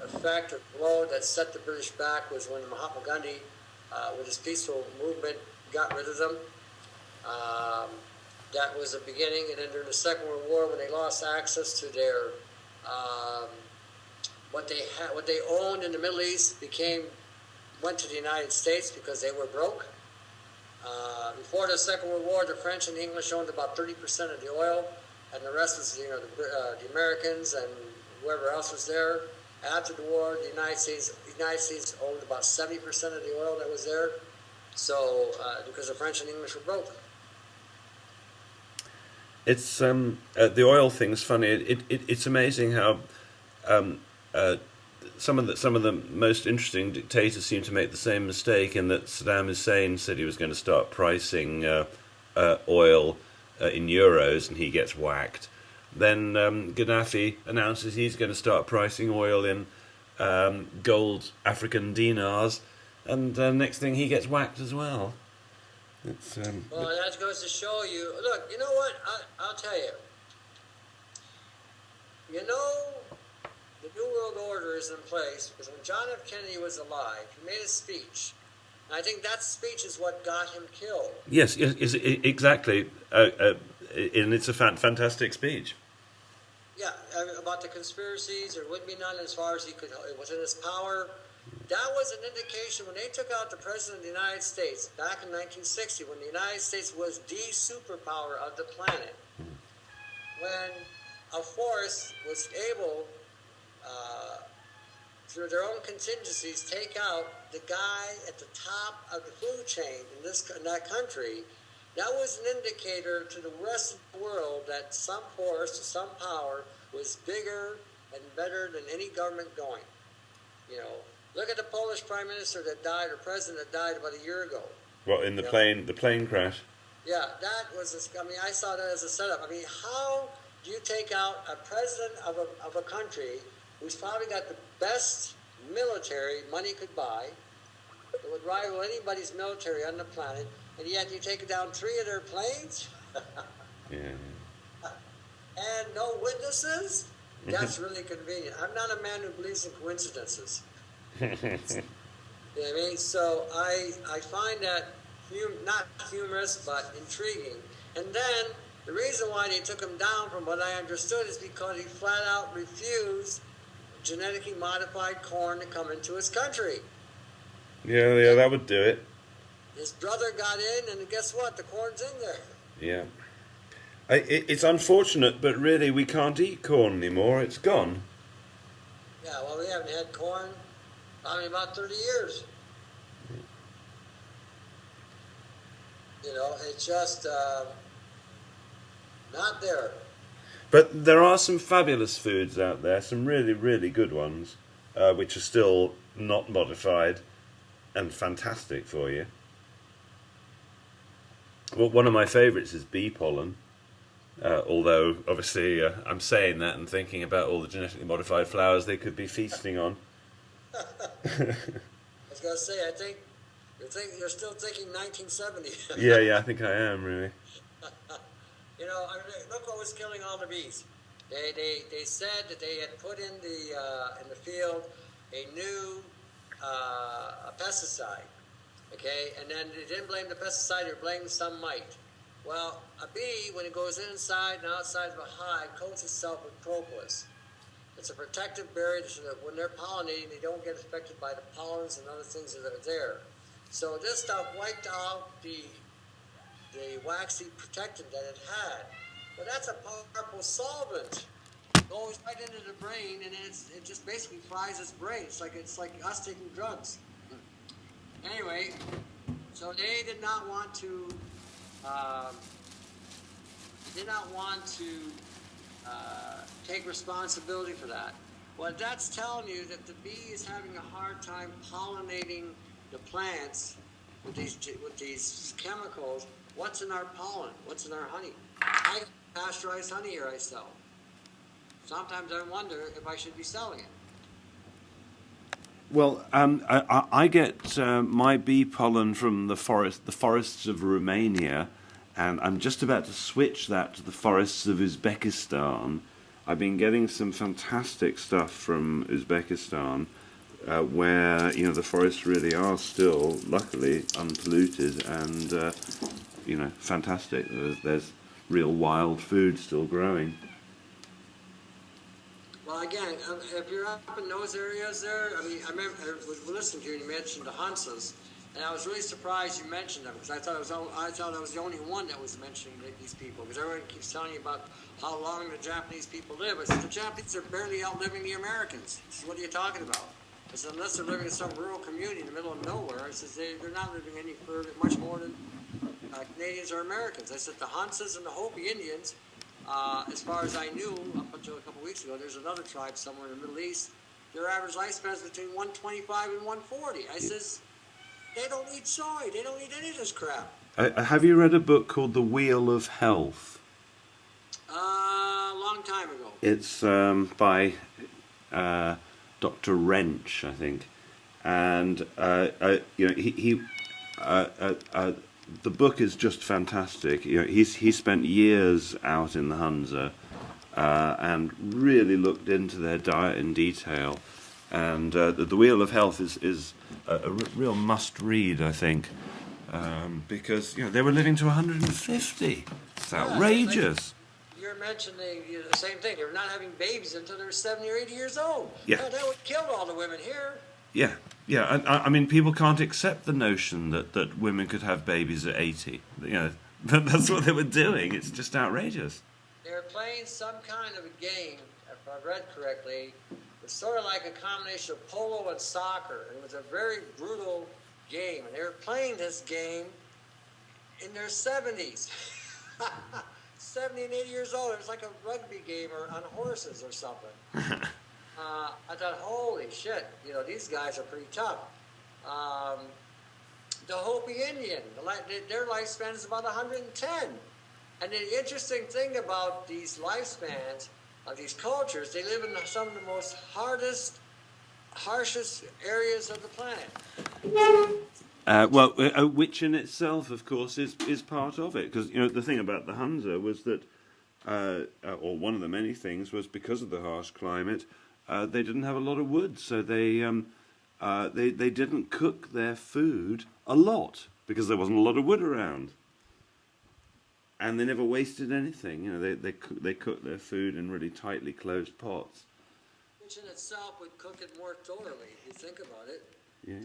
effect or blow that set the British back was when Mahatma Gandhi, with his peaceful movement, got rid of them. That was the beginning. And then during the Second World War, when they lost access to their what they owned in the Middle East, went to the United States because they were broke. Before the Second World War, the French and the English owned about 30% of the oil, and the rest was, you know, the Americans and whoever else was there. After the war, the United States owned about 70% of the oil that was there. So, because the French and English were broke. It's the oil thing's funny. It's amazing how some of the most interesting dictators seem to make the same mistake, in that Saddam Hussein said he was going to start pricing oil in euros, and he gets whacked. Then Gaddafi announces he's going to start pricing oil in gold African dinars, and next thing he gets whacked as well. Well, that goes to show you. Look, you know what? I'll tell you. You know, the New World Order is in place because when John F. Kennedy was alive, he made a speech. And I think that speech is what got him killed. Yes, exactly. And it's a fantastic speech. Yeah, about the conspiracies, there wouldn't be none as far as he could, within his power. That was an indication when they took out the President of the United States back in 1960, when the United States was the superpower of the planet. When a force was able, through their own contingencies, take out the guy at the top of the food chain in that country, that was an indicator to the rest of the world that some force, some power, was bigger and better than any government going. You know, look at the Polish Prime Minister that died, or President that died about a year ago. Well, in the plane crash. Yeah, that was. I saw that as a setup. I mean, how do you take out a president of a country who's probably got the best military money could buy, that would rival anybody's military on the planet, and yet you take down 3 of their planes? Yeah. And no witnesses? That's really convenient. I'm not a man who believes in coincidences. You know what I mean? So I find that not humorous, but intriguing. And then the reason why they took him down, from what I understood, is because he flat out refused genetically modified corn to come into his country. Yeah, that would do it. His brother got in, and guess what? The corn's in there. Yeah. It's unfortunate, but really we can't eat corn anymore. It's gone. Yeah, well, we haven't had corn probably about 30 years. You know, it's just not there. But there are some fabulous foods out there, some really, really good ones, which are still not modified and fantastic for you. Well, one of my favourites is bee pollen. Although, obviously, I'm saying that and thinking about all the genetically modified flowers they could be feasting on. I was going to say, I think you're still thinking 1970. Yeah, I think I am, really. You know, I mean, look what was killing all the bees. They said that they had put in the field a new pesticide, okay? And then they didn't blame the pesticide, they blamed some mite. Well, a bee, when it goes inside and outside of a hive, coats itself with propolis. It's a protective barrier so that when they're pollinating, they don't get affected by the pollens and other things that are there. So this stuff wiped out the waxy protectant that it had. But that's a powerful solvent. It goes right into the brain, and it just basically fries its brain. It's like us taking drugs. Anyway, so they did not want to. Take responsibility for that. Well, that's telling you that the bee is having a hard time pollinating the plants with these chemicals. What's in our pollen? What's in our honey? I got pasteurized honey here I sell. Sometimes I wonder if I should be selling it. Well, I get my bee pollen from the forests of Romania, and I'm just about to switch that to the forests of Uzbekistan. I've been getting some fantastic stuff from Uzbekistan, where the forests really are still, luckily, unpolluted and fantastic. There's real wild food still growing. Well, again, if you're up in those areas there, I mean, I remember I was listening to you and you mentioned the Hansas, and I was really surprised you mentioned them because I thought I was the only one that was mentioning these people because everyone keeps telling you about how long the Japanese people live. I said the Japanese are barely outliving the Americans. I said, what are you talking about? I said unless they're living in some rural community in the middle of nowhere, I said they're not living any further, much more than Canadians or Americans. I said the Hansas and the Hopi Indians. As far as I knew, up until a couple of weeks ago, there's another tribe somewhere in the Middle East. Their average lifespan is between 125 and 140. I says, they don't eat soy. They don't eat any of this crap. Have you read a book called The Wheel of Health? A long time ago. It's by Dr. Wrench, I think, and the book is just fantastic. He spent years out in the Hunza, and really looked into their diet in detail. And the Wheel of Health is a real must-read, I think, because they were living to 150. It's outrageous. You're mentioning the same thing. They were not having babies until they were 70 or 80 years old. Yeah. That would kill all the women here. Yeah. I mean, people can't accept the notion that women could have babies at 80. That's what they were doing. It's just outrageous. They were playing some kind of a game, if I read correctly. It was sort of like a combination of polo and soccer. It was a very brutal game. And they were playing this game in their 70s. 70 and 80 years old. It was like a rugby game or on horses or something. I thought, holy shit, these guys are pretty tough. The Hopi Indian, their lifespan is about 110. And the interesting thing about these lifespans of these cultures, they live in some of the most harshest areas of the planet. Which in itself, of course, is part of it. Because the thing about the Hunza was that, or one of the many things was because of the harsh climate, they didn't have a lot of wood, so they didn't cook their food a lot because there wasn't a lot of wood around, and they never wasted anything. They cooked their food in really tightly closed pots, which in itself would cook it more thoroughly if you think about it. Yeah.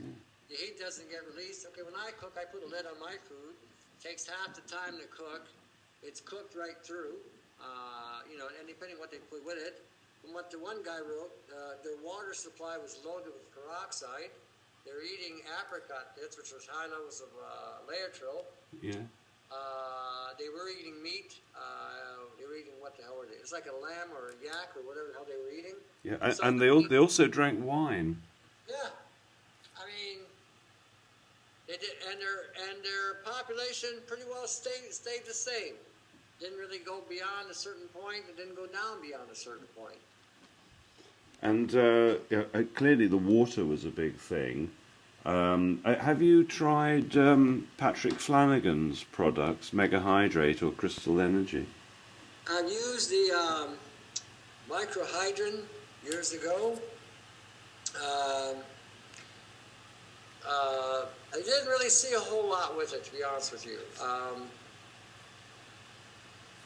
The heat doesn't get released. Okay, when I cook, I put a lid on my food. It takes half the time to cook. It's cooked right through. And depending on what they put with it. From what the one guy wrote, their water supply was loaded with peroxide. They're eating apricot bits, which was high levels of laetrile. Yeah. They were eating meat. They were eating, what the hell were they? It's like a lamb or a yak or whatever the hell they were eating. Yeah, and they also drank wine. Yeah. I mean, they did, and their population pretty well stayed the same. Didn't really go beyond a certain point. It didn't go down beyond a certain point. And clearly the water was a big thing. Have you tried Patrick Flanagan's products, Mega Hydrate or Crystal Energy? I've used the microhydrin years ago. I didn't really see a whole lot with it, to be honest with you.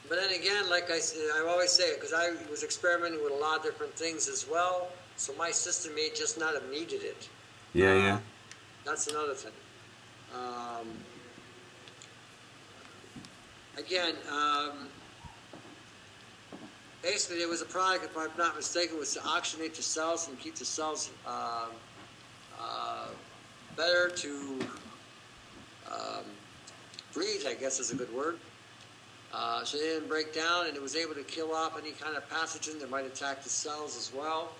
But then again, like I always say it, because I was experimenting with a lot of different things as well, so my system may just not have needed it. Yeah. That's another thing. Basically, there was a product, if I'm not mistaken, was to oxygenate the cells and keep the cells better to breathe, I guess is a good word. So they didn't break down, and it was able to kill off any kind of pathogen that might attack the cells as well.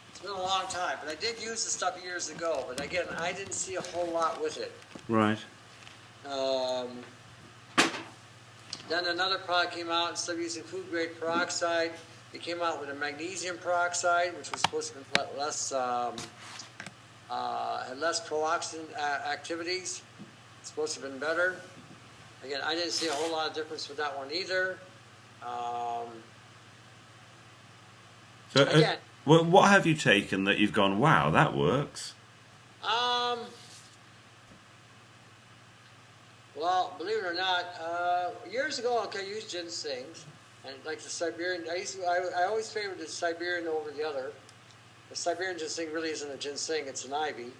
It's been a long time, but I did use the stuff years ago. But again, I didn't see a whole lot with it. Right. Then another product came out. Instead of using food-grade peroxide, they came out with a magnesium peroxide, which was supposed to be less, had less pro-oxidant activities. It's supposed to have been better. Again, I didn't see a whole lot of difference with that one either. So, what have you taken that you've gone, wow, that works? Well, believe it or not, years ago, I used ginseng, and like the Siberian. I always favored the Siberian over the other. The Siberian ginseng really isn't a ginseng; it's an ivy,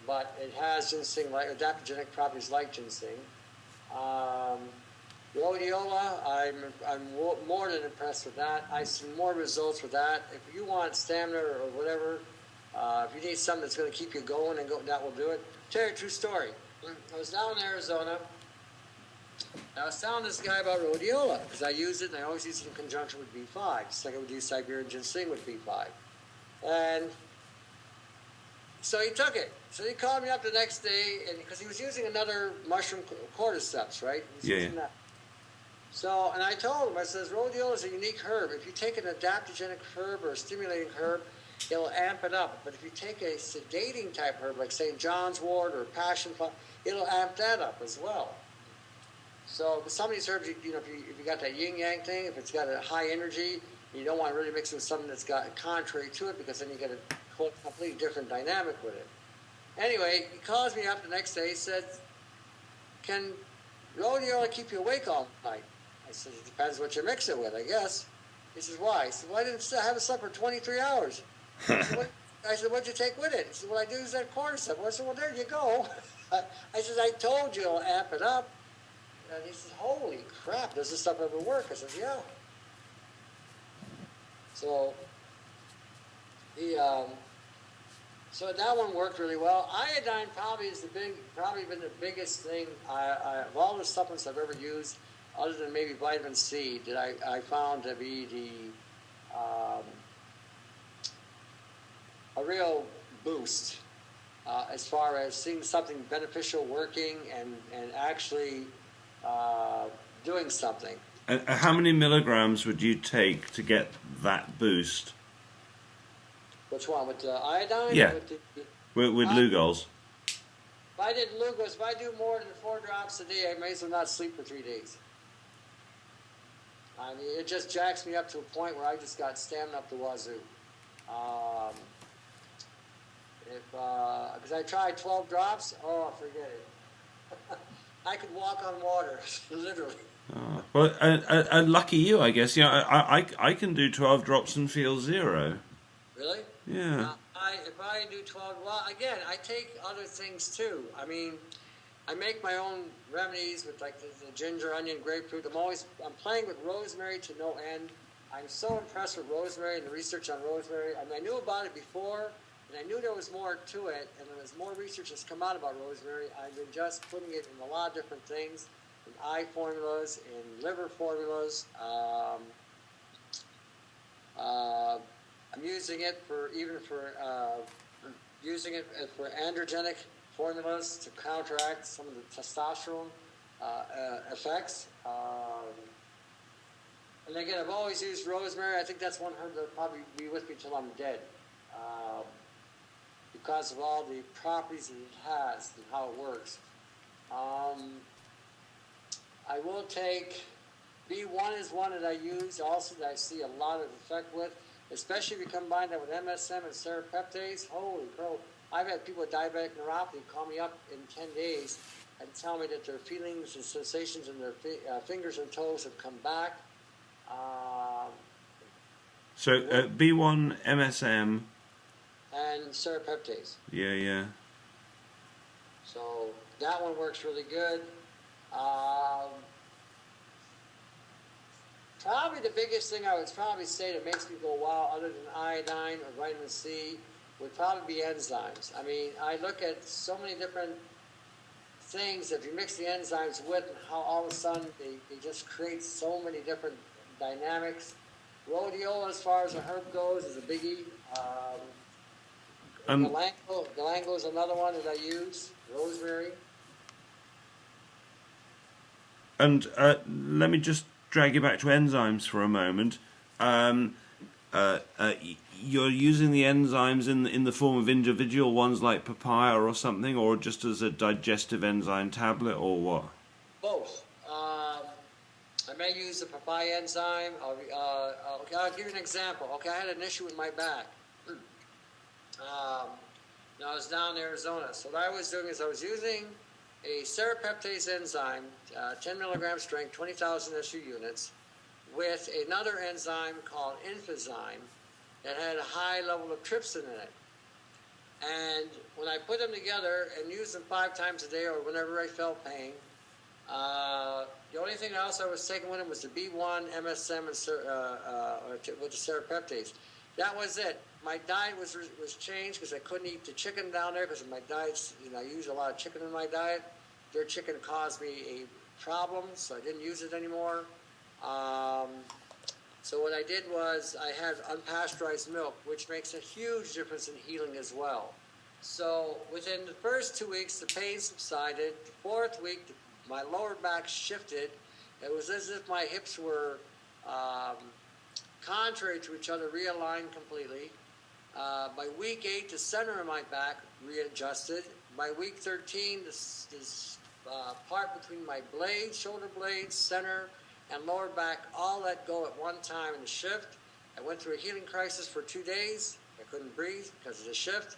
but it has ginseng like adaptogenic properties like ginseng. Rhodiola, I'm more than impressed with that. I see more results with that. If you want stamina or whatever, if you need something that's going to keep you going, that will do it. Tell you a true story. I was down in Arizona. I was telling this guy about rhodiola because I use it, and I always use it in conjunction with B5, just like I would use Siberian ginseng with B5. And so he took it. So he called me up the next day, and because he was using another mushroom cordyceps, right? Yeah. That. So, and I told him, I says, rhodiola is a unique herb. If you take an adaptogenic herb or a stimulating herb, it'll amp it up. But if you take a sedating type herb, like St. John's wort or passion flower, it'll amp that up as well. So some of these herbs, if you got that yin-yang thing, if it's got a high energy, You don't want to really mix with something that's got contrary to it, because then you get a completely different dynamic with it. Anyway, he calls me up the next day. He said, "Can rhodiola keep you awake all night?" I said, "It depends what you mix it with, I guess." He says, "Why?" He said, "Well, I didn't have a supper 23 hours. I said, "What'd you take with it?" He said, "Well, I do use that cordyceps." I said, "Well, there you go." I said, "I told you I'll amp it up." And he says, "Holy crap, does this stuff ever work?" I said, "Yeah." So so that one worked really well. Iodine probably been the biggest thing of all the supplements I've ever used, other than maybe vitamin C, that I found to be a real boost as far as seeing something beneficial working and actually doing something. How many milligrams would you take to get that boost? Which one? With the iodine? Yeah. With Lugol's? If I did Lugol's, if I do more than 4 drops a day, I may as well not sleep for 3 days. I mean, it just jacks me up to a point where I just got stamina up the wazoo. Because I tried 12 drops, forget it. I could walk on water, literally. Well, lucky you, I guess. You know, I can do 12 drops and feel 0. Really? Yeah. If I do 12, well, again, I take other things too. I mean, I make my own remedies with like the ginger, onion, grapefruit. I'm playing with rosemary to no end. I'm so impressed with rosemary and the research on rosemary. I mean, I knew about it before, and I knew there was more to it, and there's more research that's come out about rosemary. I've been just putting it in a lot of different things, in eye formulas, in liver formulas. I'm using it for androgenic formulas to counteract some of the testosterone effects. And again, I've always used rosemary. I think that's one herb that'll probably be with me till I'm dead, because of all the properties that it has and how it works. I will take B1 is one that I use also that I see a lot of effect with, especially if you combine that with MSM and serapeptase. Holy crow. I've had people with diabetic neuropathy call me up in 10 days and tell me that their feelings and sensations in their fingers and toes have come back. So B1, MSM, and serapeptase. Yeah. So that one works really good. Probably the biggest thing I would probably say that makes me go wow, other than iodine or vitamin C, would probably be enzymes. I mean, I look at so many different things. If you mix the enzymes with, and how all of a sudden they just create so many different dynamics. Rhodiola, as far as a herb goes, is a biggie. Galango is another one that I use. Rosemary. And let me just drag you back to enzymes for a moment. You're using the enzymes in the form of individual ones like papaya or something, or just as a digestive enzyme tablet, or what? Both. I may use the papaya enzyme. I'll give you an example. Okay, I had an issue with my back. Now I was down in Arizona. So what I was doing is I was using a serapeptase enzyme, 10 milligram strength, 20,000 SU units, with another enzyme called Infizyme that had a high level of trypsin in it. And when I put them together and used them 5 times a day or whenever I felt pain, the only thing else I was taking with them was the B1, MSM, and with the serapeptase. That was it. My diet was changed because I couldn't eat the chicken down there because of my diet. I use a lot of chicken in my diet. Their chicken caused me a problem, so I didn't use it anymore. So what I did was I had unpasteurized milk, which makes a huge difference in healing as well. So within the first 2 weeks, the pain subsided. The 4th week, my lower back shifted. It was as if my hips were contrary to each other, realigned completely. By week 8, the center of my back readjusted. By week 13, this part between my blades, shoulder blades, center, and lower back all let go at one time and shift. I went through a healing crisis for 2 days. I couldn't breathe because of the shift.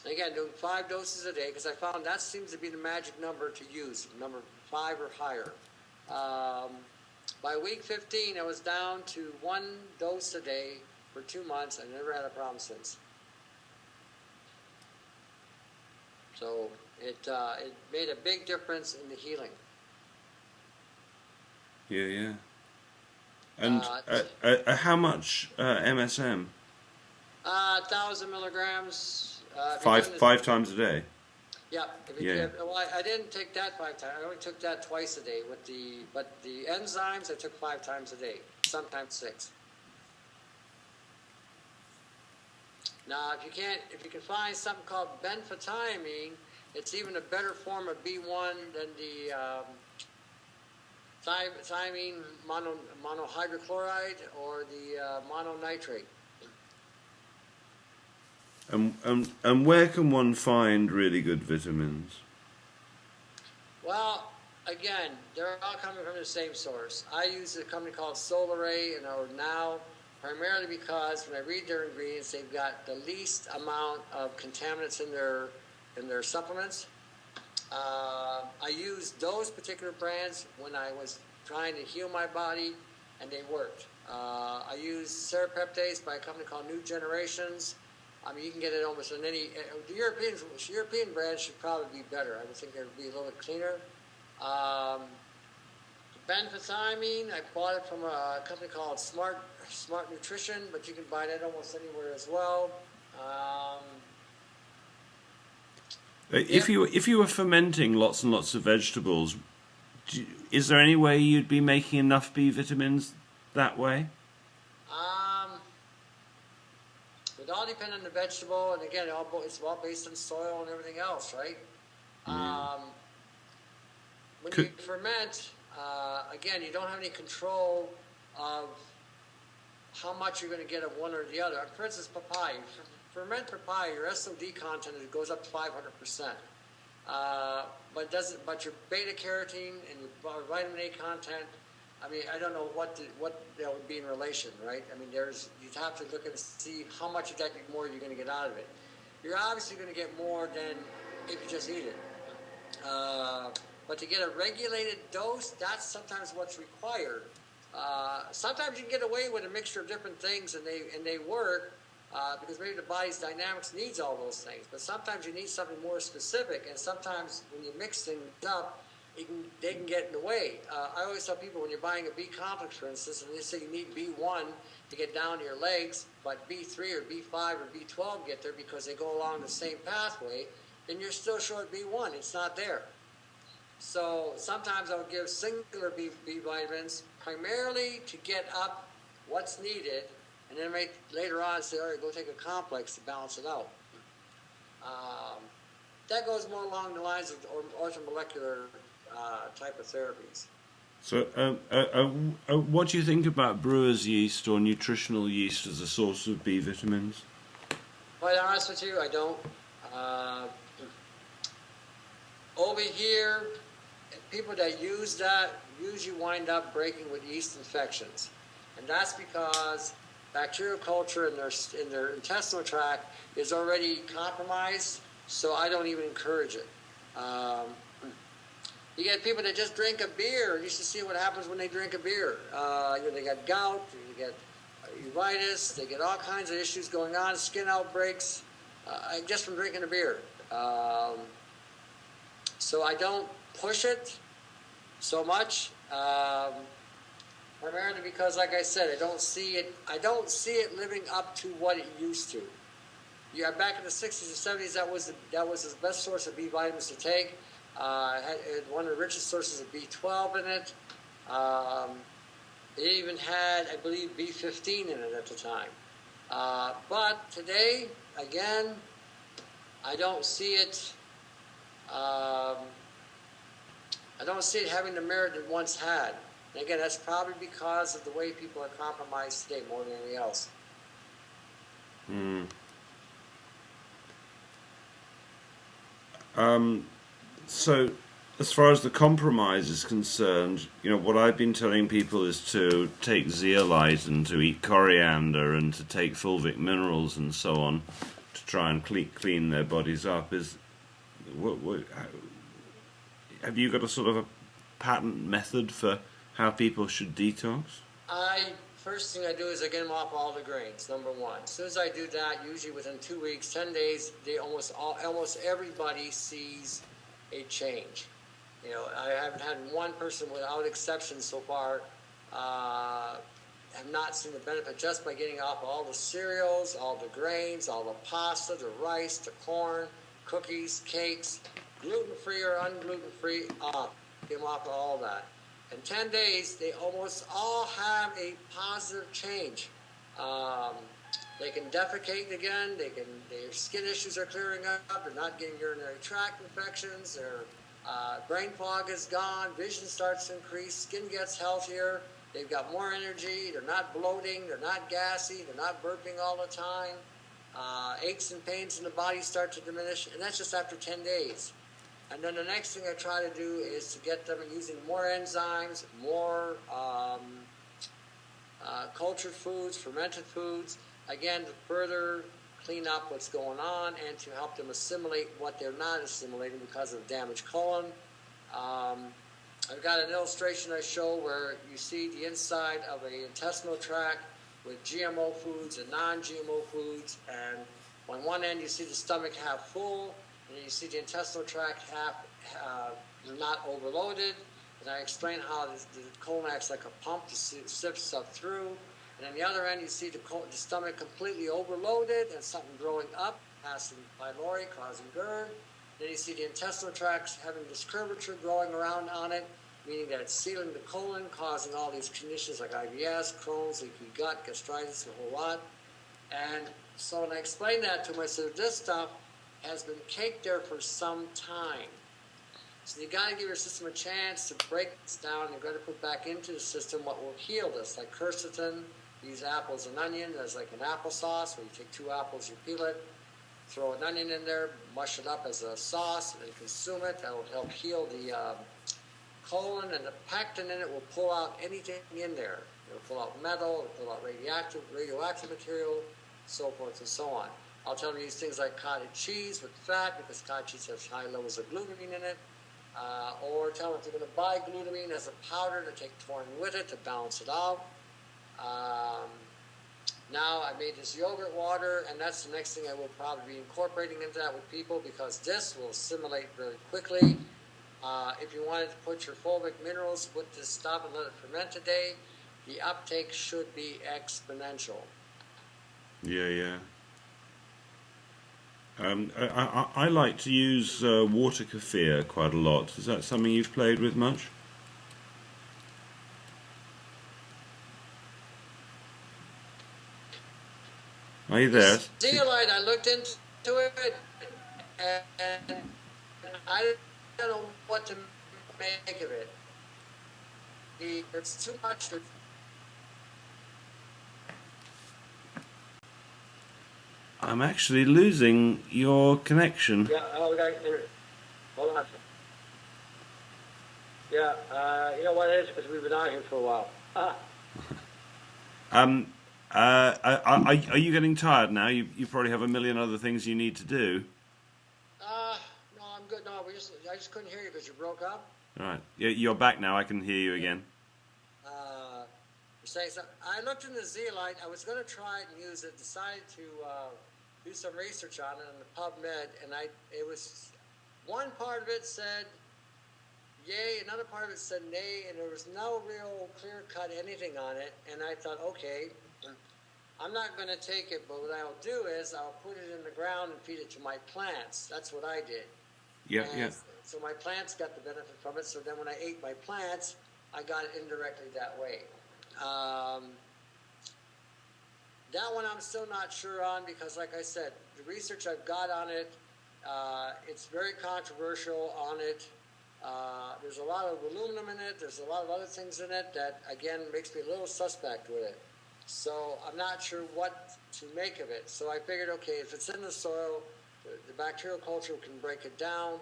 Again, doing 5 doses a day because I found that seems to be the magic number to use, number 5 or higher. By week 15, I was down to 1 dose a day for 2 months. I never had a problem since. So it made a big difference in the healing. Yeah. And how much MSM? 1,000 milligrams. Five times a day. Yeah. Yeah. Well, I didn't take that 5 times. I only took that twice a day. But the enzymes I took 5 times a day, sometimes 6. Now, if you can find something called benphthiamine, it's even a better form of B1 than the thiamine monohydrochloride or the mononitrate. And where can one find really good vitamins? Well, again, they're all coming from the same source. I use a company called Cellular, and now primarily because when I read their ingredients, they've got the least amount of contaminants in their supplements. I used those particular brands when I was trying to heal my body, and they worked. I used serapeptase by a company called New Generations. I mean, you can get it almost in any. The European brands should probably be better. I would think it would be a little bit cleaner. Benphthiamine, I bought it from a company called Smart Nutrition, but you can buy that almost anywhere as well. If you were fermenting lots and lots of vegetables, is there any way you'd be making enough B vitamins that way? It all depends on the vegetable, and again, it's all based on soil and everything else, right? When you ferment, again, you don't have any control of how much you're going to get of one or the other. For instance, papaya. Ferment papaya, your SOD content goes up to 500%. But your beta carotene and your vitamin A content, I mean, I don't know what that would be in relation, right? I mean, you'd have to look and see how much of that more you're going to get out of it. You're obviously going to get more than if you just eat it. But to get a regulated dose, that's sometimes what's required. Sometimes you can get away with a mixture of different things, and they work because maybe the body's dynamics needs all those things. But sometimes you need something more specific, and sometimes when you mix things up, they can get in the way. I always tell people when you're buying a B complex, for instance, and they say you need B1 to get down to your legs, but B3 or B5 or B12 get there because they go along the same pathway, then you're still short B1. It's not there. So sometimes I'll give singular B vitamins primarily to get up what's needed, and then later on say, all right, go take a complex to balance it out. That goes more along the lines of orthomolecular type of therapies. So what do you think about brewer's yeast or nutritional yeast as a source of B vitamins? Quite honest with you, I don't. Over here, people that use that usually wind up breaking with yeast infections. And that's because bacterial culture in their intestinal tract is already compromised, so I don't even encourage it. You get people that just drink a beer, and you should see what happens when they drink a beer. They get gout, they get uveitis, they get all kinds of issues going on, skin outbreaks, just from drinking a beer. So I don't push it so much, primarily because, like I said, I don't see it living up to what it used to. Yeah, back in the 60s and 70s, that was the best source of B vitamins to take. It had one of the richest sources of B12 in it. It even had, I believe, B15 in it at the time. But today, again, I don't see it. I don't see it having the merit it once had. And again, that's probably because of the way people are compromised today more than anything else. So as far as the compromise is concerned, what I've been telling people is to take zeolite and to eat coriander and to take fulvic minerals and so on to try and clean their bodies up. Have you got a sort of a patent method for how people should detox? First thing I do is I get them off all the grains, number one. As soon as I do that, usually within 2 weeks, 10 days, almost everybody sees a change. I haven't had one person without exception so far have not seen the benefit just by getting off all the cereals, all the grains, all the pasta, the rice, the corn, cookies, cakes, gluten-free or ungluten-free, get them off of all that. In 10 days, they almost all have a positive change. They can defecate again. Their skin issues are clearing up. They're not getting urinary tract infections. Their brain fog is gone. Vision starts to increase. Skin gets healthier. They've got more energy. They're not bloating. They're not gassy. They're not burping all the time. Aches and pains in the body start to diminish, and that's just after 10 days. And then the next thing I try to do is to get them using more enzymes, more cultured foods, fermented foods, again, to further clean up what's going on and to help them assimilate what they're not assimilating because of damaged colon. I've got an illustration I show where you see the inside of an intestinal tract with GMO foods and non-GMO foods, and on one end you see the stomach half full, and you see the intestinal tract half not overloaded, and I explain how the colon acts like a pump to sift stuff through, and on the other end you see the stomach completely overloaded and something growing up, passing pylori, causing GERD. Then you see the intestinal tract having this curvature growing around on it, meaning that it's sealing the colon, causing all these conditions like IBS, Crohn's, leaky gut, gastritis, a whole lot. And so when I explained that to them, I said, this stuff has been caked there for some time. So you got to give your system a chance to break this down. You've got to put back into the system what will heal this, like quercetin. Use apples and onion as like an applesauce, where you take 2 apples, you peel it, throw an onion in there, mush it up as a sauce, and then consume it. That will help heal the colon, and the pectin in it will pull out anything in there. It will pull out metal, it will pull out radioactive material, so forth and so on. I'll tell them to use things like cottage cheese with fat, because cottage cheese has high levels of glutamine in it. Or tell them if they're going to buy glutamine as a powder, to take taurine with it to balance it out. Now I made this yogurt water, and that's the next thing I will probably be incorporating into that with people, because this will assimilate very quickly. If you wanted to put your fulvic minerals with this stuff and let it ferment a day, the uptake should be exponential. Yeah. I like to use water kefir quite a lot. Is that something you've played with much? Are you there? Zeolite, I looked into it, and I don't know what to make of it. It's too much. I'm actually losing your connection. Yeah, hold on. Yeah, you know what it is? Because we've been out here for a while. Are you getting tired now? You probably have a million other things you need to do. No, I'm good. No, I just couldn't hear you because you broke up. All right. You're back now. I can hear you again. You're saying something. I looked into zeolite. I was going to try it and use it. Decided to do some research on it on the PubMed, and it was one part of it said yay, another part of it said nay, and there was no real clear-cut anything on it. And I thought, okay, I'm not going to take it, but what I'll do is I'll put it in the ground and feed it to my plants. That's what I did. Yeah. So my plants got the benefit from it. So then when I ate my plants, I got it indirectly that way. That one I'm still not sure on, because like I said, the research I've got on it, it's very controversial on it. There's a lot of aluminum in it. There's a lot of other things in it that, again, makes me a little suspect with it. So I'm not sure what to make of it. So I figured, okay, if it's in the soil, the bacterial culture can break it down.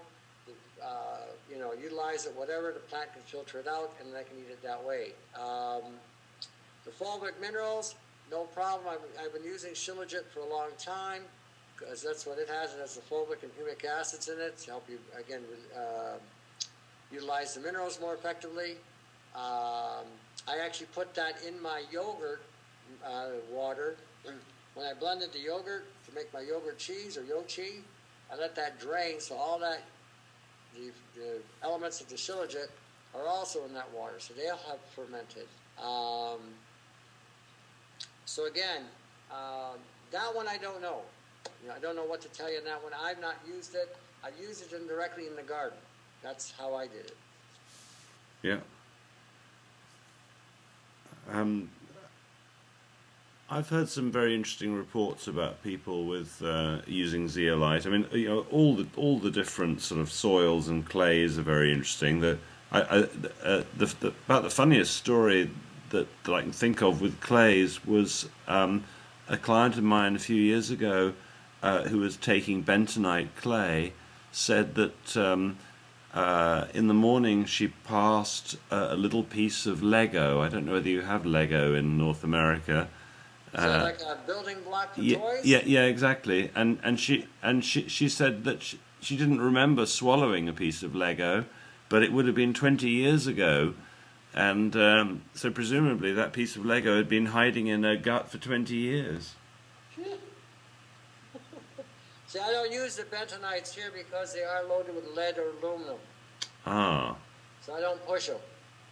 utilize it, whatever, the plant can filter it out, and they can eat it that way. The fulvic minerals, no problem. I've been using Shilajit for a long time because that's what it has. It has the fulvic and humic acids in it to help you, again, utilize the minerals more effectively. I actually put that in my yogurt water. When I blended the yogurt to make my yogurt cheese or yochi, I let that drain, so all that, the elements of the Shilajit are also in that water, so they'll have fermented. So again, that one I don't know. I don't know what to tell you on that one. I've not used it. I've used it indirectly in the garden. That's how I did it. Yeah. I've heard some very interesting reports about people with using zeolite. I mean, all the different sort of soils and clays are very interesting. About the funniest story that I can think of with clays was a client of mine a few years ago who was taking bentonite clay said that in the morning she passed a little piece of Lego. I don't know whether you have Lego in North America. Is that like a building block for toys? Yeah, exactly. And she said that she didn't remember swallowing a piece of Lego, but it would have been 20 years ago, and so presumably that piece of Lego had been hiding in her gut for 20 years. See, I don't use the bentonites here because they are loaded with lead or aluminum. Ah. So I don't push them.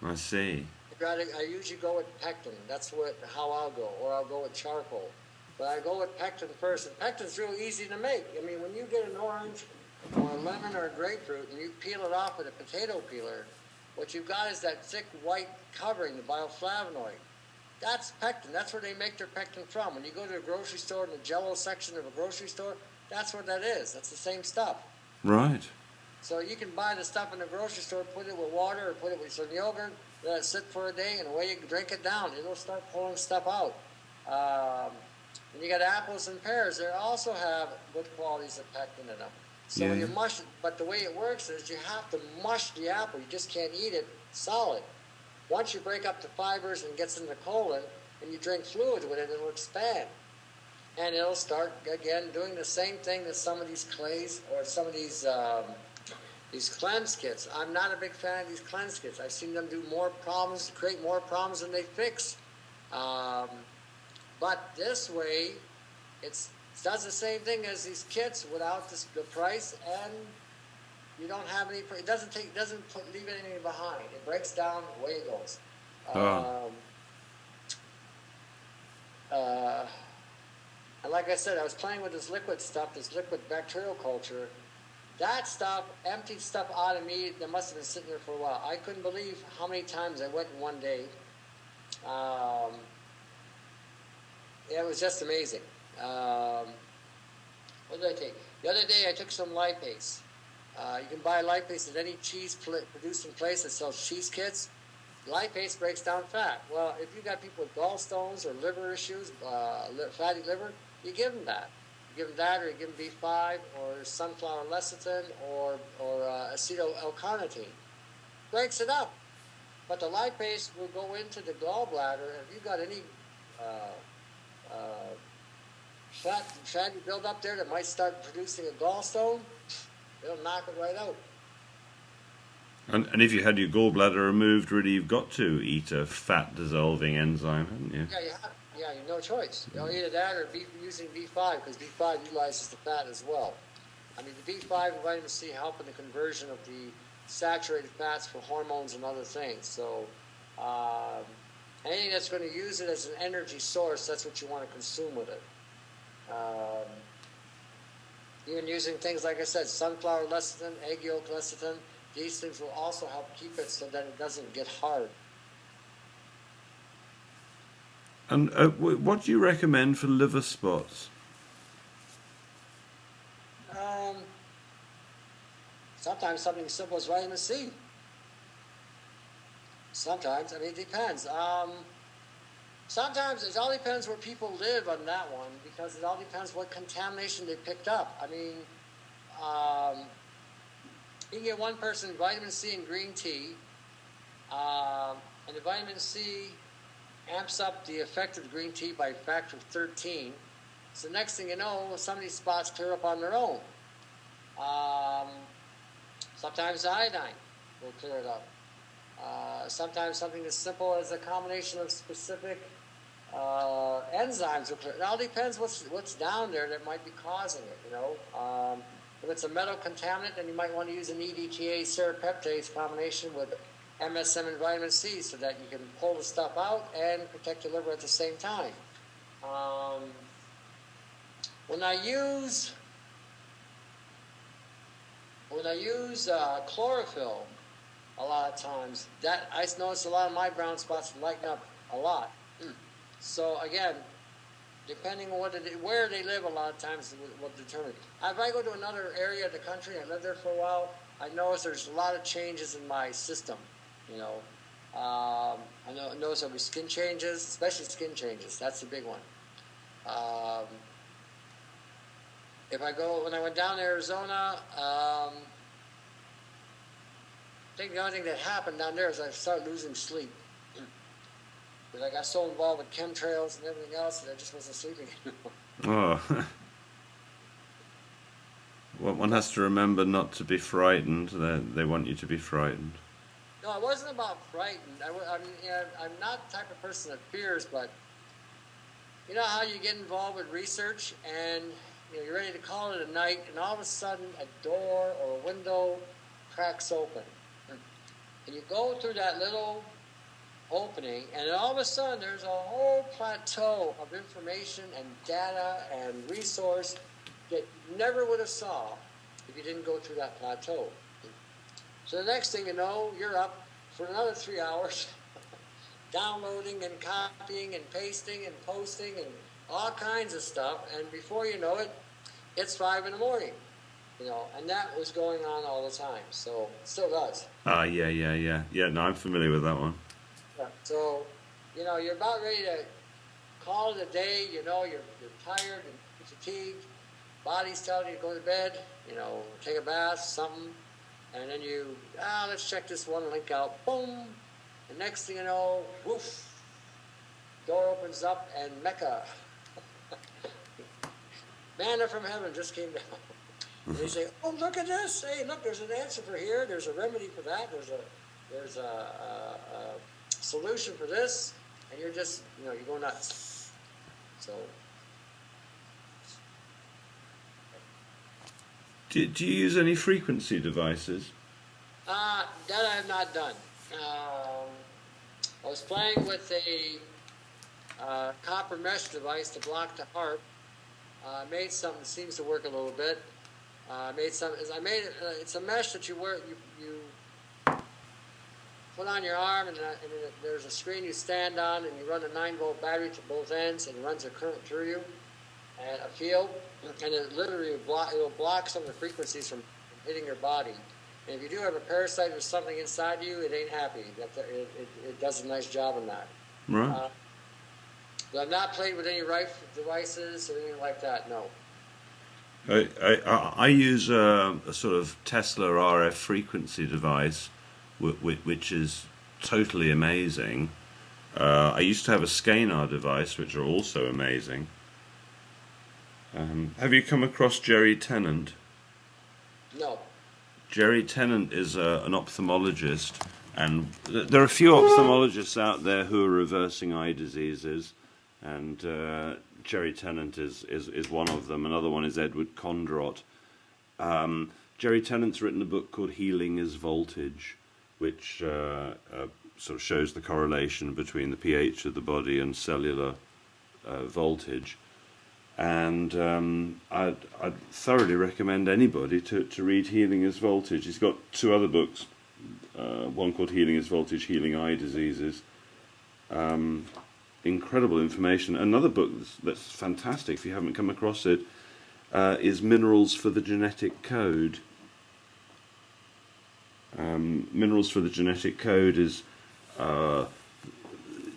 I see. I usually go with pectin. That's how I'll go, or I'll go with charcoal. But I go with pectin first, and pectin's real easy to make. I mean, when you get an orange or a lemon or a grapefruit and you peel it off with a potato peeler, what you've got is that thick white covering, the bioflavonoid. That's pectin. That's where they make their pectin from. When you go to a grocery store in the Jello section of a grocery store, that's what that is. That's the same stuff. Right. So you can buy the stuff in the grocery store, put it with water, or put it with some yogurt, let it sit for a day, and away you can drink it down. It'll start pulling stuff out. And you got apples and pears. They also have good qualities of pectin in them. So when you mush it, but the way it works is you have to mush the apple. You just can't eat it solid. Once you break up the fibers and it gets in the colon, and you drink fluids with it, it'll expand. And it'll start, again, doing the same thing that some of these clays or some of these cleanse kits. I'm not a big fan of these cleanse kits. I've seen them do more problems, create more problems than they fix. But this way, it does the same thing as these kits without the price, and you don't have any. It doesn't leave anything behind. It breaks down, away it goes. And like I said, I was playing with this liquid stuff, this liquid bacterial culture. That stuff emptied stuff out of me that must have been sitting there for a while. I couldn't believe how many times I went in one day. It was just amazing. What did I take? The other day I took some lipase. You can buy lipase at any cheese producing place that sells cheese kits. Lipase breaks down fat. Well, if you got people with gallstones or liver issues, fatty liver, you give them that. You give them that, or you give them B5 or sunflower lecithin or acetyl L-carnitine. Breaks it up. But the lipase will go into the gallbladder. If you've got any fatty buildup there that might start producing a gallstone, it'll knock it right out. And if you had your gallbladder removed, really, you've got to eat a fat-dissolving enzyme, haven't you? Yeah, you have. Yeah, you have no choice. You'll either that or using B5, because B5 utilizes the fat as well. I mean, the B5 and vitamin C help in the conversion of the saturated fats for hormones and other things. So anything that's going to use it as an energy source, that's what you want to consume with it. Even using things, like I said, sunflower lecithin, egg yolk lecithin, these things will also help keep it so that it doesn't get hard. And what do you recommend for liver spots? Sometimes something as simple as vitamin C. Sometimes, I mean, it depends. Sometimes it all depends where people live on that one, because it all depends what contamination they picked up. I mean, You can get one person vitamin C and green tea, and the vitamin C amps up the effect of the green tea by a factor of 13. So next thing you know, some of these spots clear up on their own. Sometimes iodine will clear it up. Sometimes something as simple as a combination of specific enzymes will clear it. It all depends what's down there that might be causing it, you know. If it's a metal contaminant, then you might want to use an EDTA serapeptase combination with MSM and vitamin C so that you can pull the stuff out and protect your liver at the same time. When I use chlorophyll, a lot of times, that I notice a lot of my brown spots lighten up a lot. So again, depending on where they live, a lot of times will determine. If I go to another area of the country, I lived there for a while, I notice there's a lot of changes in my system. You know, I notice there'll be skin changes, especially skin changes. That's the big one. When I went down to Arizona, I think the only thing that happened down there is I started losing sleep. Because I got so involved with chemtrails and everything else that I just wasn't sleeping anymore. Oh. Well, one has to remember not to be frightened. They want you to be frightened. No, it wasn't about frightened. I'm not the type of person that fears, but you know how you get involved with research and you're ready to call it a night, and all of a sudden a door or a window cracks open. And you go through that little opening, and then all of a sudden there's a whole plateau of information and data and resource that you never would have saw if you didn't go through that plateau. So the next thing you know, you're up for another 3 hours downloading and copying and pasting and posting and all kinds of stuff, and before you know it, it's 5 in the morning, you know, and that was going on all the time, so it still does. Yeah, no, I'm familiar with that one. Yeah. So, you know, you're about ready to call it a day, you know, you're tired and fatigued, body's telling you to go to bed, you know, take a bath, something, and then let's check this one link out, boom, and next thing you know, woof, door opens up and Mecca. Manna from heaven just came down. And you say, oh, look at this. Hey, look, there's an answer for here. There's a remedy for that. There's a solution for this. And you're just, you go nuts. So. Do you use any frequency devices? That I have not done. I was playing with a copper mesh device to block the heart. Made something that seems to work a little bit. It's a mesh that you wear, you put on your arm, and there's a screen you stand on, and you run a 9-volt battery to both ends, and it runs a current through you, and a field, and it literally will block some of the frequencies from hitting your body. And if you do have a parasite or something inside you, it ain't happy. It does a nice job on that. Right. But I've not played with any rifle devices or anything like that, no. I use a sort of Tesla RF frequency device, which is totally amazing. I used to have a Scanar device, which are also amazing. Have you come across Jerry Tennant? No. Jerry Tennant is an ophthalmologist, and there are a few ophthalmologists out there who are reversing eye diseases. And Jerry Tennant is one of them. Another one is Edward Condrot. Jerry Tennant's written a book called Healing is Voltage, which sort of shows the correlation between the pH of the body and cellular voltage. And I'd thoroughly recommend anybody to read Healing is Voltage. He's got 2 other books, one called Healing is Voltage, Healing Eye Diseases. Incredible information. Another book that's fantastic, if you haven't come across it, is Minerals for the Genetic Code. Minerals for the Genetic Code is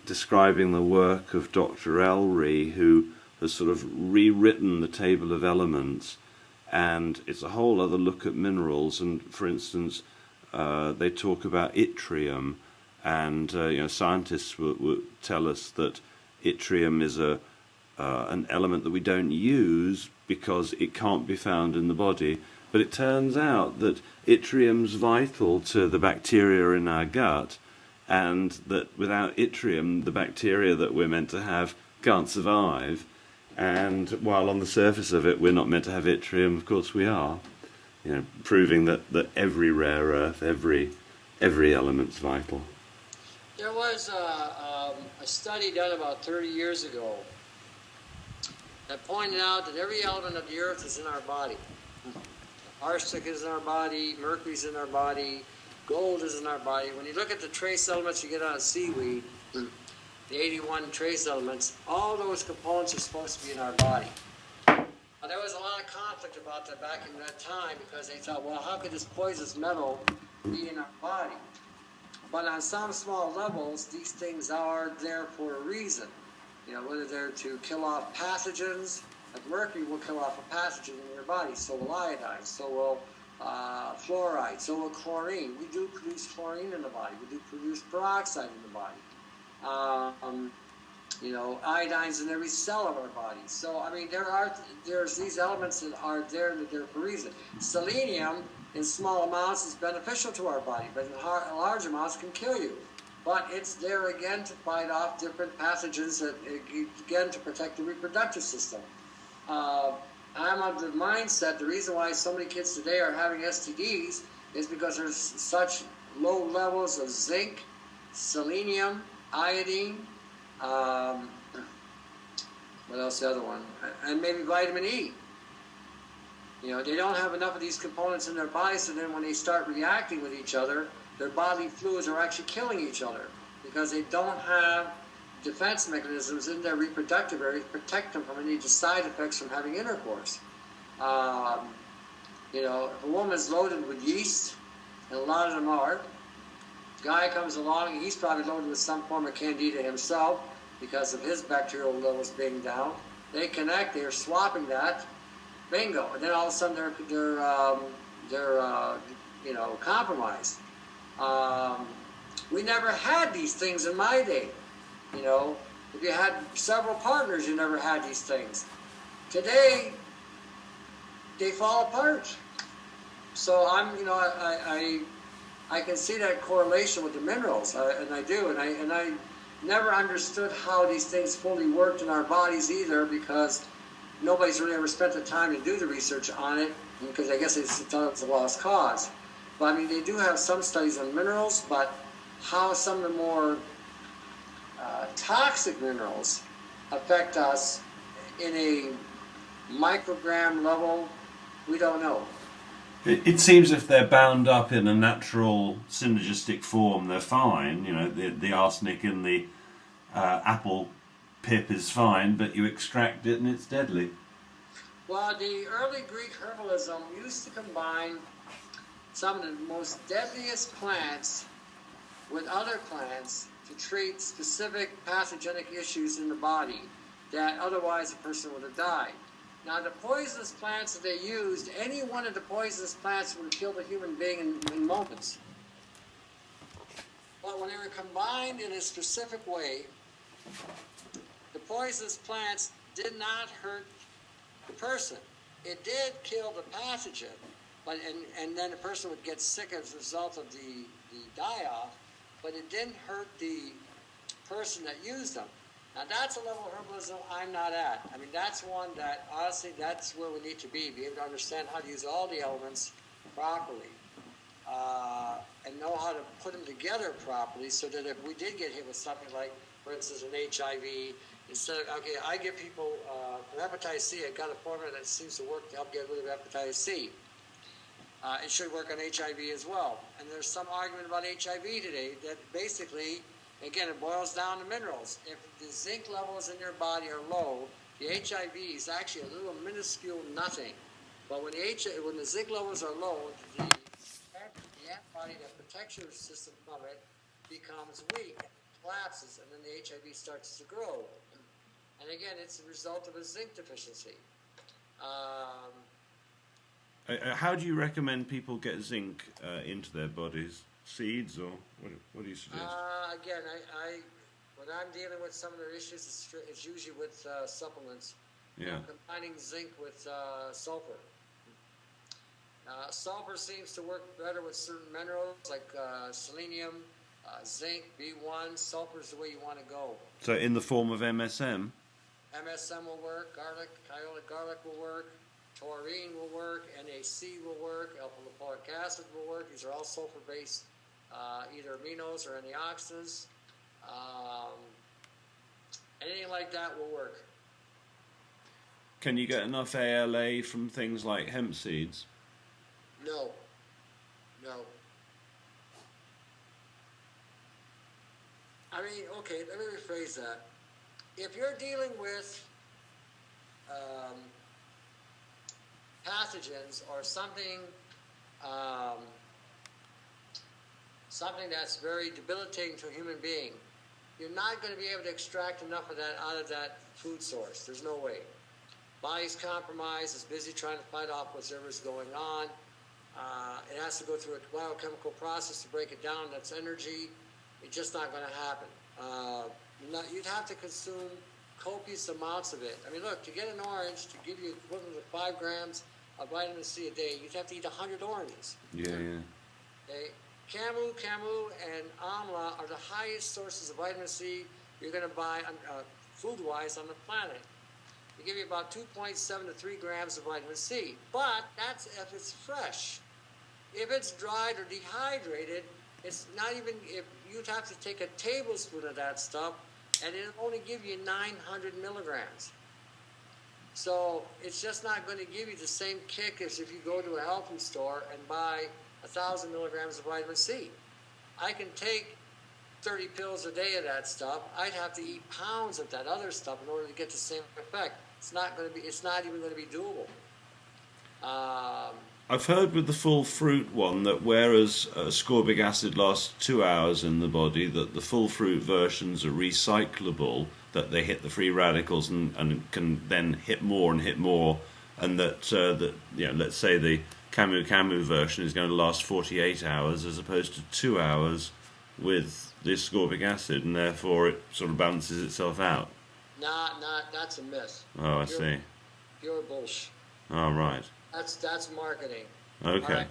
describing the work of Dr. Elry, who has sort of rewritten the table of elements and it's a whole other look at minerals. And for instance, they talk about yttrium, and scientists will tell us that yttrium is an element that we don't use because it can't be found in the body. But it turns out that yttrium's vital to the bacteria in our gut, and that without yttrium, the bacteria that we're meant to have can't survive. And while on the surface of it, we're not meant to have yttrium, of course we are. Proving that every rare earth, every element's vital. There was a study done about 30 years ago that pointed out that every element of the earth is in our body. Arsenic is in our body, mercury's in our body, gold is in our body. When you look at the trace elements you get out of seaweed, the 81 trace elements, all those components are supposed to be in our body. Now, there was a lot of conflict about that back in that time because they thought, well, how could this poisonous metal be in our body? But on some small levels, these things are there for a reason. Whether they're to kill off pathogens, like mercury will kill off a pathogen in your body, so will iodine, so will fluoride, so will chlorine. We do produce chlorine in the body. We do produce peroxide in the body. Iodine's in every cell of our body. So, there's these elements that are there for a reason. Selenium in small amounts is beneficial to our body, but in large amounts can kill you. But it's there again to fight off different pathogens, again to protect the reproductive system. I'm of the mindset the reason why so many kids today are having STDs is because there's such low levels of zinc, selenium, iodine, what else, the other one? And maybe vitamin E. They don't have enough of these components in their body, so then when they start reacting with each other, their bodily fluids are actually killing each other because they don't have defense mechanisms in their reproductive area to protect them from any side effects from having intercourse. If a woman's loaded with yeast, and a lot of them are, guy comes along and he's probably loaded with some form of candida himself because of his bacterial levels being down. They connect, they're swapping that, bingo, and then all of a sudden they're compromised. We never had these things in my day. If you had several partners, you never had these things. Today, they fall apart. So I can see that correlation with the minerals, and I do, and I never understood how these things fully worked in our bodies either, because nobody's really ever spent the time to do the research on it, because I guess they thought it was a lost cause. But they do have some studies on minerals, but how some of the more toxic minerals affect us in a microgram level, we don't know. It seems if they're bound up in a natural synergistic form, they're fine. The arsenic in the apple pip is fine, but you extract it and it's deadly. Well, the early Greek herbalism used to combine some of the most deadliest plants with other plants to treat specific pathogenic issues in the body that otherwise a person would have died. Now, the poisonous plants that they used, any one of the poisonous plants would have killed a human being in moments. But when they were combined in a specific way, the poisonous plants did not hurt the person. It did kill the pathogen, but and then the person would get sick as a result of the die-off, but it didn't hurt the person that used them. Now, that's a level of herbalism I'm not at. That's one that, honestly, that's where we need to be able to understand how to use all the elements properly, and know how to put them together properly so that if we did get hit with something like, for instance, an HIV, instead of, okay, I give people for hepatitis C, I've got a formula that seems to work to help get rid of hepatitis C. It should work on HIV as well. And there's some argument about HIV today that basically, again, it boils down to minerals. If the zinc levels in your body are low, the HIV is actually a little minuscule nothing. But when the zinc levels are low, the antibody that protects your system from it becomes weak, collapses, and then the HIV starts to grow. And again, it's a result of a zinc deficiency. How do you recommend people get zinc into their bodies? Seeds, or what do you suggest? Again, when I'm dealing with some of their issues, it's usually with supplements. Yeah. Combining zinc with sulfur. Sulfur seems to work better with certain minerals like selenium, zinc, B1. Sulfur is the way you want to go. So in the form of MSM? MSM will work, iolic garlic will work, taurine will work, NAC will work, alpha-lipoic acid will work. These are all sulfur-based either aminos or antioxidants. Anything like that will work. Can you get enough ALA from things like hemp seeds? No. I mean, okay, let me rephrase that. If you're dealing with pathogens or something that's very debilitating to a human being, you're not going to be able to extract enough of that out of that food source. There's no way. Body's compromised, it's busy trying to fight off whatever's going on. It has to go through a biochemical process to break it down. That's energy. It's just not going to happen. You'd have to consume copious amounts of it. I mean, look, to get an orange to give you equivalent of 5 grams of vitamin C a day, you'd have to eat 100 oranges. Yeah. Okay? Camu, and amla are the highest sources of vitamin C you're going to buy food-wise on the planet. They give you about 2.7 to 3 grams of vitamin C, but that's if it's fresh. If it's dried or dehydrated, it's not even, if you'd have to take a tablespoon of that stuff, and it'll only give you 900 milligrams. So it's just not going to give you the same kick as if you go to a health food store and buy 1,000 milligrams of vitamin C. I can take 30 pills a day of that stuff. I'd have to eat pounds of that other stuff in order to get the same effect. It's not even going to be doable. I've heard with the full fruit one that whereas ascorbic acid lasts 2 hours in the body, that the full fruit versions are recyclable, that they hit the free radicals and can then hit more, and that let's say the camu version is going to last 48 hours as opposed to 2 hours with the ascorbic acid, and therefore it sort of balances itself out. That's a myth. Oh, I see. Pure bullshit. Oh, right. That's marketing. Okay.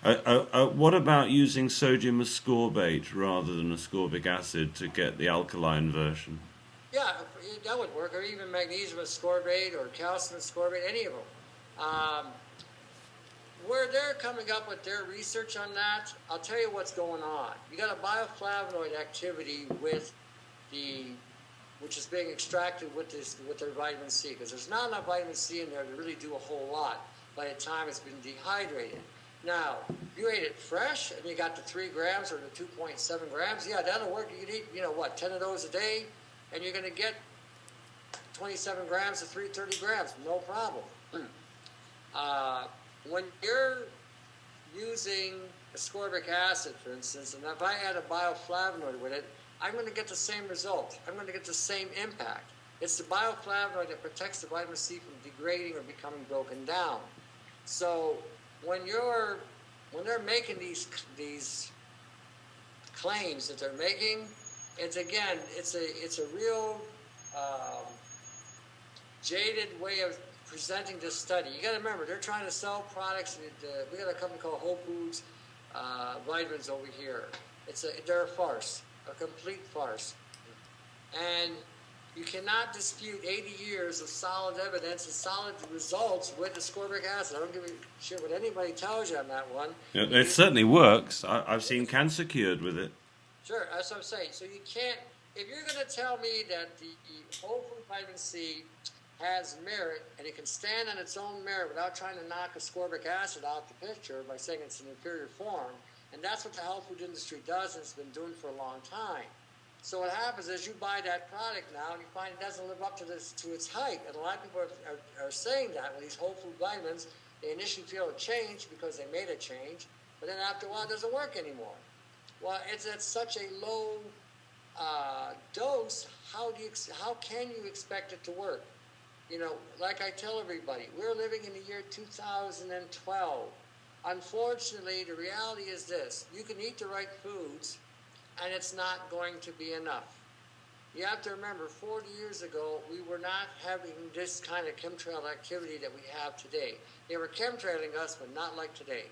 Right. What about using sodium ascorbate rather than ascorbic acid to get the alkaline version? Yeah, that would work, or even magnesium ascorbate or calcium ascorbate, any of them. Where they're coming up with their research on that, I'll tell you what's going on. You got a bioflavonoid activity which is being extracted with their vitamin C, because there's not enough vitamin C in there to really do a whole lot by the time it's been dehydrated. Now, you ate it fresh and you got the 3 grams or the 2.7 grams, yeah, that'll work. You can eat, 10 of those a day, and you're going to get 27 grams to 30 grams, no problem. When you're using ascorbic acid, for instance, and if I add a bioflavonoid with it, I'm going to get the same result. I'm going to get the same impact. It's the bioflavonoid that protects the vitamin C from degrading or becoming broken down. So when they're making these claims that they're making, it's a real jaded way of presenting this study. You got to remember, they're trying to sell products. We got a company called Whole Foods Vitamins over here. They're a farce, a complete farce. And you cannot dispute 80 years of solid evidence and solid results with ascorbic acid. I don't give a shit what anybody tells you on that one. Yeah, it certainly works. I've seen cancer cured with it. Sure, that's what I'm saying. So you can't, if you're going to tell me that the whole food vitamin C has merit and it can stand on its own merit without trying to knock ascorbic acid out the picture by saying it's an inferior form, and that's what the health food industry does, and it's been doing for a long time. So what happens is you buy that product now and you find it doesn't live up to its hype. And a lot of people are saying that with these whole food vitamins. They initially feel a change because they made a change, but then after a while it doesn't work anymore. Well, it's at such a low dose, how can you expect it to work? You know, like I tell everybody, we're living in the year 2012. Unfortunately, the reality is this: you can eat the right foods, and it's not going to be enough. You have to remember, 40 years ago, we were not having this kind of chemtrail activity that we have today. They were chemtrailing us, but not like today.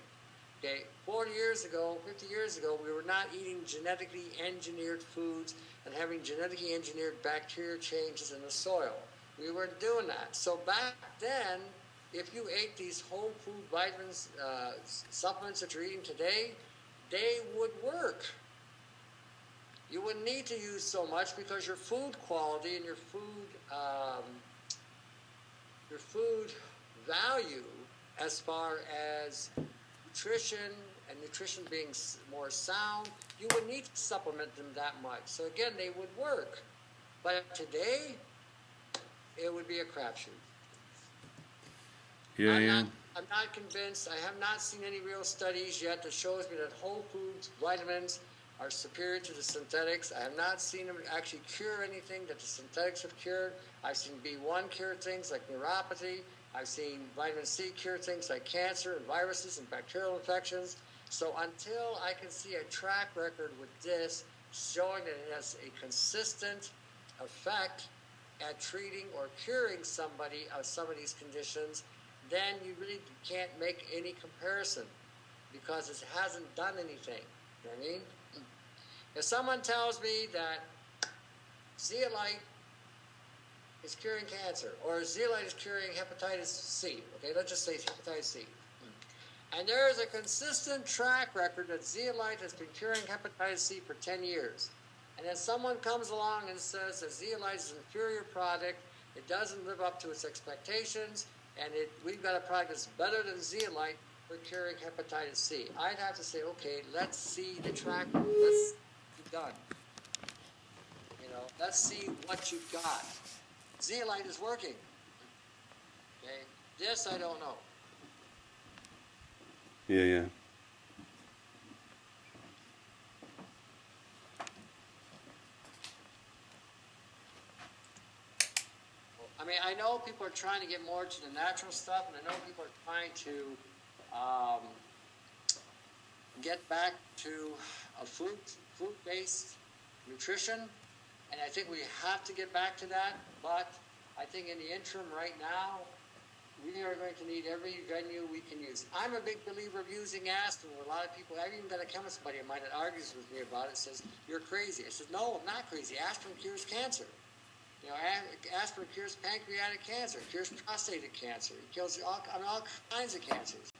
Okay, 40 years ago, 50 years ago, we were not eating genetically engineered foods and having genetically engineered bacteria changes in the soil. We weren't doing that. So back then, if you ate these whole food vitamins, supplements that you're eating today, they would work. You wouldn't need to use so much because your food quality and your food value, as far as nutrition and nutrition being more sound, you wouldn't need to supplement them that much. So again, they would work. But today, it would be a crapshoot. Yeah, I'm not convinced. I have not seen any real studies yet that shows me that whole foods, vitamins, are superior to the synthetics. I have not seen them actually cure anything that the synthetics have cured. I've seen B1 cure things like neuropathy. I've seen vitamin C cure things like cancer and viruses and bacterial infections. So until I can see a track record with this showing that it has a consistent effect at treating or curing somebody of some of these conditions, then you really can't make any comparison because it hasn't done anything. You know what I mean? If someone tells me that zeolite is curing cancer, or zeolite is curing hepatitis C, okay, let's just say hepatitis C, and there is a consistent track record that zeolite has been curing hepatitis C for 10 years, and then someone comes along and says that zeolite is an inferior product, it doesn't live up to its expectations, and we've got a product that's better than zeolite for curing hepatitis C, I'd have to say, okay, let's see the track record. Let's be done. You know, let's see what you've got. Zeolite is working. Okay, this I don't know. yeah. I mean, I know people are trying to get more to the natural stuff, and I know people are trying to get back to a fruit-based nutrition, and I think we have to get back to that, but I think in the interim right now, we are going to need every venue we can use. I'm a big believer of using aspirin. A lot of people, I've even got a chemist buddy of mine that argues with me about it, says, you're crazy. I said, no, I'm not crazy. Aspirin cures cancer. You know, aspirin cures pancreatic cancer, cures prostate cancer, it kills all kinds of cancers.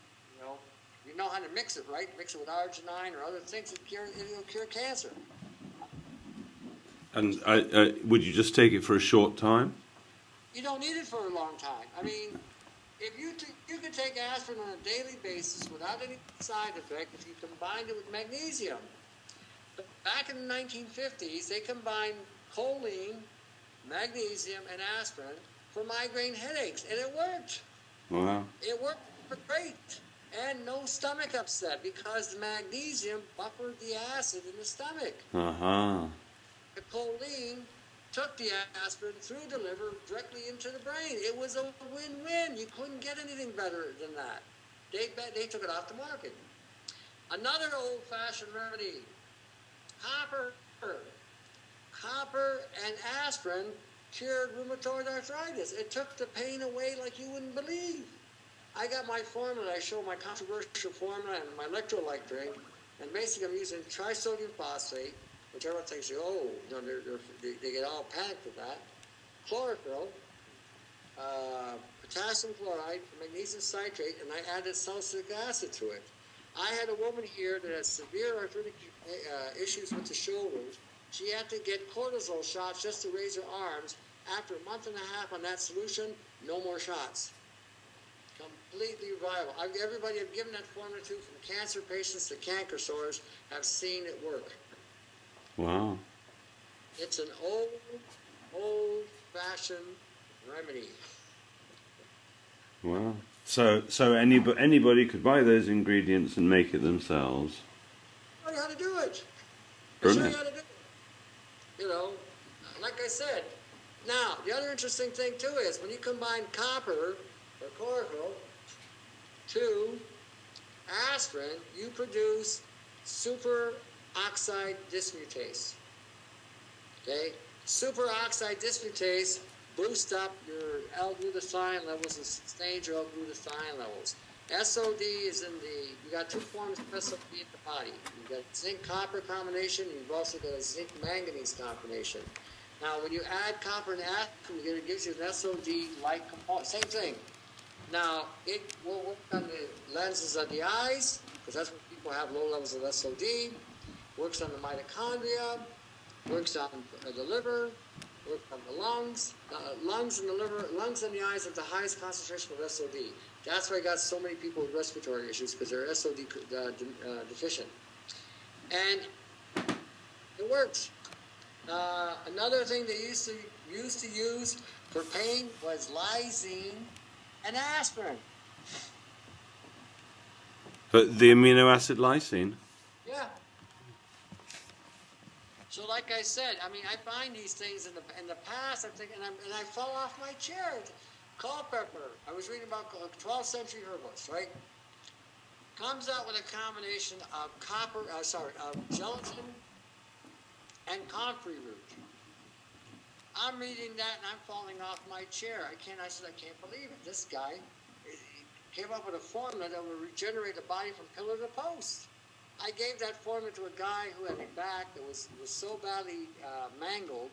You know how to mix it, right? Mix it with arginine or other things, it'll cure cancer. And would you just take it for a short time? You don't need it for a long time. I mean, if you could take aspirin on a daily basis without any side effect if you combined it with magnesium. But back in the 1950s, they combined choline, magnesium, and aspirin for migraine headaches, and it worked. Wow. It worked great. And no stomach upset because the magnesium buffered the acid in the stomach. Uh-huh. The choline took the aspirin through the liver directly into the brain. It was a win-win. You couldn't get anything better than that. They took it off the market. Another old-fashioned remedy, copper. Copper and aspirin cured rheumatoid arthritis. It took the pain away like you wouldn't believe. I got my formula. I show my controversial formula and my electrolyte drink, and basically I'm using trisodium phosphate, which everyone thinks, oh, you know, they get all panicked with that. Chlorophyll, potassium chloride, magnesium citrate, and I added salicylic acid to it. I had a woman here that had severe arthritic issues with the shoulders. She had to get cortisol shots just to raise her arms. After a month and a half on that solution, no more shots. Completely viable. Everybody I've given that formula to, from cancer patients to canker sores, have seen it work. Wow. It's an old-fashioned remedy. Wow. So anybody could buy those ingredients and make it themselves. I'll show you how to do it. Brilliant. You know, like I said, Now, the other interesting thing too is when you combine copper or chlorophyll to aspirin, you produce superoxide dismutase. Okay? Superoxide dismutase boosts up your L-glutathione levels and sustains your L-glutathione levels. SOD is in you got two forms of SOD in the body. You've got zinc-copper combination, you've also got a zinc-manganese combination. Now, when you add copper and aspirin, it gives you an SOD-like component. Same thing. Now, it will work on the lenses of the eyes, because that's when people have low levels of SOD, works on the mitochondria, works on the liver, works on the lungs. Lungs and the liver, lungs and the eyes have the highest concentration of SOD. That's why I got so many people with respiratory issues, because they're SOD deficient. And it works. Another thing they used to use for pain was lysine and aspirin. But the amino acid lysine? Yeah. So, like I said, I mean, I find these things in the past. I'm thinking, and I fall off my chair. Culpeper. I was reading about 12th century herbalists, right? Comes out with a combination of gelatin and comfrey root. I'm reading that and I'm falling off my chair. I said, I can't believe it. This guy came up with a formula that would regenerate the body from pillar to post. I gave that formula to a guy who had a back that was so badly mangled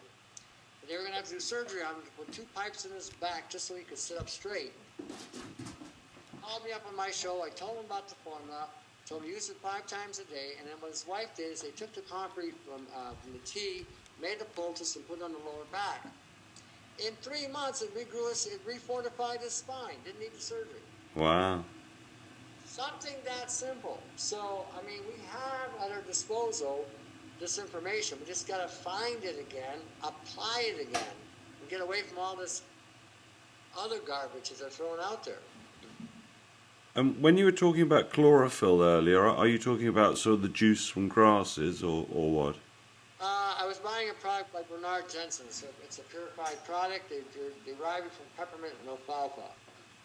that they were going to have to do surgery on him to put 2 pipes in his back just so he could sit up straight. Called me up on my show. I told him about the formula. Told him to use it 5 times a day. And then what his wife did is they took the comfrey from the tea, made the poultice, and put it on the lower back. In 3 months, it refortified his spine. Didn't need the surgery. Wow. Something that simple. So, I mean, we have at our disposal this information. We just got to find it again, apply it again, and get away from all this other garbage that they're throwing out there. When you were talking about chlorophyll earlier, are you talking about sort of the juice from grasses or what? I was buying a product by Bernard Jensen. So it's a purified product. They derive it from peppermint and alfalfa.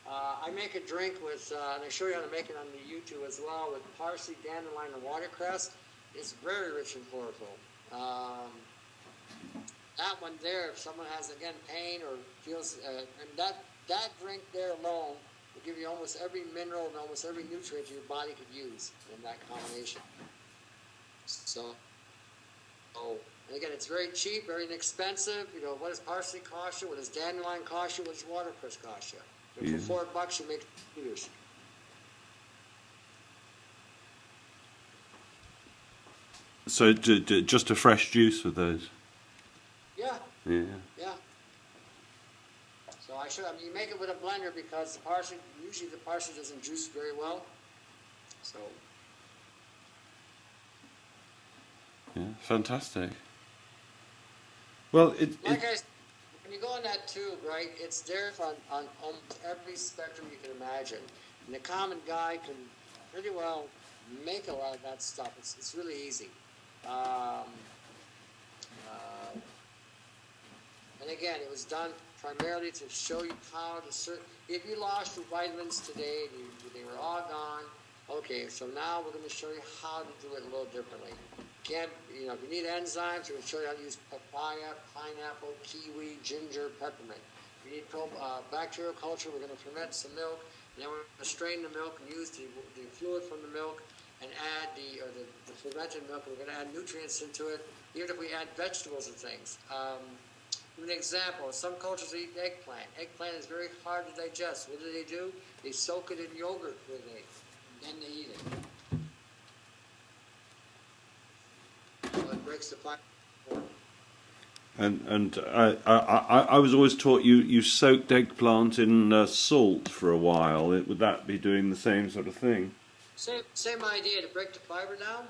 I make a drink with, and I show you how to make it on the YouTube as well, with parsley, dandelion, and watercress. It's very rich in chlorophyll. That one there, if someone has, again, pain or feels, and that drink there alone will give you almost every mineral and almost every nutrient your body could use in that combination. So, and again, it's very cheap, very inexpensive. You know, what does parsley cost you? What does dandelion cost you? What does watercress cost you? And for $4, you make computers. So just a fresh juice with those? Yeah. Yeah. Yeah. So I mean, you make it with a blender because usually the parsley doesn't juice very well. So. Yeah, fantastic. Well, When you go on that tube, right, it's there on almost every spectrum you can imagine. And the common guy can pretty well make a lot of that stuff. It's really easy. And again, it was done primarily to show you how to if you lost your vitamins today and they were all gone, okay, so now we're going to show you how to do it a little differently. If you need enzymes, we're going to show you how to use papaya, pineapple, kiwi, ginger, peppermint. If you need bacterial culture, we're going to ferment some milk, and then we're going to strain the milk and use the fluid from the milk and add the fermented milk. We're going to add nutrients into it, even if we add vegetables and things. Give an example. Some cultures eat eggplant. Eggplant is very hard to digest. What do? They soak it in yogurt for a day, and then they eat it. So it breaks the fiber. And I was always taught you soaked eggplant in salt for a while. Would that be doing the same sort of thing? Same idea, to break the fiber down,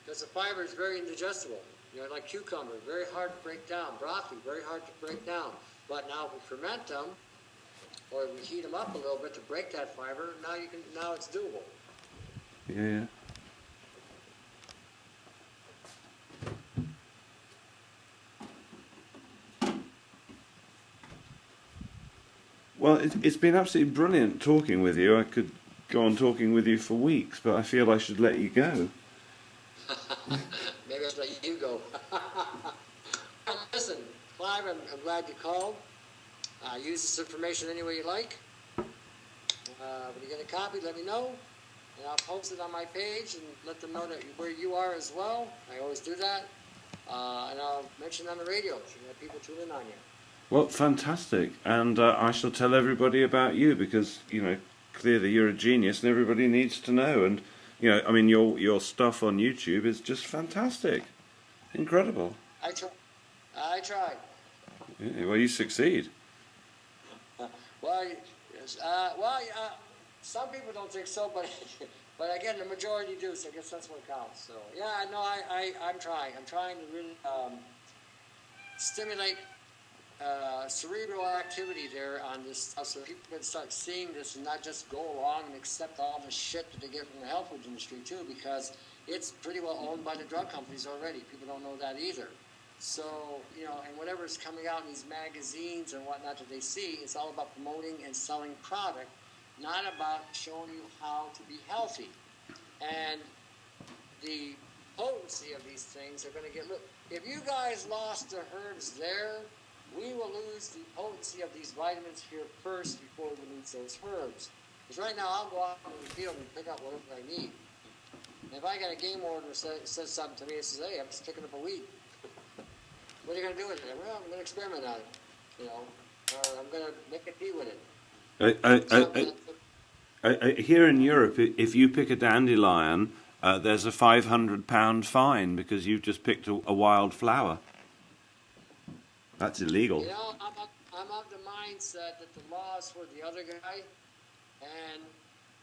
because the fiber is very indigestible. You know, like cucumber, very hard to break down. Broccoli, very hard to break down. But now if we ferment them, or we heat them up a little bit to break that fiber, now it's doable. Yeah. Well, it's been absolutely brilliant talking with you. I could go on talking with you for weeks, but I feel I should let you go. Maybe I should let you go. Listen, Clive, I'm glad you called. Use this information any way you like. When you get a copy, let me know, and I'll post it on my page and let them know that where you are as well. I always do that, and I'll mention it on the radio so you have people tune in on you. Well, fantastic, and I shall tell everybody about you because clearly you're a genius, and everybody needs to know. And I mean, your stuff on YouTube is just fantastic, incredible. I tried. Yeah, well, you succeed. Well, yes. Some people don't think so, but again, the majority do. So I guess that's what counts. So yeah, no, I'm trying. I'm trying to really stimulate cerebral activity there on this stuff, so people can start seeing this and not just go along and accept all the shit that they get from the health food industry too, because it's pretty well owned by the drug companies already. People don't know that either. So, and whatever's coming out in these magazines and whatnot that they see, it's all about promoting and selling product, not about showing you how to be healthy. And the potency of these things are going to get... Look, if you guys lost the herbs there, we will lose the potency of these vitamins here first before we lose those herbs. Because right now, I'll go out in the field and pick up whatever I need. And if I got a game warden who says something to me and says, hey, I'm just picking up a weed. What are you going to do with it? Well, I'm going to experiment on it, or I'm going to make a tea with it. Here in Europe, if you pick a dandelion, there's a £500 fine because you've just picked a wild flower. That's illegal. I'm of the mindset that the law is for the other guy, and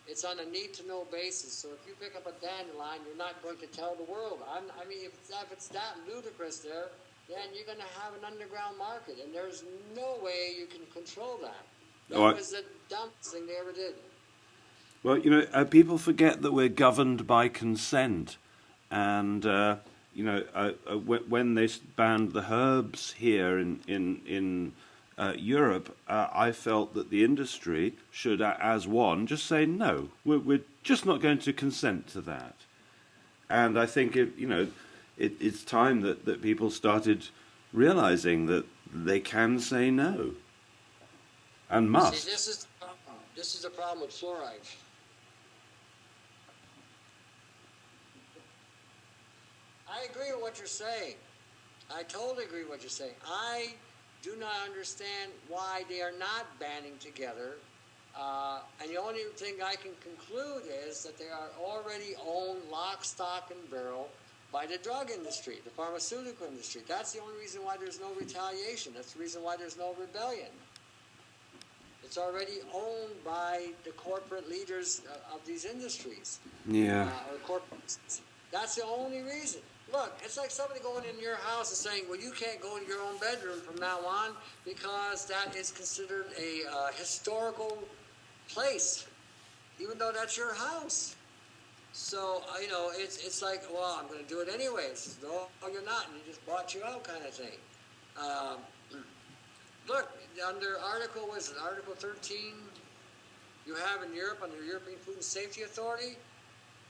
it's on a need-to-know basis. So if you pick up a dandelion, you're not going to tell the world. I mean, if it's that ludicrous there, then you're going to have an underground market, and there's no way you can control that. That was the dumbest thing they ever did. Well, people forget that we're governed by consent, and when they banned the herbs here in Europe, I felt that the industry should, as one, just say no. We're just not going to consent to that. And I think it's time that people started realizing that they can say no and must. See, this is the problem with fluoride. I agree with what you're saying. I totally agree with what you're saying. I do not understand why they are not banding together. And the only thing I can conclude is that they are already owned lock, stock, and barrel by the drug industry, the pharmaceutical industry. That's the only reason why there's no retaliation. That's the reason why there's no rebellion. It's already owned by the corporate leaders of these industries. Yeah. That's the only reason. Look, it's like somebody going in your house and saying, well, you can't go in your own bedroom from now on because that is considered a historical place, even though that's your house. So, it's like, well, I'm going to do it anyways. No, you're not, and you just bought you out kind of thing. Look, under Article 13, you have in Europe, under the European Food and Safety Authority,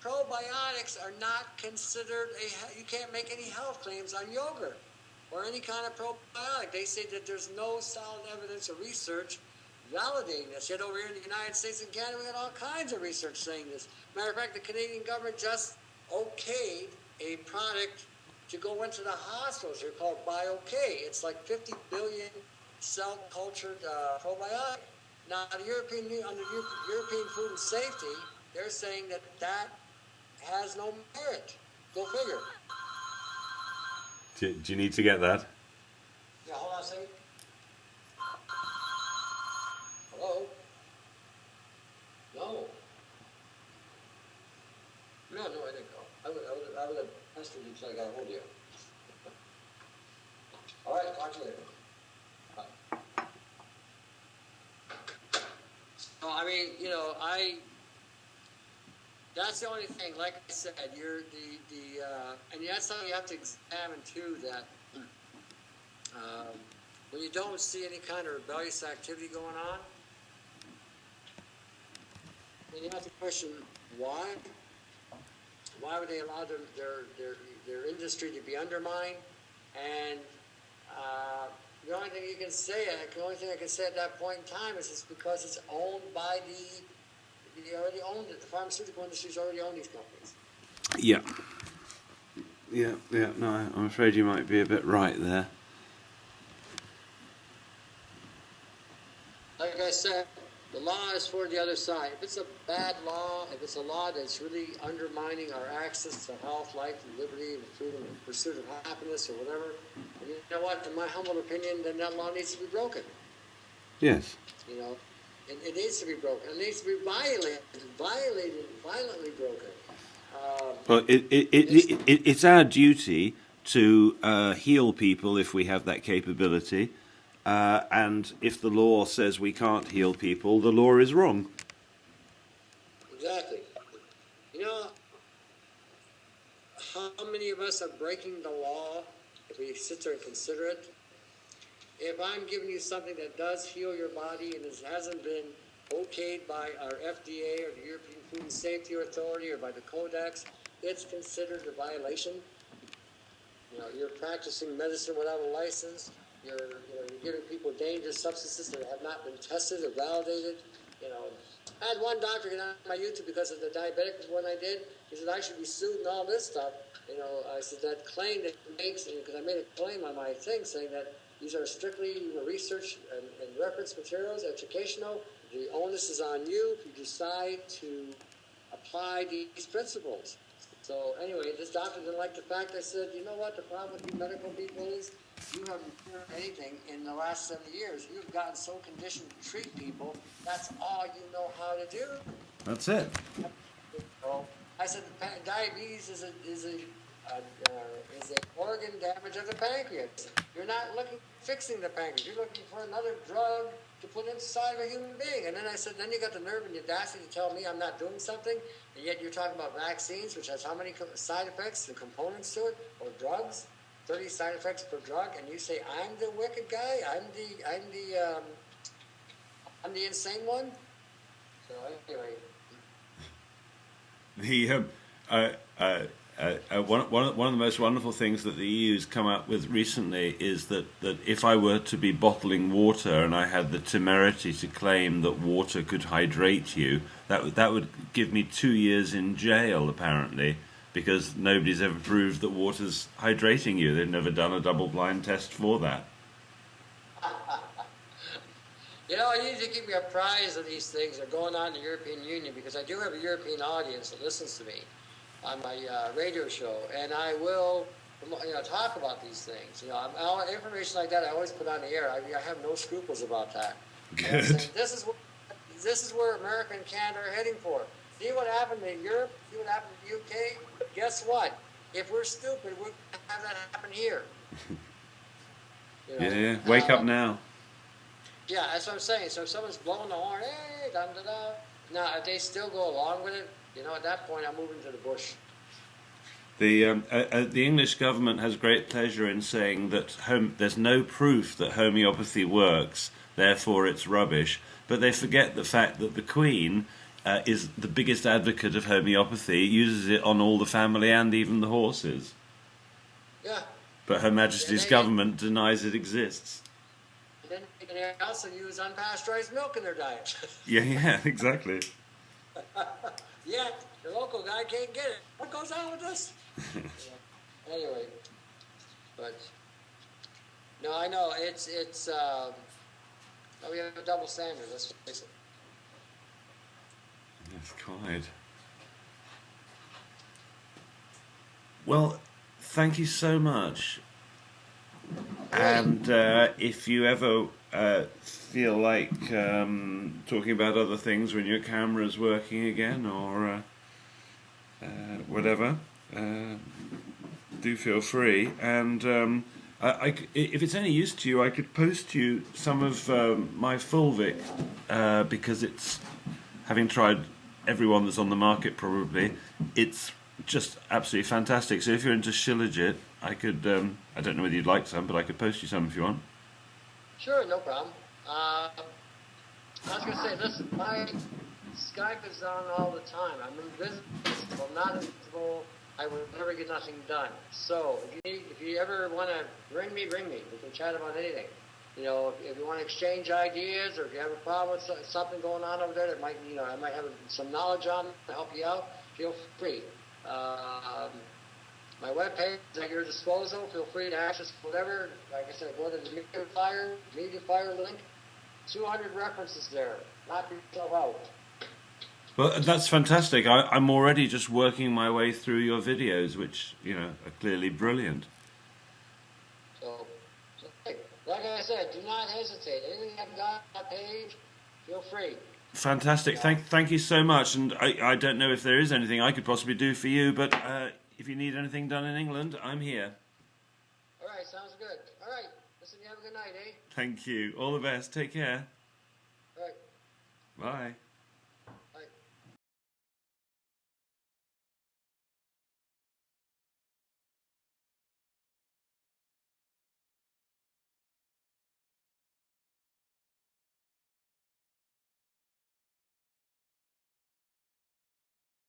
probiotics are not considered you can't make any health claims on yogurt or any kind of probiotic. They say that there's no solid evidence or research validating this. Yet over here in the United States and Canada, we got all kinds of research saying this. Matter of fact, the Canadian government just okayed a product to go into the hospitals here called BioK. It's like 50 billion cell cultured probiotic. Now, under European Food and Safety, they're saying that has no merit. Go figure. Do you need to get that? Yeah, hold on a second. Hello? No. No, I didn't go. I would have pestered you until I got a hold of you. All right, talk to you later. Bye. So, I mean, that's the only thing. Like I said, you're and that's something you have to examine too. That when you don't see any kind of rebellious activity going on, And you have to question why. Why would they allow their industry to be undermined? And the only thing you can say, the only thing I can say at that point in time is it's because it's owned by they already owned it. The pharmaceutical industry's already owned these companies. Yeah. Yeah. No, I'm afraid you might be a bit right there. Like I said, the law is for the other side. If it's a bad law, if it's a law that's really undermining our access to health, life, and liberty, and freedom, and pursuit of happiness, or whatever, and you know what? In my humble opinion, then that law needs to be broken. Yes. You know, it needs to be broken. It needs to be violently broken. Well, it's our duty to heal people if we have that capability. And if the law says we can't heal people, the law is wrong. Exactly. You know, how many of us are breaking the law if we sit there and consider it? If I'm giving you something that does heal your body and it hasn't been okayed by our FDA or the European Food and Safety Authority or by the Codex, it's considered a violation. You know, you're practicing medicine without a license. You're giving people dangerous substances that have not been tested or validated. You know, I had one doctor get on my YouTube because of the diabetic one I did. He said I should be sued and all this stuff. You know, I said that claim that he makes, because I made a claim on my thing saying that these are strictly research and reference materials, educational. The onus is on you if you decide to apply these principles. So anyway, this doctor didn't like the fact. I said, you know what, the problem with you medical people is you haven't learned anything in the last 70 years. You've gotten so conditioned to treat people. That's all you know how to do. That's it. So I said diabetes is an organ damage of the pancreas. You're not fixing the pancreas. You're looking for another drug to put inside of a human being. And then I said, then you got the nerve and the audacity to tell me I'm not doing something, and yet you're talking about vaccines, which has how many side effects and components to it, or drugs, 30 side effects per drug, and you say I'm the wicked guy, I'm the insane one. So anyway, one of the most wonderful things that the EU's come up with recently is that if I were to be bottling water and I had the temerity to claim that water could hydrate you, that would give me 2 years in jail, apparently, because nobody's ever proved that water's hydrating you. They've never done a double-blind test for that. You know, you need to keep me apprised of these things that are going on in the European Union, because I do have a European audience that listens to me on my radio show, and I will, talk about these things. You know, all information like that I always put on the air. I have no scruples about that. Good. This is where America and Canada are heading for. See what happened in Europe? See what happened in the UK? Guess what? If we're stupid, we're going to have that happen here. You know, Yeah, wake up now. Yeah, that's what I'm saying. So if someone's blowing the horn, hey, da-da-da. Now, if they still go along with it, at that point, I'm moving to the bush. The English government has great pleasure in saying that there's no proof that homeopathy works, therefore it's rubbish. But they forget the fact that the Queen is the biggest advocate of homeopathy, uses it on all the family and even the horses. Yeah. But Her Majesty's government denies it exists. Then they also use unpasteurized milk in their diet. Yeah, exactly. Yeah, the local guy can't get it. What goes on with this? Anyway, but no, I know it's we have a double standard. Let's face it. Yes, quite. Well, thank you so much. And if you ever feel like talking about other things when your camera's working again or whatever, do feel free. And if it's any use to you, I could post you some of my Fulvic because it's, having tried everyone that's on the market probably, it's just absolutely fantastic. So if you're into Shilajit, I could, I don't know whether you'd like some, but I could post you some if you want. Sure, no problem. I was going to say, listen, my Skype is on all the time. I'm invisible. I'm not invisible. I would never get nothing done. So if you ever want to ring me, ring me. We can chat about anything. You know, if you want to exchange ideas, or if you have a problem with something going on over there that might, you know, I might have some knowledge on to help you out, feel free. My webpage is at your disposal. Feel free to access whatever. Like I said, go to the Media Fire link. 200 references there. Knock yourself out. Well, that's fantastic. I'm already just working my way through your videos, which, you know, are clearly brilliant. So like I said, do not hesitate. Anything you haven't got on that page, feel free. Fantastic. Thank you so much. And I don't know if there is anything I could possibly do for you, but if you need anything done in England, I'm here. All right, sounds good. All right, listen, you have a good night, eh? Thank you. All the best. Take care. All right. Bye.